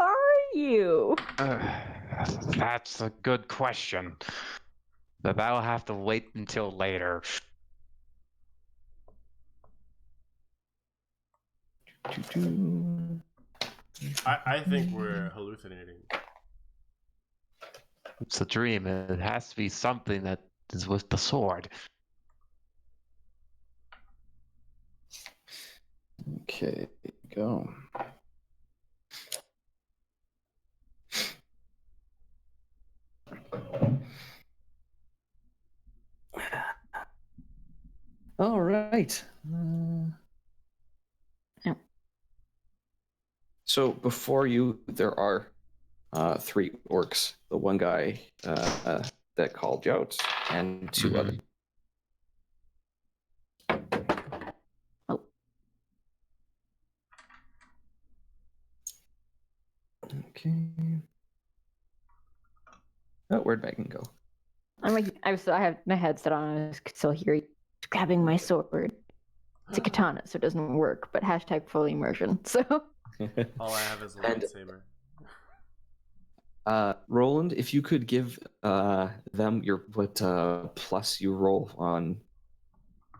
are you? That's a good question. But I'll have to wait until later. I think we're hallucinating. It's a dream. It has to be something that is with the sword. Okay, go. All right. Yeah. So before you, there are three orcs. The one guy that called you out, and two others. Okay. Oh, where'd Megan go? I'm like, I have my headset on. I was still here grabbing my sword. It's a katana, so it doesn't work. But hashtag full immersion. So All I have is a And- lightsaber. Roland, if you could give them what plus you roll on.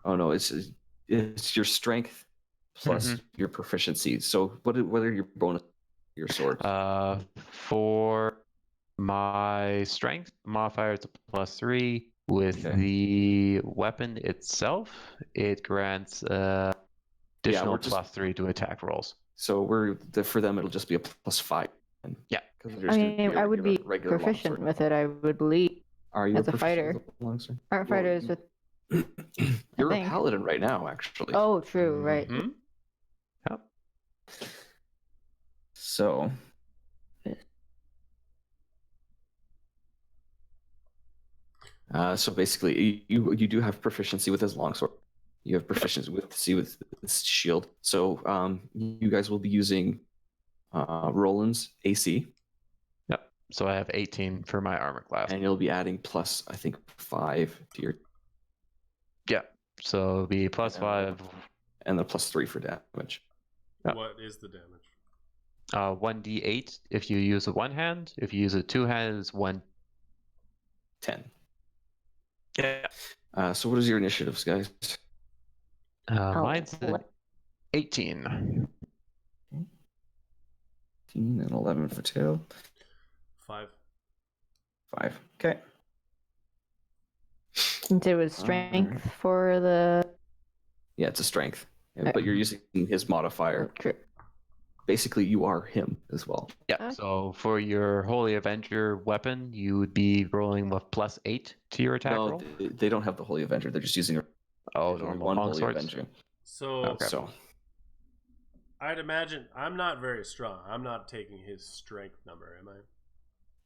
Oh no, it's your strength plus your proficiency. So what are your bonus? Your sword. For my strength modifier, it's a +3. With Okay. the weapon itself, it grants additional we're just- +3 to attack rolls. So for them it'll just be a +5. Yeah. I mean, I would be regular proficient longsword. with it. I would believe. Are you as a proficient fighter. with a longsword? Aren't Well, fighters with? You're a think. paladin right now, actually. Oh, true. Right. Mhm. Yep. So. So basically, you do have proficiency with his longsword. You have proficiency with his shield. So you guys will be using Roland's AC, Yep. So I have 18 for my armor class. and you'll be adding plus, I think, 5 to your, Yeah. So it'll be +5. and then +3 for damage. Yep. What is the damage? 1d8 if you use it one hand. If you use it two hands, 1. 10. Yeah. So what is your initiatives, guys? Mine's an 18. 18 and 11 for Tail. 5. 5. Okay. Since it was strength for the. Yeah, it's a strength. Yeah, but you're using his modifier. True. Basically, you are him as well. Yeah. So for your Holy Avenger weapon, you would be rolling with +8 to your attack No, roll. they don't have the Holy Avenger. They're just using Oh, there's only normal one Holy longswords. Avenger. So Okay. So I'd imagine I'm not very strong. I'm not taking his strength number, am I?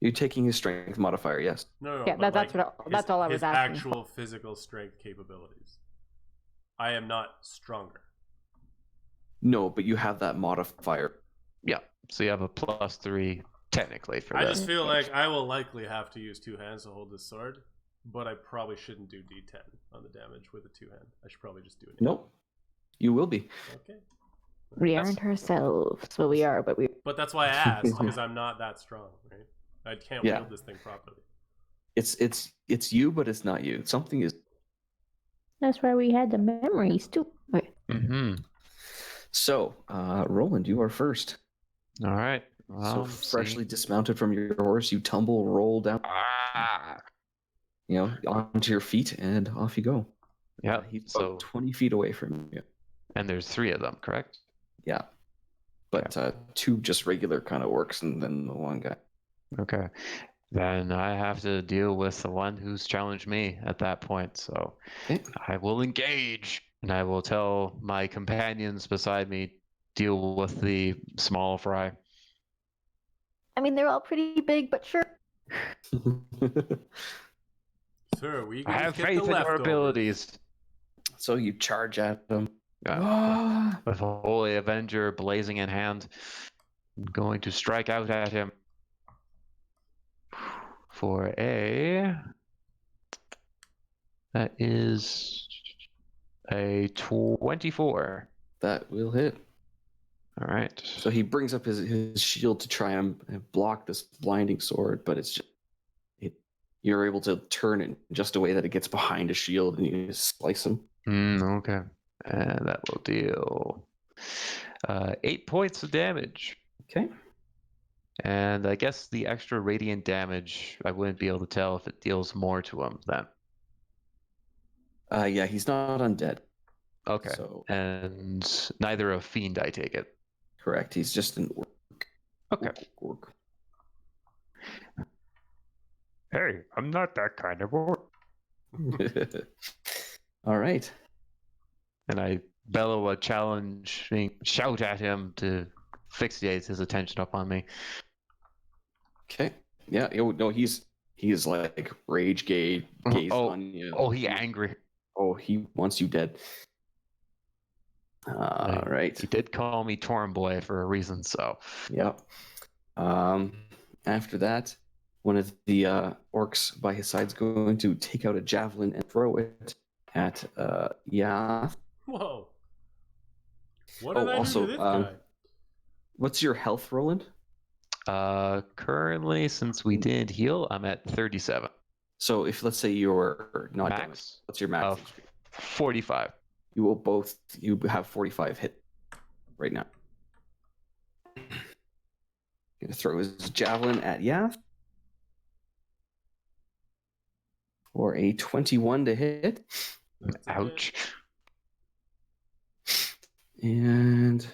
you're taking his strength modifier, yes. No. Yeah, but that's that's all I was his asking. actual physical strength capabilities. I am not stronger. No, but you have that modifier. Yeah. So you have a +3 technically for I this. just feel like I will likely have to use 2 hands to hold this sword, but I probably shouldn't do D10 on the damage with a 2-hand. I should probably just do it. Nope. You will be. Okay. We aren't ourselves. Well, we are, but we. But that's why I asked, because I'm not that strong, right? I can't Yeah. wield this thing properly. It's you, but it's not you. Something is. That's why we had the memories too. Okay. Mm-hmm. So, Roland, you are first. All right. So Well, freshly dismounted from your horse, you roll down, onto your feet, and off you go. Yeah. He's So about 20 feet away from you. and there's 3 of them, correct? Yeah. But 2 just regular kind of orcs, and then the one guy. Okay. Then I have to deal with the one who's challenged me at that point. So Okay. I will engage, and I will tell my companions beside me deal with the small fry. I mean, they're all pretty big, but sure. Sir, we I can have get faith the in your leftovers. abilities. So you charge at him. With a Holy Avenger blazing in hand, I'm going to strike out at him for that is a 24. That will hit. All right. So he brings up his shield to try and block this blinding sword, but it's just you're able to turn it in just a way that it gets behind his shield and you just slice him. Okay. And that will deal 8 points of damage. Okay. And I guess the extra radiant damage, I wouldn't be able to tell if it deals more to him then. Yeah, he's not undead. Okay. So And neither a fiend, I take it. correct. He's just an orc. Okay. Orc. Hey, I'm not that kind of orc. All right. And I bellow a challenging shout at him to fixate his attention up on me. Okay. Yeah. No, he's like rage gazed on you. Oh, he angry. Oh, he wants you dead. All right. He did call me Torn Boy for a reason, so. Yeah. After that, one of the orcs by his side is going to take out a javelin and throw it at Yath. Whoa. What did I do also, to this guy? what's your health, Roland? Currently, since we didn't heal, I'm at 37. So if let's say you're not damaged, Max? what's your max? Of 45. You have 45 hit right now. Gonna throw his javelin at Yath for a 21 to hit. That's a Ouch. And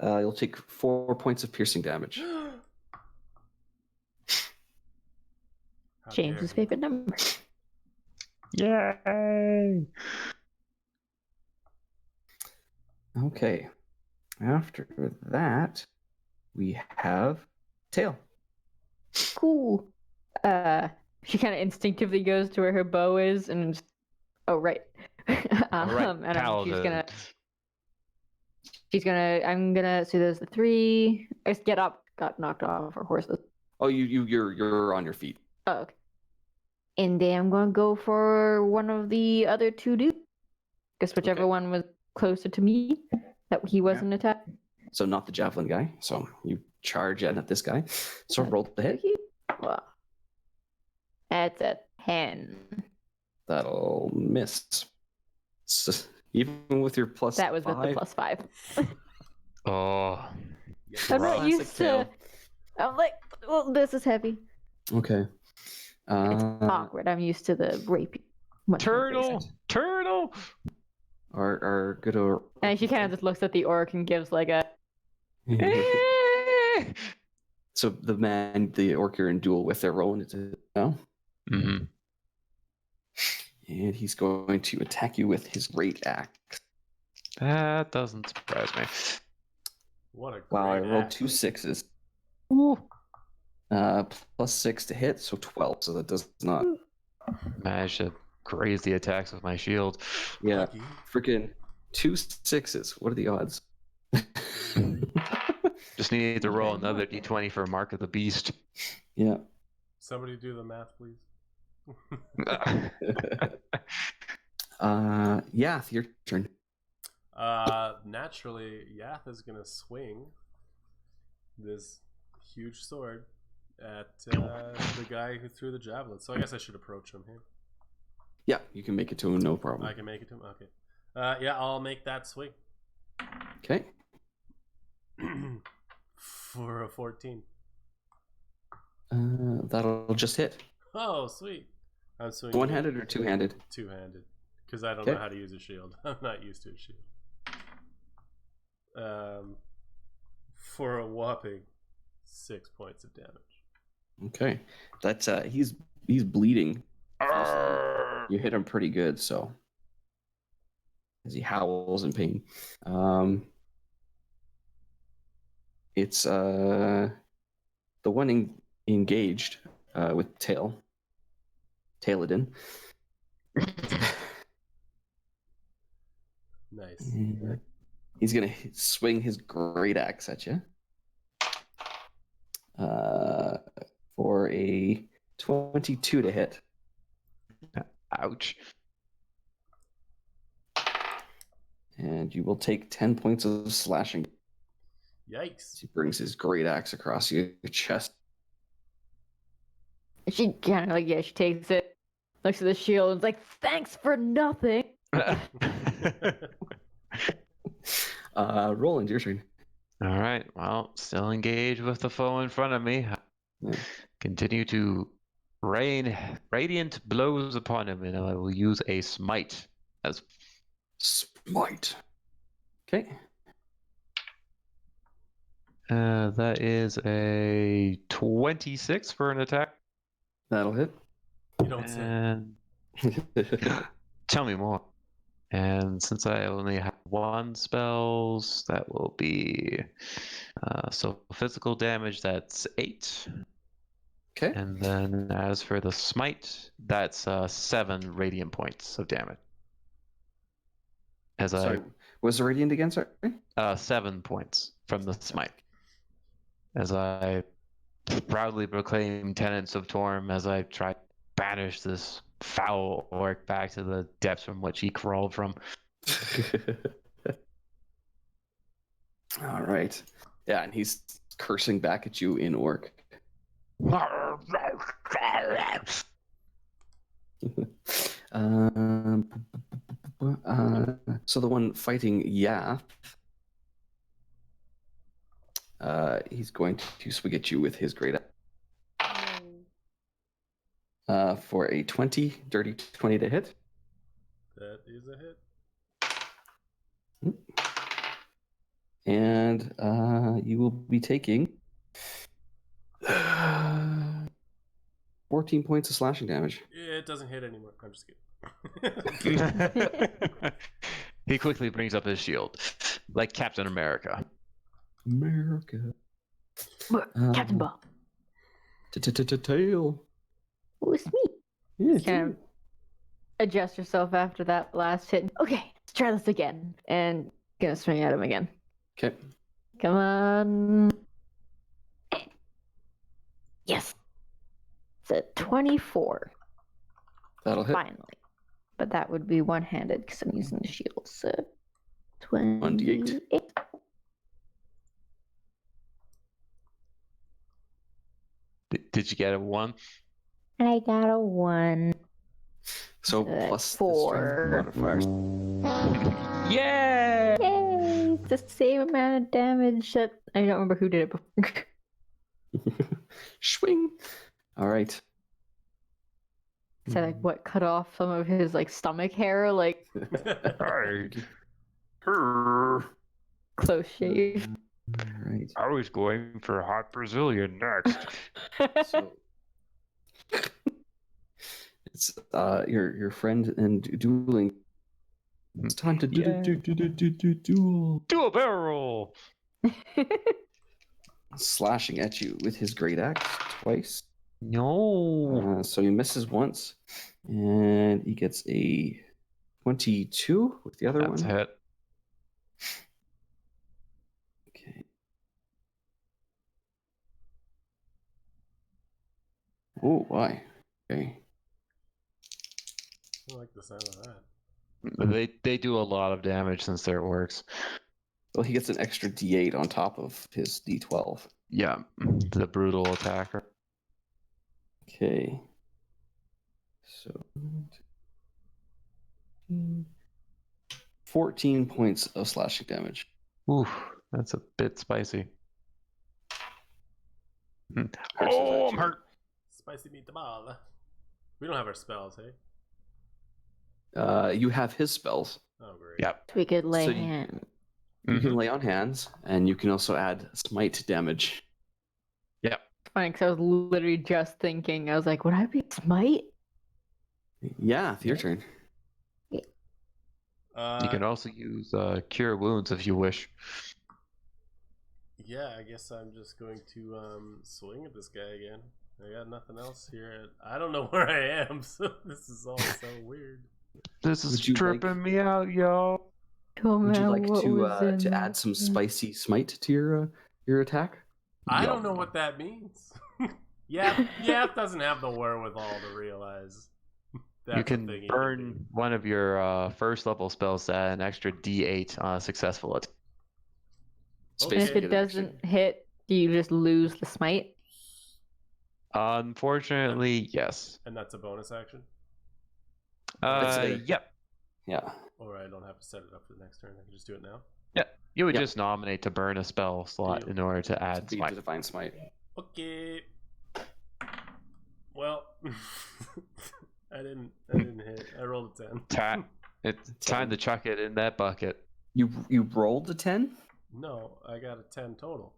you'll take 4 points of piercing damage. hit. How James's dare you. favorite number. Yay! Okay. After that, we have Tail. Cool. She kind of instinctively goes to where her bow is and oh right. All right, and Paladin. I'm gonna so there's the 3. I just get up, got knocked off our horses. Oh, you're on your feet. Oh, okay. And then I'm gonna go for one of the other 2 dudes. Guess whichever Okay. one was closer to me that he wasn't attacked. So not the javelin guy. So you charge at this guy. So roll the hit. Wow. That's a 10. That'll miss. Even with your plus That was 5. with the plus 5. Oh. I'm not Classic used Tail. to. I'm like, well, this is heavy. Okay. It's awkward. I'm used to the rapey. much more Turtle! graceful. Turtle! Are good or And she kind of just looks at the orc and gives like a. Eh. So the orc you're in duel with, they're rolling it now. Mm-hmm. And he's going to attack you with his great axe. That doesn't surprise me. What a great Wow, I rolled act. 2 6s. Ooh. Plus 6 to hit, so 12. So that does not. Managed to graze the attacks with my shield. Yeah, Lucky. freaking 2 6s. What are the odds? Just need to roll another d20 for Mark of the Beast. Yeah. Somebody do the math, please. Yath, your turn. Naturally, Yath is gonna swing this huge sword at the guy who threw the javelin. So I guess I should approach him here. Yeah, you can make it to him, no problem. I can make it to him. Okay. Yeah, I'll make that swing Okay. for a 14. That'll just hit. Oh, sweet! I'm swinging One-handed or two-handed? Two-handed, because I don't Okay. know how to use a shield. I'm not used to a shield. For a whopping 6 points of damage. Okay. That's he's bleeding. Arrgh. You hit him pretty good, so as he howls in pain. It's the one engaged with Tailodin. Nice. He's gonna swing his great axe at you for a 22 to hit. Ouch. And you will take 10 points of slashing. Yikes. He brings his great axe across your chest. She kind of like, yeah, she takes it, looks at the shield, and is like, thanks for nothing. Roland, your turn. All right. Well, still engaged with the foe in front of me. Yeah. Continue to rain radiant blows upon him, and I will use a smite as Smite. Okay. that is a 26 for an attack. That'll hit. You don't say. And tell me more. And since I only have 1 spells, that will be so physical damage. That's 8. Okay. And then as for the smite, that's 7 radiant points of damage. As Sorry. Was the radiant again? Sorry. 7 points from the smite. as I proudly proclaim tenets of Torm as I try to banish this foul orc back to the depths from which he crawled from. All right. Yeah, and he's cursing back at you in orc. Um, so the one fighting Yath, he's going to swing at you with his great for a 20, dirty 20 to hit. That is a hit. And you will be taking 14 points of slashing damage. Yeah, it doesn't hit anymore. I'm just kidding. He quickly brings up his shield, like Captain America. America. Captain Bob. Tail. Oh, it's me. Yeah, Kind of adjust yourself after that last hit. Okay, let's try this again. And gonna swing at him again. Okay. Come on. Yes. It's a 24. That'll hit. Finally. But that would be one-handed because I'm using the shield. So 28. 1d8. Did you get a 1? I got a 1. So Good. plus 4. the strength modifiers. Yay! Yay! It's the same amount of damage that I don't remember who did it before. Swing. All right. So like what cut off some of his like stomach hair, like close shave. All right. I was going for hot Brazilian next. So it's your friend and dueling. It's time to duel. Do a barrel! Slashing at you with his great axe twice. No. So he misses once, and he gets a 22 with the other That's a one. hit. Okay. Oh, why? Okay. I like the sound of that. They do a lot of damage since they're orcs. Well, he gets an extra D8 on top of his D12. Yeah, the brutal attacker. Okay. So 14 points of slashing damage. Oof, that's a bit spicy. Curses Oh, at I'm you. hurt. Spicy meatball. We don't have our spells, hey? You have his spells. Oh, great. Yep. We could lay So you- hand. You can lay on hands, and you can also add smite damage. Yep. Funny, because I was literally just thinking, I was like, would I be smite? Yeah, it's your turn. You can also use cure wounds if you wish. Yeah, I guess I'm just going to swing at this guy again. I got nothing else here. I don't know where I am, so this is all so weird. This is Would you tripping me out, yo. Would you like to add some spicy smite to your attack? I don't know what that means. Yeah, doesn't have the wherewithal to realize. That's You a can thing he burn one of your first level spells to add an extra D8 on a successful attack. It's Okay. And if basically it an action. doesn't hit, do you just lose the smite? Unfortunately, yes. And that's a bonus action? It's a- Yep. Yeah. Or I don't have to set it up for the next turn. I can just do it now? You would Yep. just nominate to burn a spell slot Deal. in order to To add be smite. to divine smite. Okay. Well, I didn't hit. I rolled a 10. It's time to chuck it in that bucket. You rolled a 10? No, I got a 10 total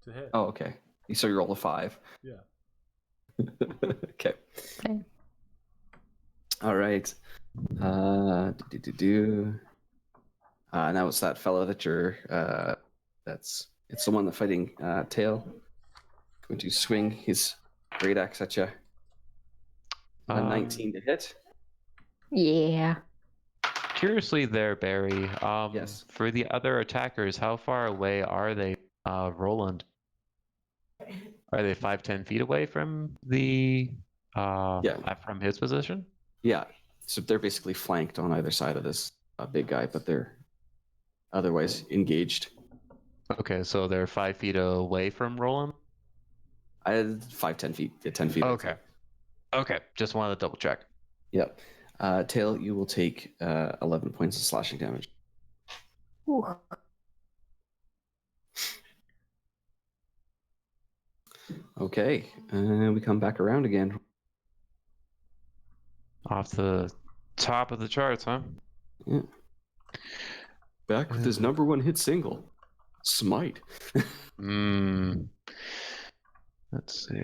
to hit. Oh, okay. So you rolled a 5. Yeah. Okay. Okay. All right. Now it's that fellow that you're. It's the one that's fighting Tail. Going to swing his great axe at you. A 19 to hit. Yeah. Curiously there, Barry. Yes. For the other attackers, how far away are they, Roland? Are they 5-10 feet away from the from his position? Yeah. So they're basically flanked on either side of this big guy, but they're otherwise engaged. Okay, so they're 5 feet away from Roland? I had 5-10 feet. Yeah, 10 feet. Okay. Okay, just wanted to double check. Yep. Tail, you will take 11 points of slashing damage. Ooh. Okay, and we come back around again. Off the top of the charts, huh? Yeah. Back with his number one hit single, Smite. Let's see.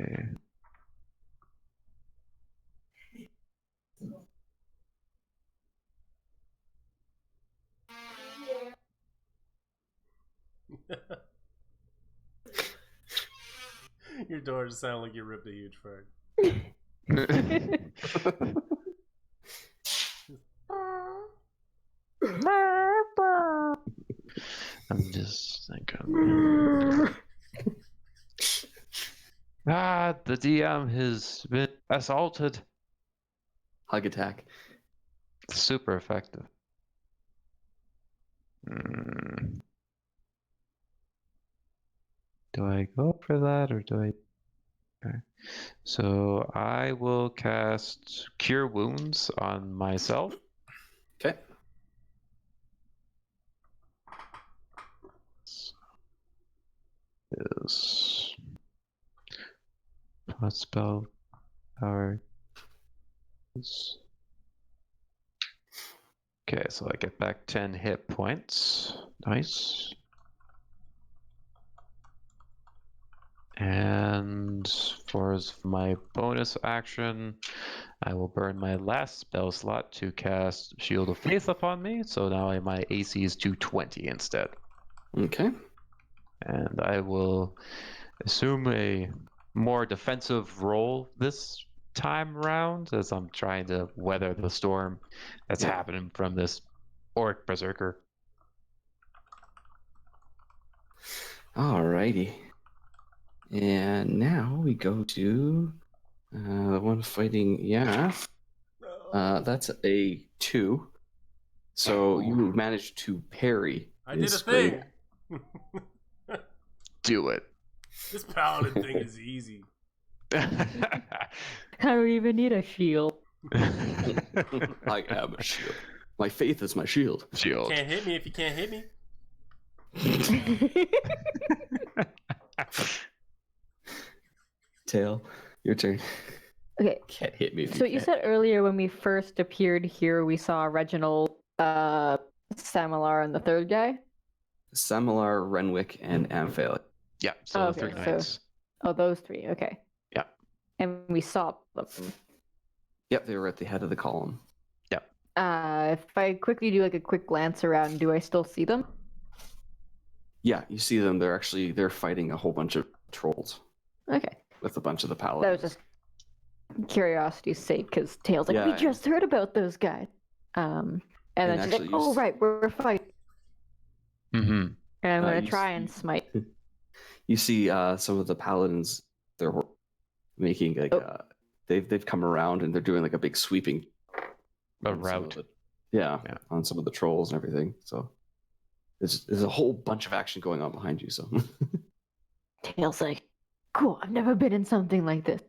Your door just sounded like you ripped a huge fart. I'm just thinking. The DM has been assaulted. Hug attack. Super effective. Do I go for that or do I? Okay. So I will cast Cure Wounds on myself. Okay. Is what spell power is. Okay, so I get back 10 hit points. Nice. And for my bonus action, I will burn my last spell slot to cast Shield of Faith upon me. So now my AC is 220 instead. Okay. And I will assume a more defensive role this time round as I'm trying to weather the storm that's happening from this orc berserker. Alrighty. And now we go to the one fighting Yana. That's a 2. So you managed to parry. I did a his great- thing. Do it. This paladin thing is easy. I don't even need a shield. I am a shield. My faith is my shield. Shield. Can't hit me if you can't hit me. Tail, your turn. Okay. Can't hit me. If So you can't. said earlier when we first appeared here, we saw Reginald, Samalar, and the third guy. Samalar, Renwick, and Amphail. Yeah, so Okay, 3 so- knights. Oh, those three. Okay. Yeah. And we saw them. Yep, they were at the head of the column. If I quickly do like a quick glance around, do I still see them? Yeah, you see them. They're fighting a whole bunch of trolls Okay. with a bunch of the That paladins. was just curiosity's sake, because Tails like, Yeah, we yeah. just heard about those guys. And then she's actually like, you oh s- right, we're fighting. Mm-hmm. And I'm gonna you try see- and smite. You see some of the paladins. They're making like they've come around and they're doing like a big sweeping A on some of route. the- Yeah. on some of the trolls and everything. So there's a whole bunch of action going on behind you. So Tails like, cool, I've never been in something like this.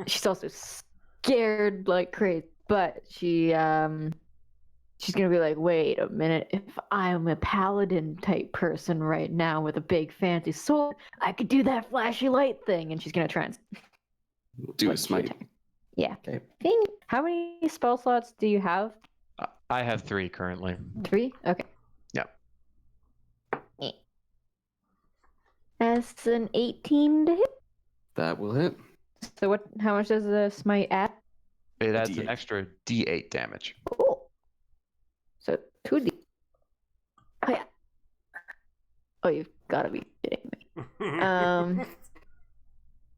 She's also scared like crazy, but she's gonna be like, wait a minute, if I'm a paladin type person right now with a big fancy sword, I could do that flashy light thing, and she's gonna try and do a like, smite. attack. Yeah. Okay. Ding. How many spell slots do you have? I have 3 currently. 3? Okay. Yep. That's an 18 to hit. That will hit. So what? How much does the smite add? It adds an D8. extra D8 damage. Cool. So 2d. Oh yeah. Oh, you've got to be kidding me.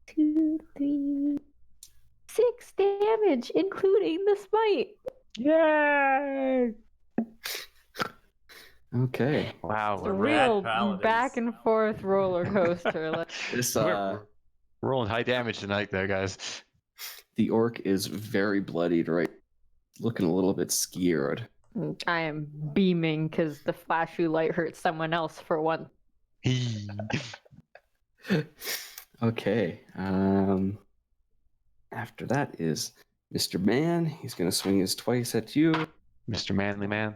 2, 3, 6 damage, including the smite. Yay! Okay. Wow, It's a we're real paladins. back and forth roller coaster. This we're rolling high damage tonight, there, guys. the orc is very bloodied, right? Looking a little bit scared. I am beaming because the flashy light hurt someone else for one. Okay. After that is Mr. Man. He's gonna swing his twice at you. Mr. Manly Man.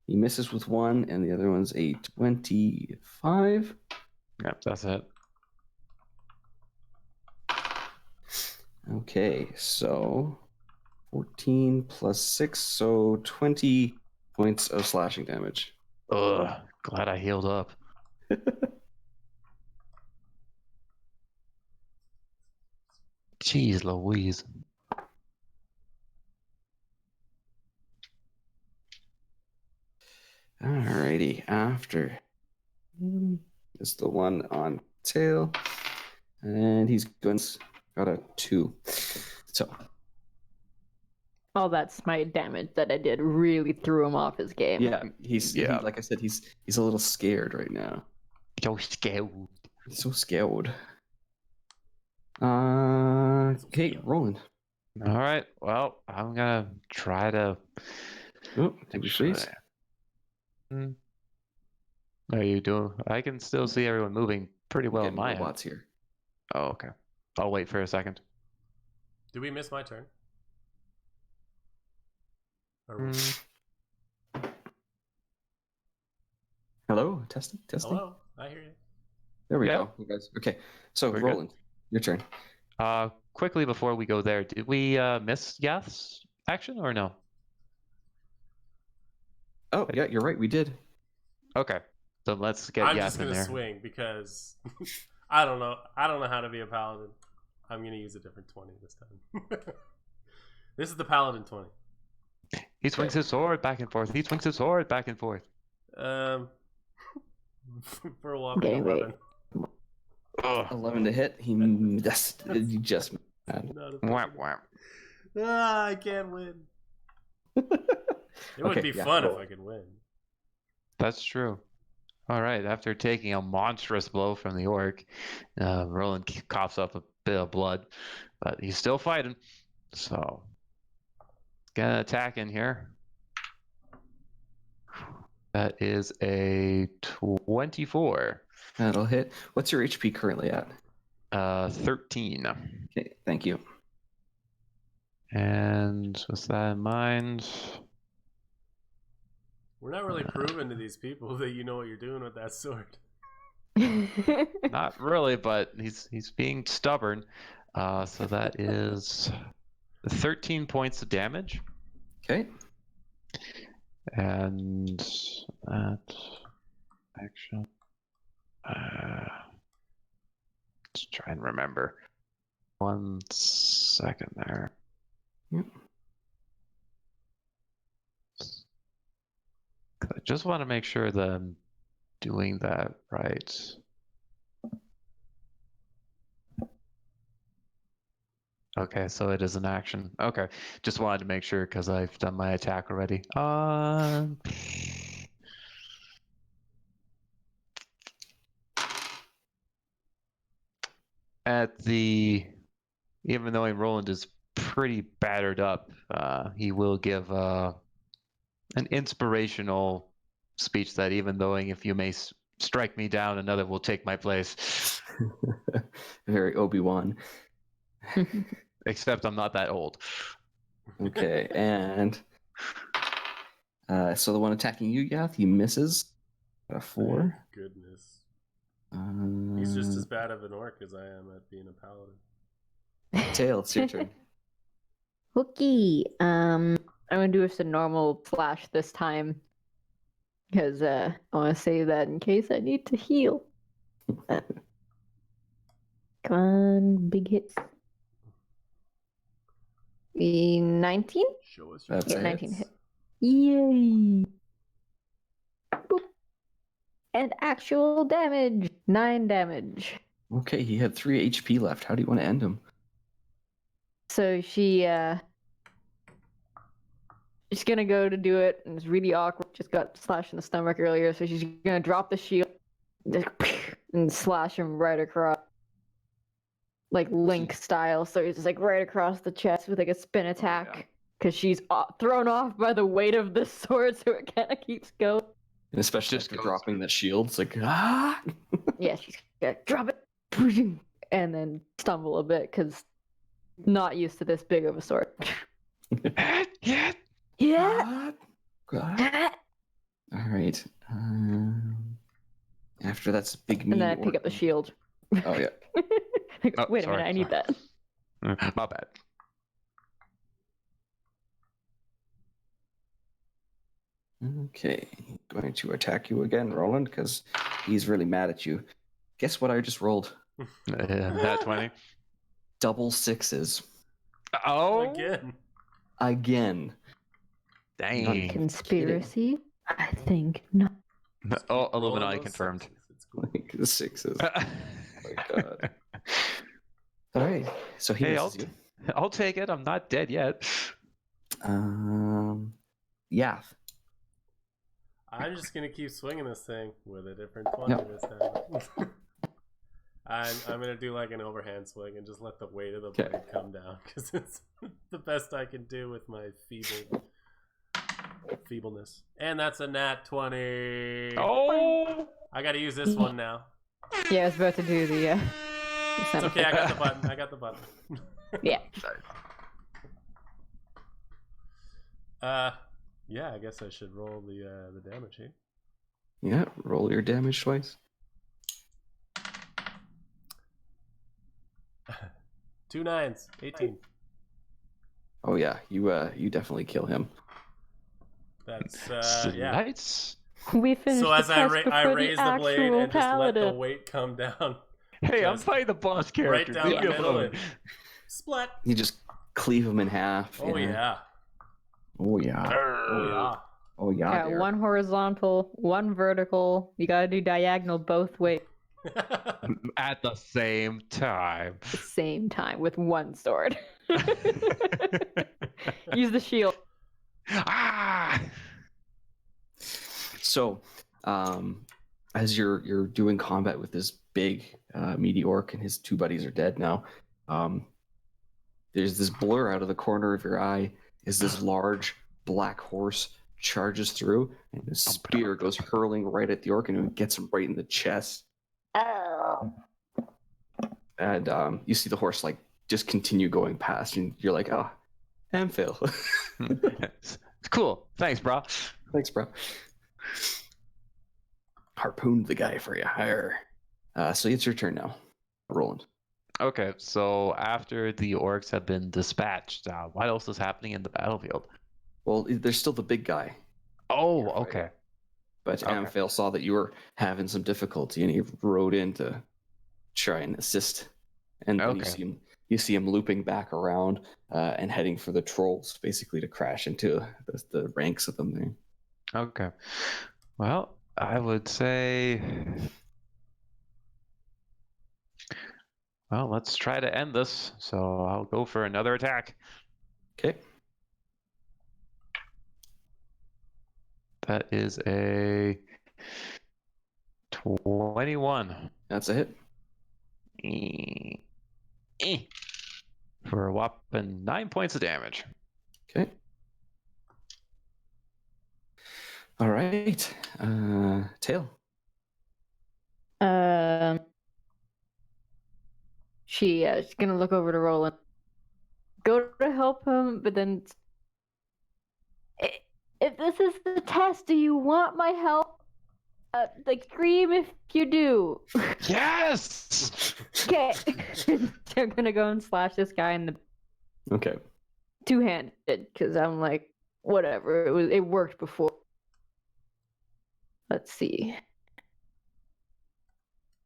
He misses with one, and the other one's a 25. Yep, that's it. Okay, so 14 plus 6, so 20 points of slashing damage. Ugh, glad I healed up. Jeez Louise. Alrighty, after is the one on tail, and he's got a 2. So All that smite damage that I did really threw him off his game. yeah, he's Yeah. like I said, he's a little scared right now. So scared. He's so scared. Okay, Roland. All right. Well, I'm gonna try to. Oh, did we freeze? Are you doing? I can still see everyone moving pretty well in Getting my end. robots here. Oh, okay. I'll wait for a second. Did we miss my turn? Or Mm, Hello, testing. Hello, I hear you. There we Yeah. go, you guys. Okay, so We're good. Roland, your turn. Quickly before we go there, did we miss Yath's action or no? Oh, yeah, you're right. We did. Okay. So let's get I'm Yath just in gonna there. swing because I don't know. I don't know how to be a paladin. I'm gonna use a different 20 this time. This is the paladin 20. He swings his sword back and forth. He swings his sword back and forth. For a whopping Okay, wait. 11. Ugh. 11 to hit. He just. Not a Wham, fucking- wham. I can't win. It would Okay, be yeah, fun roll. if I could win. That's true. All right. After taking a monstrous blow from the orc, Roland coughs up a bit of blood, but he's still fighting. So, gonna attack in here. That is a 24. That'll hit. What's your HP currently at? 13. Okay, thank you. And with that in mind, We're not really proving to these people that you know what you're doing with that sword. not really, but he's being stubborn. So that is 13 points of damage. Okay. And that action. Let's try and remember. 1 second there. Yep. I just want to make sure that I'm doing that right. Okay, so it is an action. Okay, just wanted to make sure because I've done my attack already. Even though Roland is pretty battered up, he will give an inspirational speech that even though if you may strike me down, another will take my place. Very Obi-Wan. Except I'm not that old. Okay, and so the one attacking you, Yath, he misses. Got a 4. Thank goodness. He's just Uh, as bad of an orc as I am at being a paladin. Tail, it's your turn. Okay. I'm gonna do just a normal flash this time because I want to save that in case I need to heal. Come on, big hits. 19? Show us your That's Yeah, a 19 hits. hit. Yay! Boop. And actual damage, 9 damage. Okay, he had 3 HP left. How do you want to end him? So she she's gonna go to do it, and it's really awkward. Just got slashed in the stomach earlier, so she's gonna drop the shield and slash him right across, like Link style. So he's just like right across the chest with like a spin attack, because she's thrown off by the weight of the sword, so it kind of keeps going. And especially Just after goes dropping the shield, it's like, ah! Yeah, she's gonna drop it, and then stumble a bit because not used to this big of a sword. Yeah. Yeah. All right. After that's big mean. And then I pick up the shield. Oh yeah. Like, Oh, wait a sorry, minute, I need sorry. that. My bad. Okay, going to attack you again, Roland, because he's really mad at you. Guess what I just rolled? That 20. Double sixes. Oh, Again. dang. Conspiracy? I think not. Oh, Rolling Illuminati those confirmed. sixes, it's cool. Like the sixes. Oh my god. All right, so he Hey, misses you. I'll take it. I'm not dead yet. Yeah. I'm just gonna keep swinging this thing with a different 20 Yep. this time. I'm gonna do like an overhand swing and just let the weight of the Okay. blade come down, because it's the best I can do with my feebleness. And that's a nat 20. Oh, I gotta use this one now. Yeah, I was about to do the. It's okay, I got the button. I got the button. Yeah. Yeah, I guess I should roll the damage here. Yeah, roll your damage twice. 2 9s, 18. Oh yeah, you definitely kill him. That's yeah. Nice. We finished So as the I, test I before raise the the blade actual and just let the paladin. weight come down. Hey, I'm Just fighting the boss Right character. down Leave the me middle. alone. And splat. You just cleave him in half. Oh yeah. Oh yeah. Oh yeah. Oh yeah. Yeah, dear. one horizontal, one vertical. You gotta do diagonal both ways At the same time. at the same time with one sword. Use the shield. Ah! So, as you're doing combat with this big meaty orc and his two buddies are dead now, there's this blur out of the corner of your eye as this large black horse charges through, and the spear goes hurling right at the orc and it gets him right in the chest. Oh. And you see the horse like just continue going past, and you're like, oh, Amphil. Cool. Thanks, bro. Thanks, bro. Harpooned the guy for you. Hire. So it's your turn now, Roland. Okay, so after the orcs have been dispatched, what else is happening in the battlefield? Well, there's still the big guy, Oh, You're okay. fighting. But Okay. Amphil saw that you were having some difficulty, and he rode in to try and assist. And then Okay. you see him looping back around and heading for the trolls, basically to crash into the ranks of them there. Okay. Well, I would say. Well, let's try to end this. So I'll go for another attack. Okay. That is a 21. That's a hit. For a whopping 9 points of damage. Okay. All right. Tail. She's gonna look over to Roland. Go to help him, but then if this is the test, do you want my help? Like scream if you do. Yes! Okay. I'm gonna go and slash this guy in the Okay. two-handed because I'm like, whatever. It worked before. Let's see.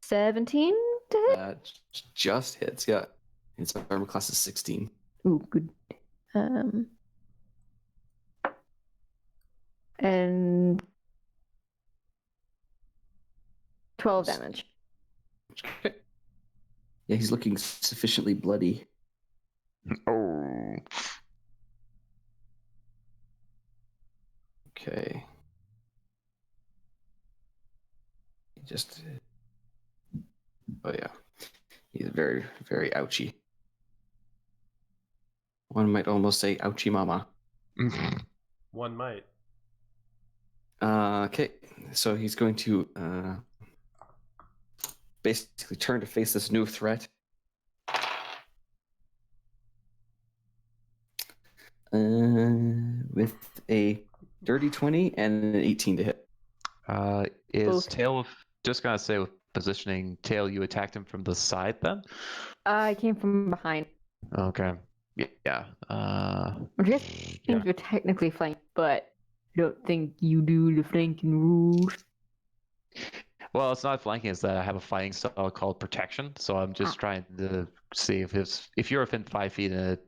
17 to hit? That just hits. Yeah. Its armor class is 16. Ooh, good. And 12 damage. Okay. Yeah, he's looking sufficiently bloody. Oh. Okay. Just. Oh yeah. He's very, very ouchy. One might almost say ouchy mama. One might. Okay, so he's going to basically turn to face this new threat. With a dirty 20 and an 18 to hit. Is Oof. Tail just gonna say with positioning Tail? You attacked him from the side then? I came from behind. Okay. Yeah. Which I guess Yeah. means you're technically flanked, but I don't think you do the flanking rules. Well, it's not flanking. It's that I have a fighting style called protection. So I'm just trying to see if you're within 5 feet and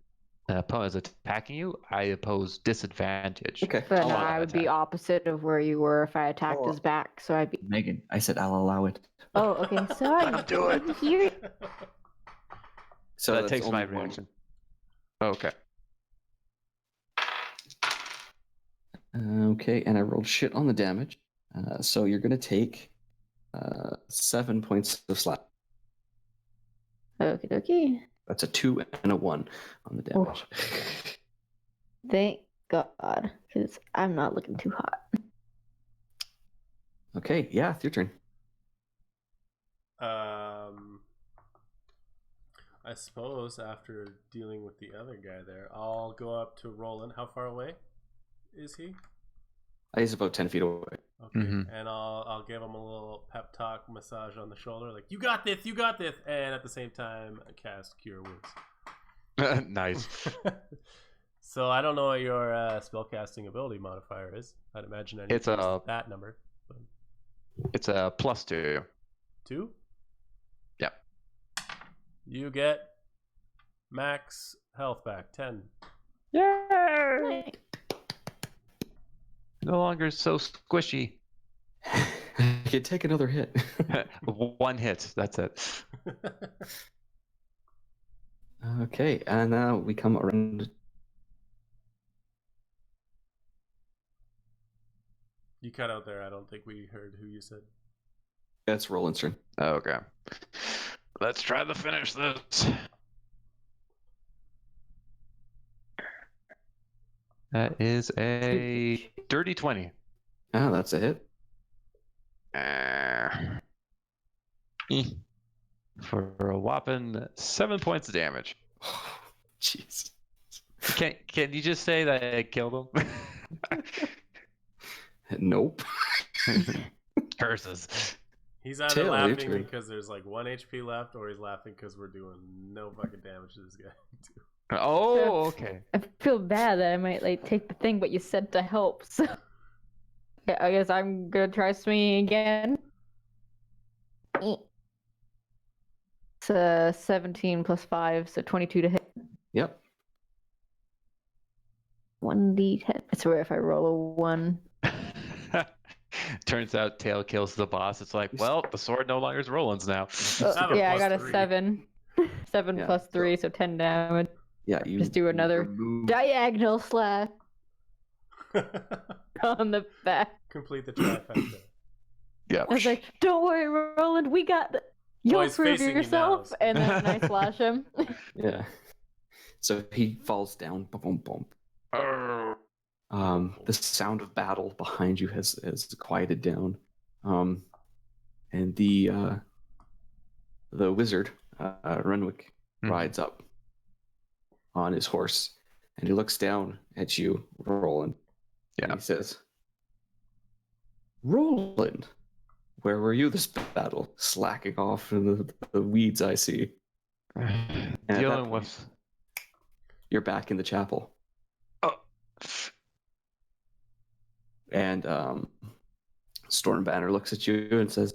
an opponent is attacking you, I oppose disadvantage. Okay. But I'll no, allow I that would be attack. opposite of where you were if I attacked his back. So I'd be. Megan, I said I'll allow it. Oh, okay. Sorry. Do it. Didn't hear it. So that that's takes my only one. reaction. Okay. Okay, and I rolled shit on the damage. So you're going to take 7 points of slap. Okie dokie. That's a 2 and a 1 on the damage. Thank God, because I'm not looking too hot. Okay, yeah, it's your turn. I suppose after dealing with the other guy there, I'll go up to Roland. How far away is he? He's about 10 feet away. Okay, Mhm. and I'll give him a little pep talk massage on the shoulder, like, you got this, and at the same time cast Cure Wounds. Nice. So I don't know what your spellcasting ability modifier is. I'd imagine I need It's to use a- that number. But... It's a +2. 2? Yep. You get max health back, 10. Yay! No longer so squishy. You can take another hit. 1 hit. That's it. Okay, and now we come around. You cut out there. I don't think we heard who you said. That's Roland's turn. Okay. Let's try to finish this. That is a dirty 20. Ah, that's a hit. For a whopping 7 points of damage. Jeez. Can you just say that I killed him? Nope. Curses. He's either Tail, your laughing turn. because there's like 1 HP left, or he's laughing because we're doing no fucking damage to this guy. Oh, okay. I feel bad that I might like take the thing, but you said to help, so yeah, I guess I'm gonna try swinging again. It's 17 plus 5, so 22 to hit. Yep. 1d10. I swear if I roll a 1. Turns out Tail kills the boss. It's like, well, the sword no longer is Roland's now. Seven Yeah, I plus got a 3. 7. 7 Yeah, plus 3, so 10 damage. Yeah, you Just do another remove- diagonal slash on the back. Complete the trifecta. Yeah. I was like, don't worry, Roland, we got the... You'll he's prove facing it you yourself. now, so- And then I slash him. Yeah. So he falls down. Boom, boom, boom. The sound of battle behind you has quieted down. And the wizard, Renwick, rides up on his horse, and he looks down at you, Roland. Yeah. And he says, Roland, where were you this battle? Slacking off in the weeds, I see. And at that Dealing point, with. you're back in the chapel. Oh. And Stormbanner looks at you and says,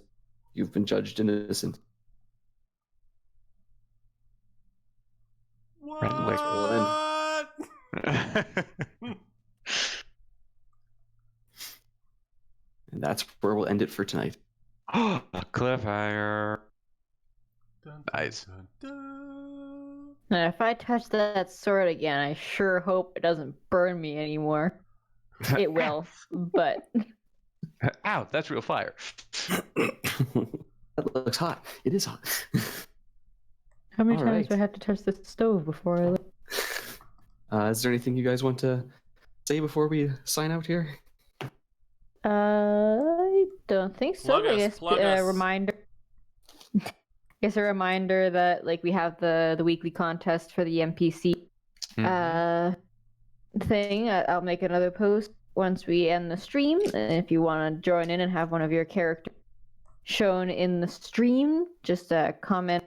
you've been judged innocent. What? And that's where we'll end it for tonight. Cliffhanger. Dun, Nice. dun, dun. And if I touch that sword again, I sure hope it doesn't burn me anymore. It will, but Ow, that's real fire. That looks hot. It is hot. how many All times right. do I have to touch the stove before I leave? Is there anything you guys want to say before we sign out here? I don't think so. Plug I us, guess plug a us. reminder. I guess a reminder that like we have the weekly contest for the NPC thing. I'll make another post once we end the stream. And if you want to join in and have one of your characters shown in the stream, just comment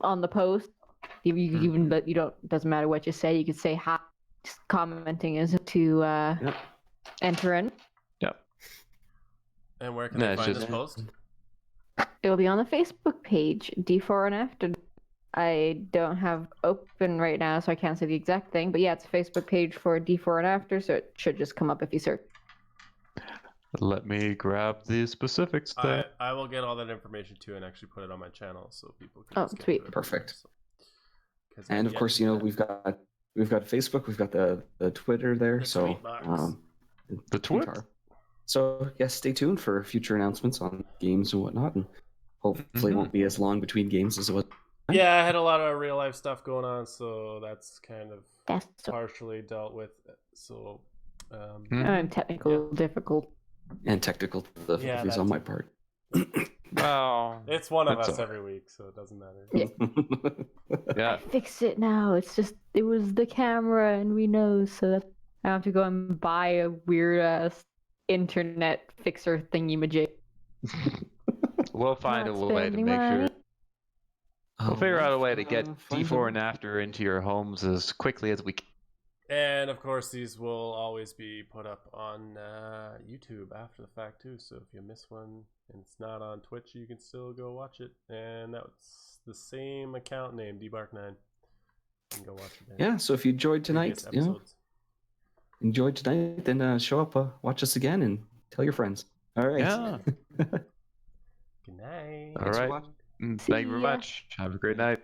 on the post. Even you don't doesn't matter what you say. You could say hi. Just commenting is to enter in. Yep. And where can No, they it's find just- this post? It'll be on the Facebook page, D4 and After. I don't have open right now, so I can't say the exact thing. But yeah, it's a Facebook page for D4 and After, so it should just come up if you search. Let me grab the specifics there. I will get all that information too and actually put it on my channel so people can Oh, just get sweet. to it. Perfect. So- 'cause And I've of yet course, to you do know, that. we've got Facebook, we've got the Twitter there, The so tweet box. The twit? Twitter. So yes, stay tuned for future announcements on games and whatnot, and hopefully it won't be as long between games as it was. Yeah, I had a lot of real life stuff going on, so that's kind of That's so partially dealt with. So, I'm technical difficult. And technical difficulties on that my too. part. Well, it's one of That's us all every week, so it doesn't matter. Yeah. yeah. I fixed it now. It's just it was the camera, and we know, so that I have to go and buy a weird ass internet fixer thingy majig. We'll find Not a way to spending make money. sure. We'll figure out a way to get Find D4 and After into your homes as quickly as we can. And of course, these will always be put up on YouTube after the fact too. So if you miss one and it's not on Twitch, you can still go watch it. And that's the same account name, dbark9. You can go watch it there. Yeah, so if you enjoyed tonight, Previous episodes. then show up, watch us again, and tell your friends. All right. Yeah. Good night. All right. watching. Thank you very ya. much. Have a great night.